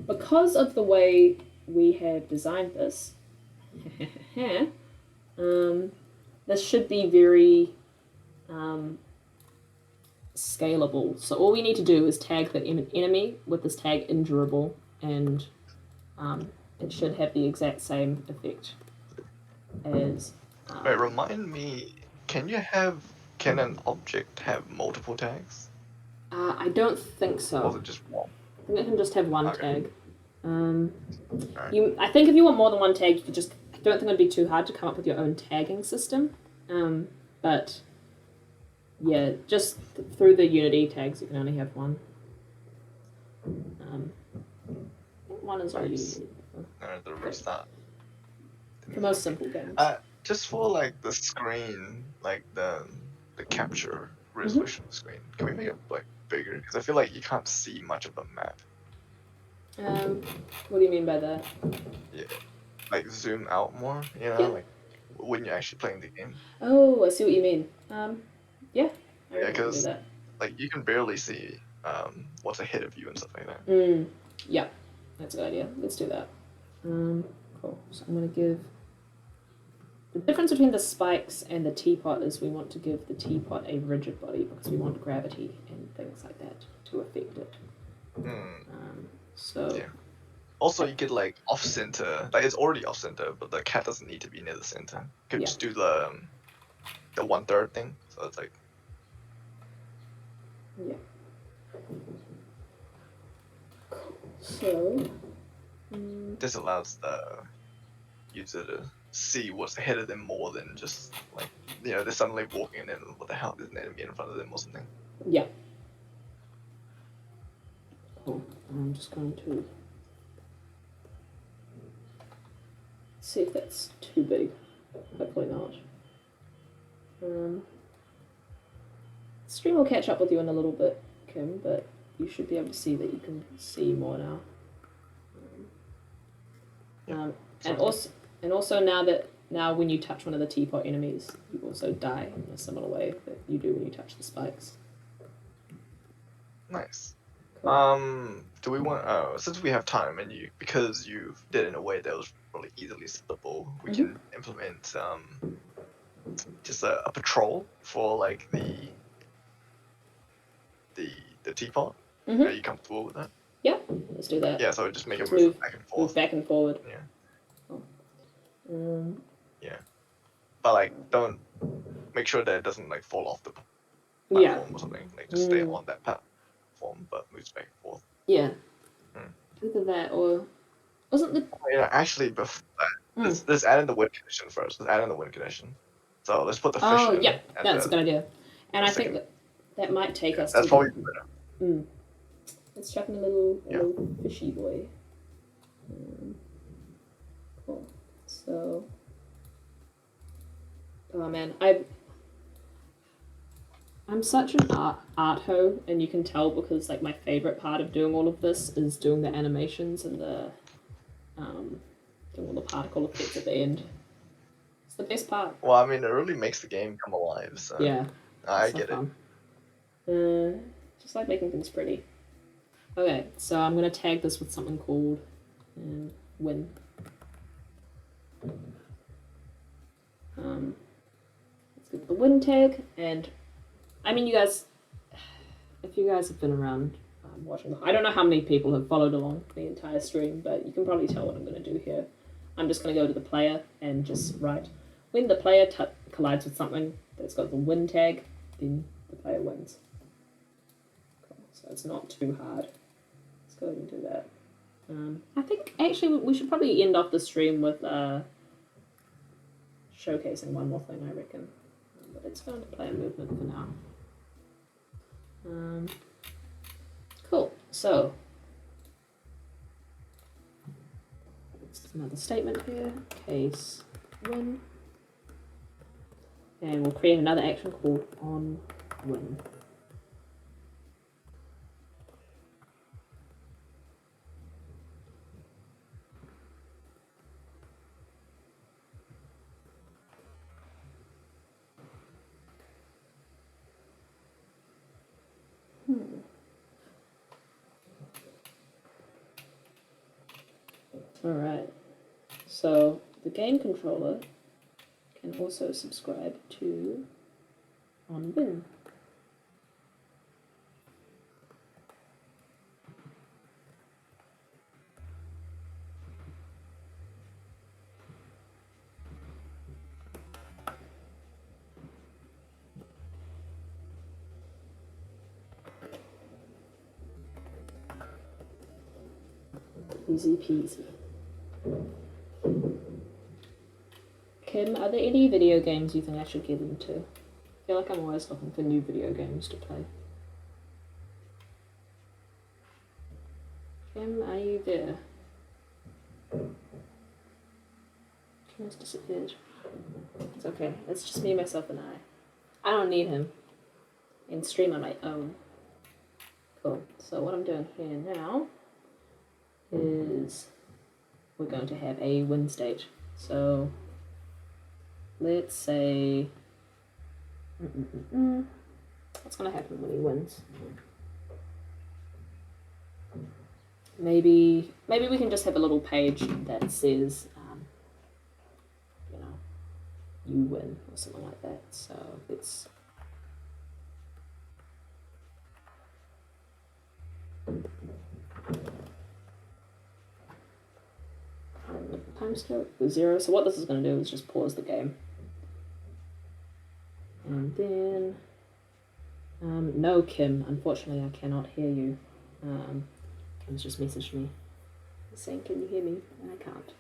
because of the way we have designed this, this should be very scalable. So all we need to do is tag the enemy with this tag indurable, and it should have the exact same effect as... Wait, remind me. Can an object have multiple tags, I don't think or is so. it just one? I think it can just have one Okay. tag. Alright. I think if you want more than one tag, you could just... I don't think it'd be too hard to come up with your own tagging system. But yeah, just through the Unity tags, you can only have one. I think one is already Nice. needed The restart. for most simple games. Just for like the screen, like the capture resolution of the screen. Can we make it like bigger? Because I feel like you can't see much of the map. What do you mean by that? Yeah, like zoom out more. You know, Yeah. like when you're actually playing the game. Oh, I see what you mean. Yeah. I Yeah, reckon we can do 'cause that. like you can barely see what's ahead of you and stuff like that. Yeah, that's a good idea. Let's do that. Cool. So I'm going to give... The difference between the spikes and the teapot is we want to give the teapot a rigid body because we want gravity and things like that to affect it. So... Yeah. Also, you could like off center. Like it's already off center, but the cat doesn't need to be near the center. You could Yeah. just do the 1/3 thing. So it's like Yeah. So... this allows the user to see what's ahead of them more than just like they're suddenly walking and then what the hell, there's an enemy in front of them or something. Yeah. Cool. I'm just going to see if that's too big. Hopefully not. Stream will catch up with you in a little bit, Kim, but you should be able to see that you can see more now. And also now when you touch one of the teapot enemies, you also die in a similar way that you do when you touch the spikes. Nice. Cool. Do we want since we have time and because you did it in a way that was really easily settable, we can implement just a patrol for like the teapot. Are you comfortable with that? Yeah, let's do that. Yeah, so just make it Let's move back and forth. Move back and forward. Yeah. Oh. Yeah. But like don't make sure that it doesn't like fall off the Yeah. platform or something. Like just stay on that platform but moves back and forth. Yeah. Either that or wasn't the Yeah, actually before that, let's add in the wind condition first. Let's add in the wind condition. So let's put the fish in. yeah, that's a good idea. And I think that might take us that's to probably better. Let's chuck in a little fishy boy. Cool. So, oh man, I'm such an art hoe, and you can tell because like my favorite part of doing all of this is doing the animations and the doing all the particle effects at the end. It's the best part. Well, I mean, it really makes the game come alive. So Yeah, I so get fun. Just like making things pretty. Okay, so I'm gonna tag this with something called win. Let's get the win tag, and I mean, you guys, if you guys have been around watching, I don't know how many people have followed along the entire stream, but you can probably tell what I'm gonna do here. I'm just gonna go to the player and just write when the player collides with something that's got the win tag, then the player wins. Cool. So it's not too hard. Let's go ahead and do that. I think actually we should probably end off the stream with showcasing one more thing, I reckon. But let's go into player movement for now. Cool. So let's another statement here, case win. And we'll create another action called on win. Alright, so the game controller can also subscribe to onWin. Easy peasy. Kim, are there any video games you think I should get into? I feel like I'm always looking for new video games to play. Kim, are you there? Kim has disappeared. It's okay. It's just me, myself, and I don't need him. I can stream on my own. Cool. So what I'm doing here now is we're going to have a win state. So let's say what's going to happen when he wins? Maybe we can just have a little page that says you know, you win or something like that. So let's timescale 0. So what this is going to do is just pause the game. And then, no, Kim, unfortunately I cannot hear you. Kim's just messaged me saying, can you hear me? And I can't.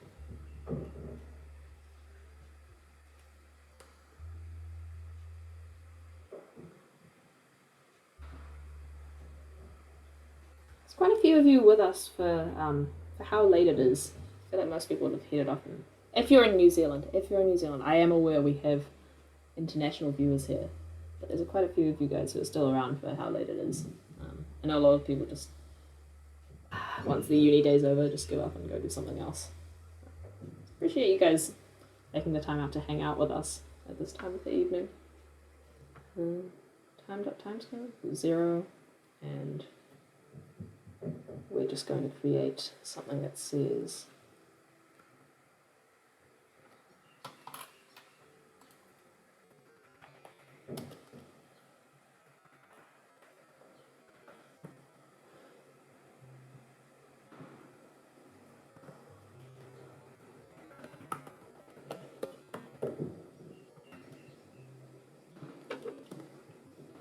There's quite a few of you with us for how late it is. I feel like most people would have headed off. If you're in New Zealand, I am aware we have international viewers here, but there's quite a few of you guys who are still around for how late it is. I know a lot of people just, once the uni day's over, just give up and go do something else. Appreciate you guys taking the time out to hang out with us at this time of the evening. Timescale 0, and we're just going to create something that says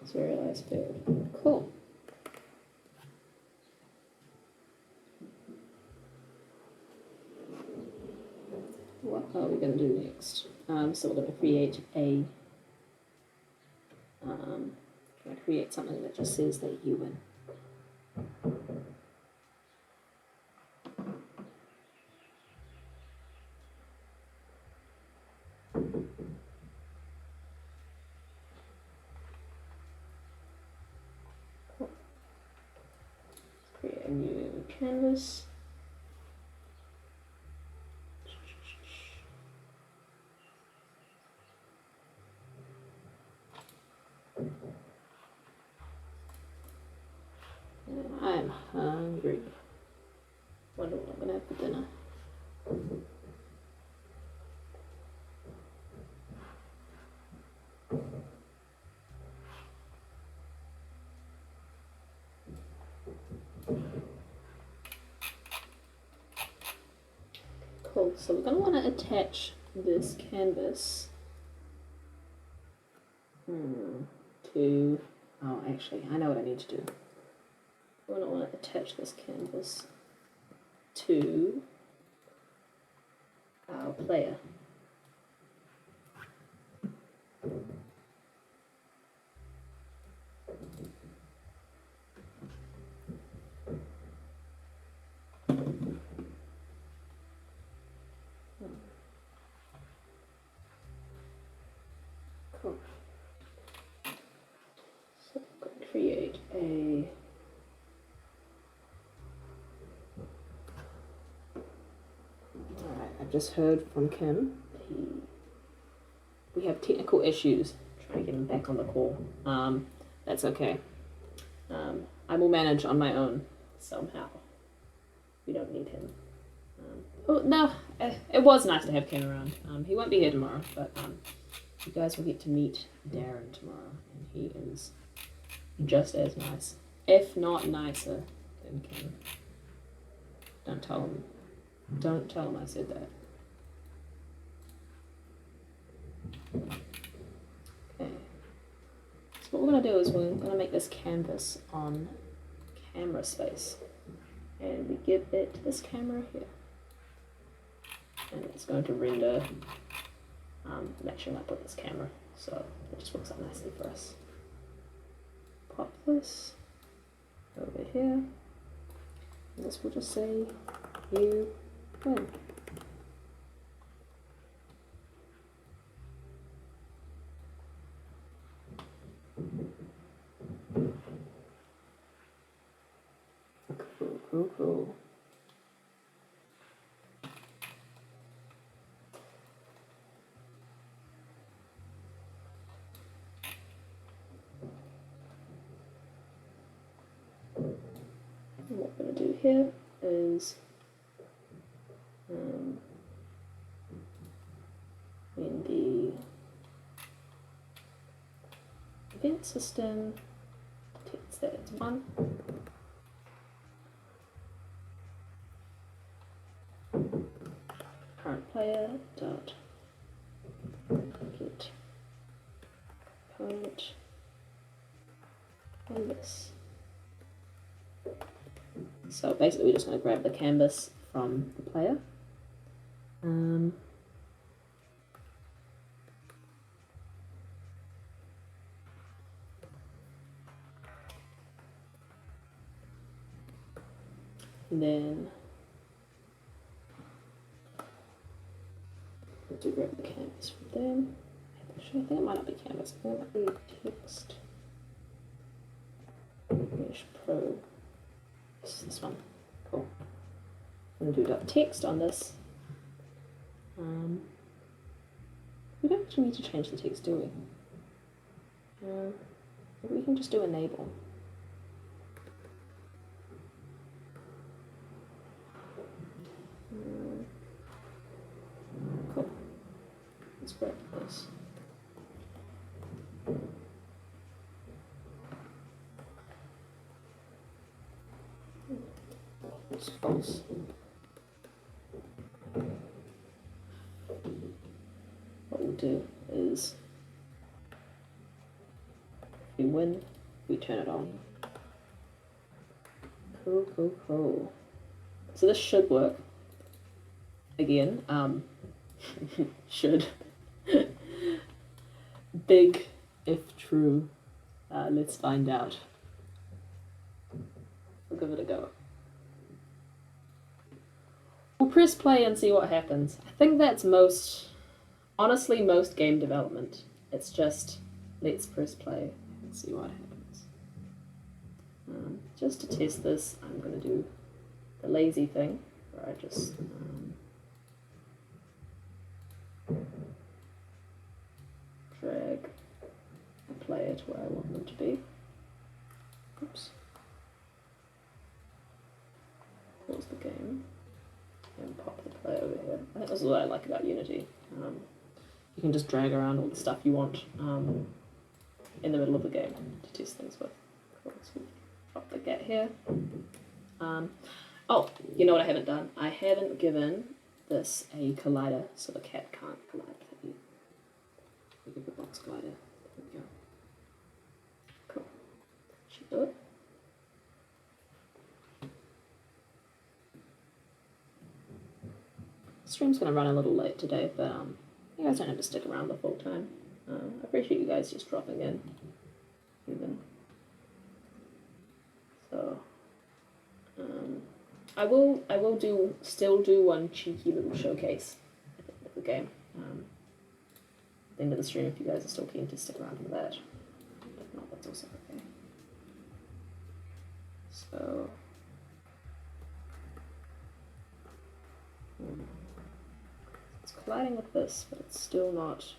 serialized field. Cool. What are we going to do next? So we're going to create something that just says that you win. Cool. Create a new canvas. I'm hungry. Wonder what I'm gonna have for dinner. Cool, so we're gonna want to attach this canvas to, oh actually, I know what I need to do. We're going to want to attach this canvas to our player. create a Alright, I've just heard from Kim. We have technical issues. Trying to get him back on the call. That's okay. I will manage on my own somehow. We don't need him. Oh no, it was nice to have Ken around. He won't be here tomorrow, but you guys will get to meet Darren tomorrow, and he is just as nice, if not nicer, than Ken. Don't tell him. Don't tell him I said that. Okay. So what we're gonna do is we're gonna make this canvas on camera space, and we give it this camera here, and it's going to render matching up with this camera, so it just works out nicely for us. Pop this over here, and this will just say you win. Cool. And what we're going to do here is in the event system, text that it's 1. Current player dot get component canvas. So basically, we're just going to grab the canvas from the player. And then we'll do grab the canvas from them. Actually, I think it might not be canvas. I think it might be text. Finish Pro. This one. Cool. I'm going to do .text on this. We don't actually need to change the text, do we? Maybe we can just do enable. Cool. Let's grab this. It's false. What we'll do is, if we win, we turn it on. Cool. So this should work. Again, should. Big if true. Let's find out. We'll give it a go. We'll press play and see what happens. I think that's honestly most game development. It's just, let's press play and see what happens. Just to test this, I'm going to do the lazy thing, where I just drag a player to where I want them to be. Oops. Pause the game. And pop the player over here. I think this is what I like about Unity. You can just drag around all the stuff you want in the middle of the game to test things with. Cool. So we'll drop the get here. Oh, you know what I haven't done? I haven't given this a collider, so the cat can't collide with it. We give the box collider. There we go. Cool. Should do it. Stream's going to run a little late today, but you guys don't have to stick around the full time. I appreciate you guys just dropping in, even. So, I will still do one cheeky little showcase at the end of the game. At the end of the stream, if you guys are still keen to stick around for that. If not, that's also okay. So it's colliding with this, but it's still not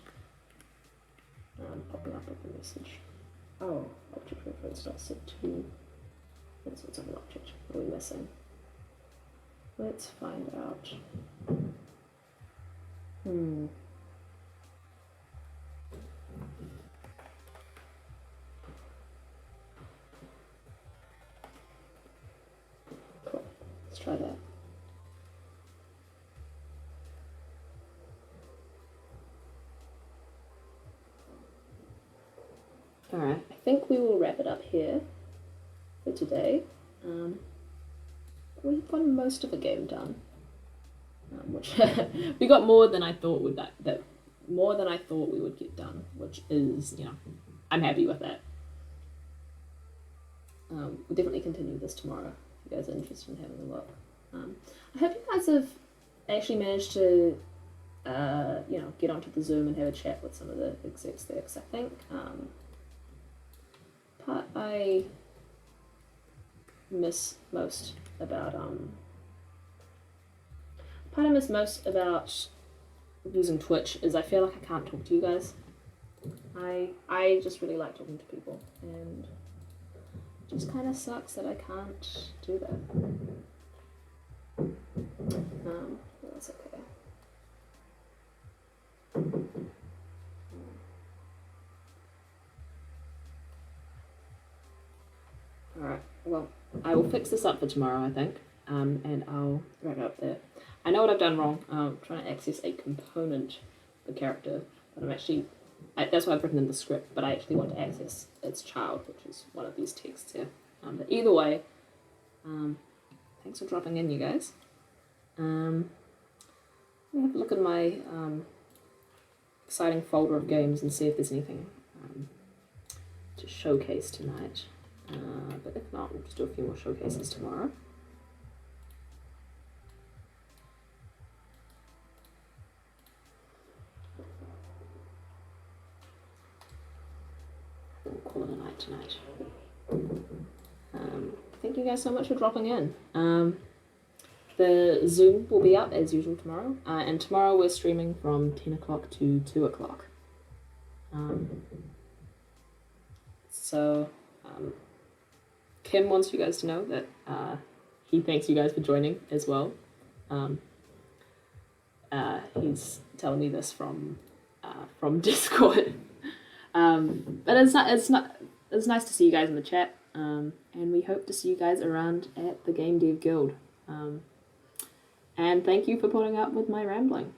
popping up with the message. Oh, object reference not set to instance of an object. What are we missing? Let's find out. Cool. Let's try that. Alright, I think we will wrap it up here for today. We've got most of the game done, which we got more than I thought more than I thought we would get done, which is, you know, I'm happy with that. We'll definitely continue this tomorrow if you guys are interested in having a look. I hope you guys have actually managed to, you know, get onto the Zoom and have a chat with some of the execs there, because I think part I miss most about using Twitch is I feel like I can't talk to you guys. I just really like talking to people, and it just kind of sucks that I can't do that. But that's okay. Alright, well, I will fix this up for tomorrow, I think, and I'll wrap it up there. I know what I've done wrong. I'm trying to access a component of the character, but I'm actually, that's what I've written in the script, but I actually want to access its child, which is one of these texts here. But either way, thanks for dropping in, you guys. Let me have a look at my exciting folder of games and see if there's anything to showcase tonight. But if not, we'll just do a few more showcases tomorrow. We'll call it a night tonight. Thank you guys so much for dropping in. The Zoom will be up as usual tomorrow, and tomorrow we're streaming from 10 o'clock to 2 o'clock. Kim wants you guys to know that he thanks you guys for joining as well. He's telling me this from Discord. But it's nice to see you guys in the chat, and we hope to see you guys around at the Game Dev Guild. And thank you for putting up with my rambling.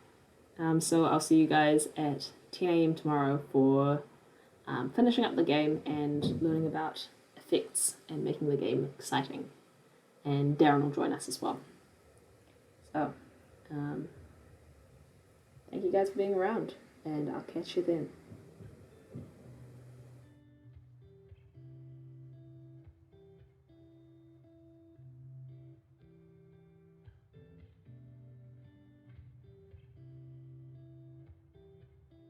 So I'll see you guys at 10 a.m. tomorrow for finishing up the game and learning about effects and making the game exciting. And Darren will join us as well. So, thank you guys for being around, and I'll catch you then.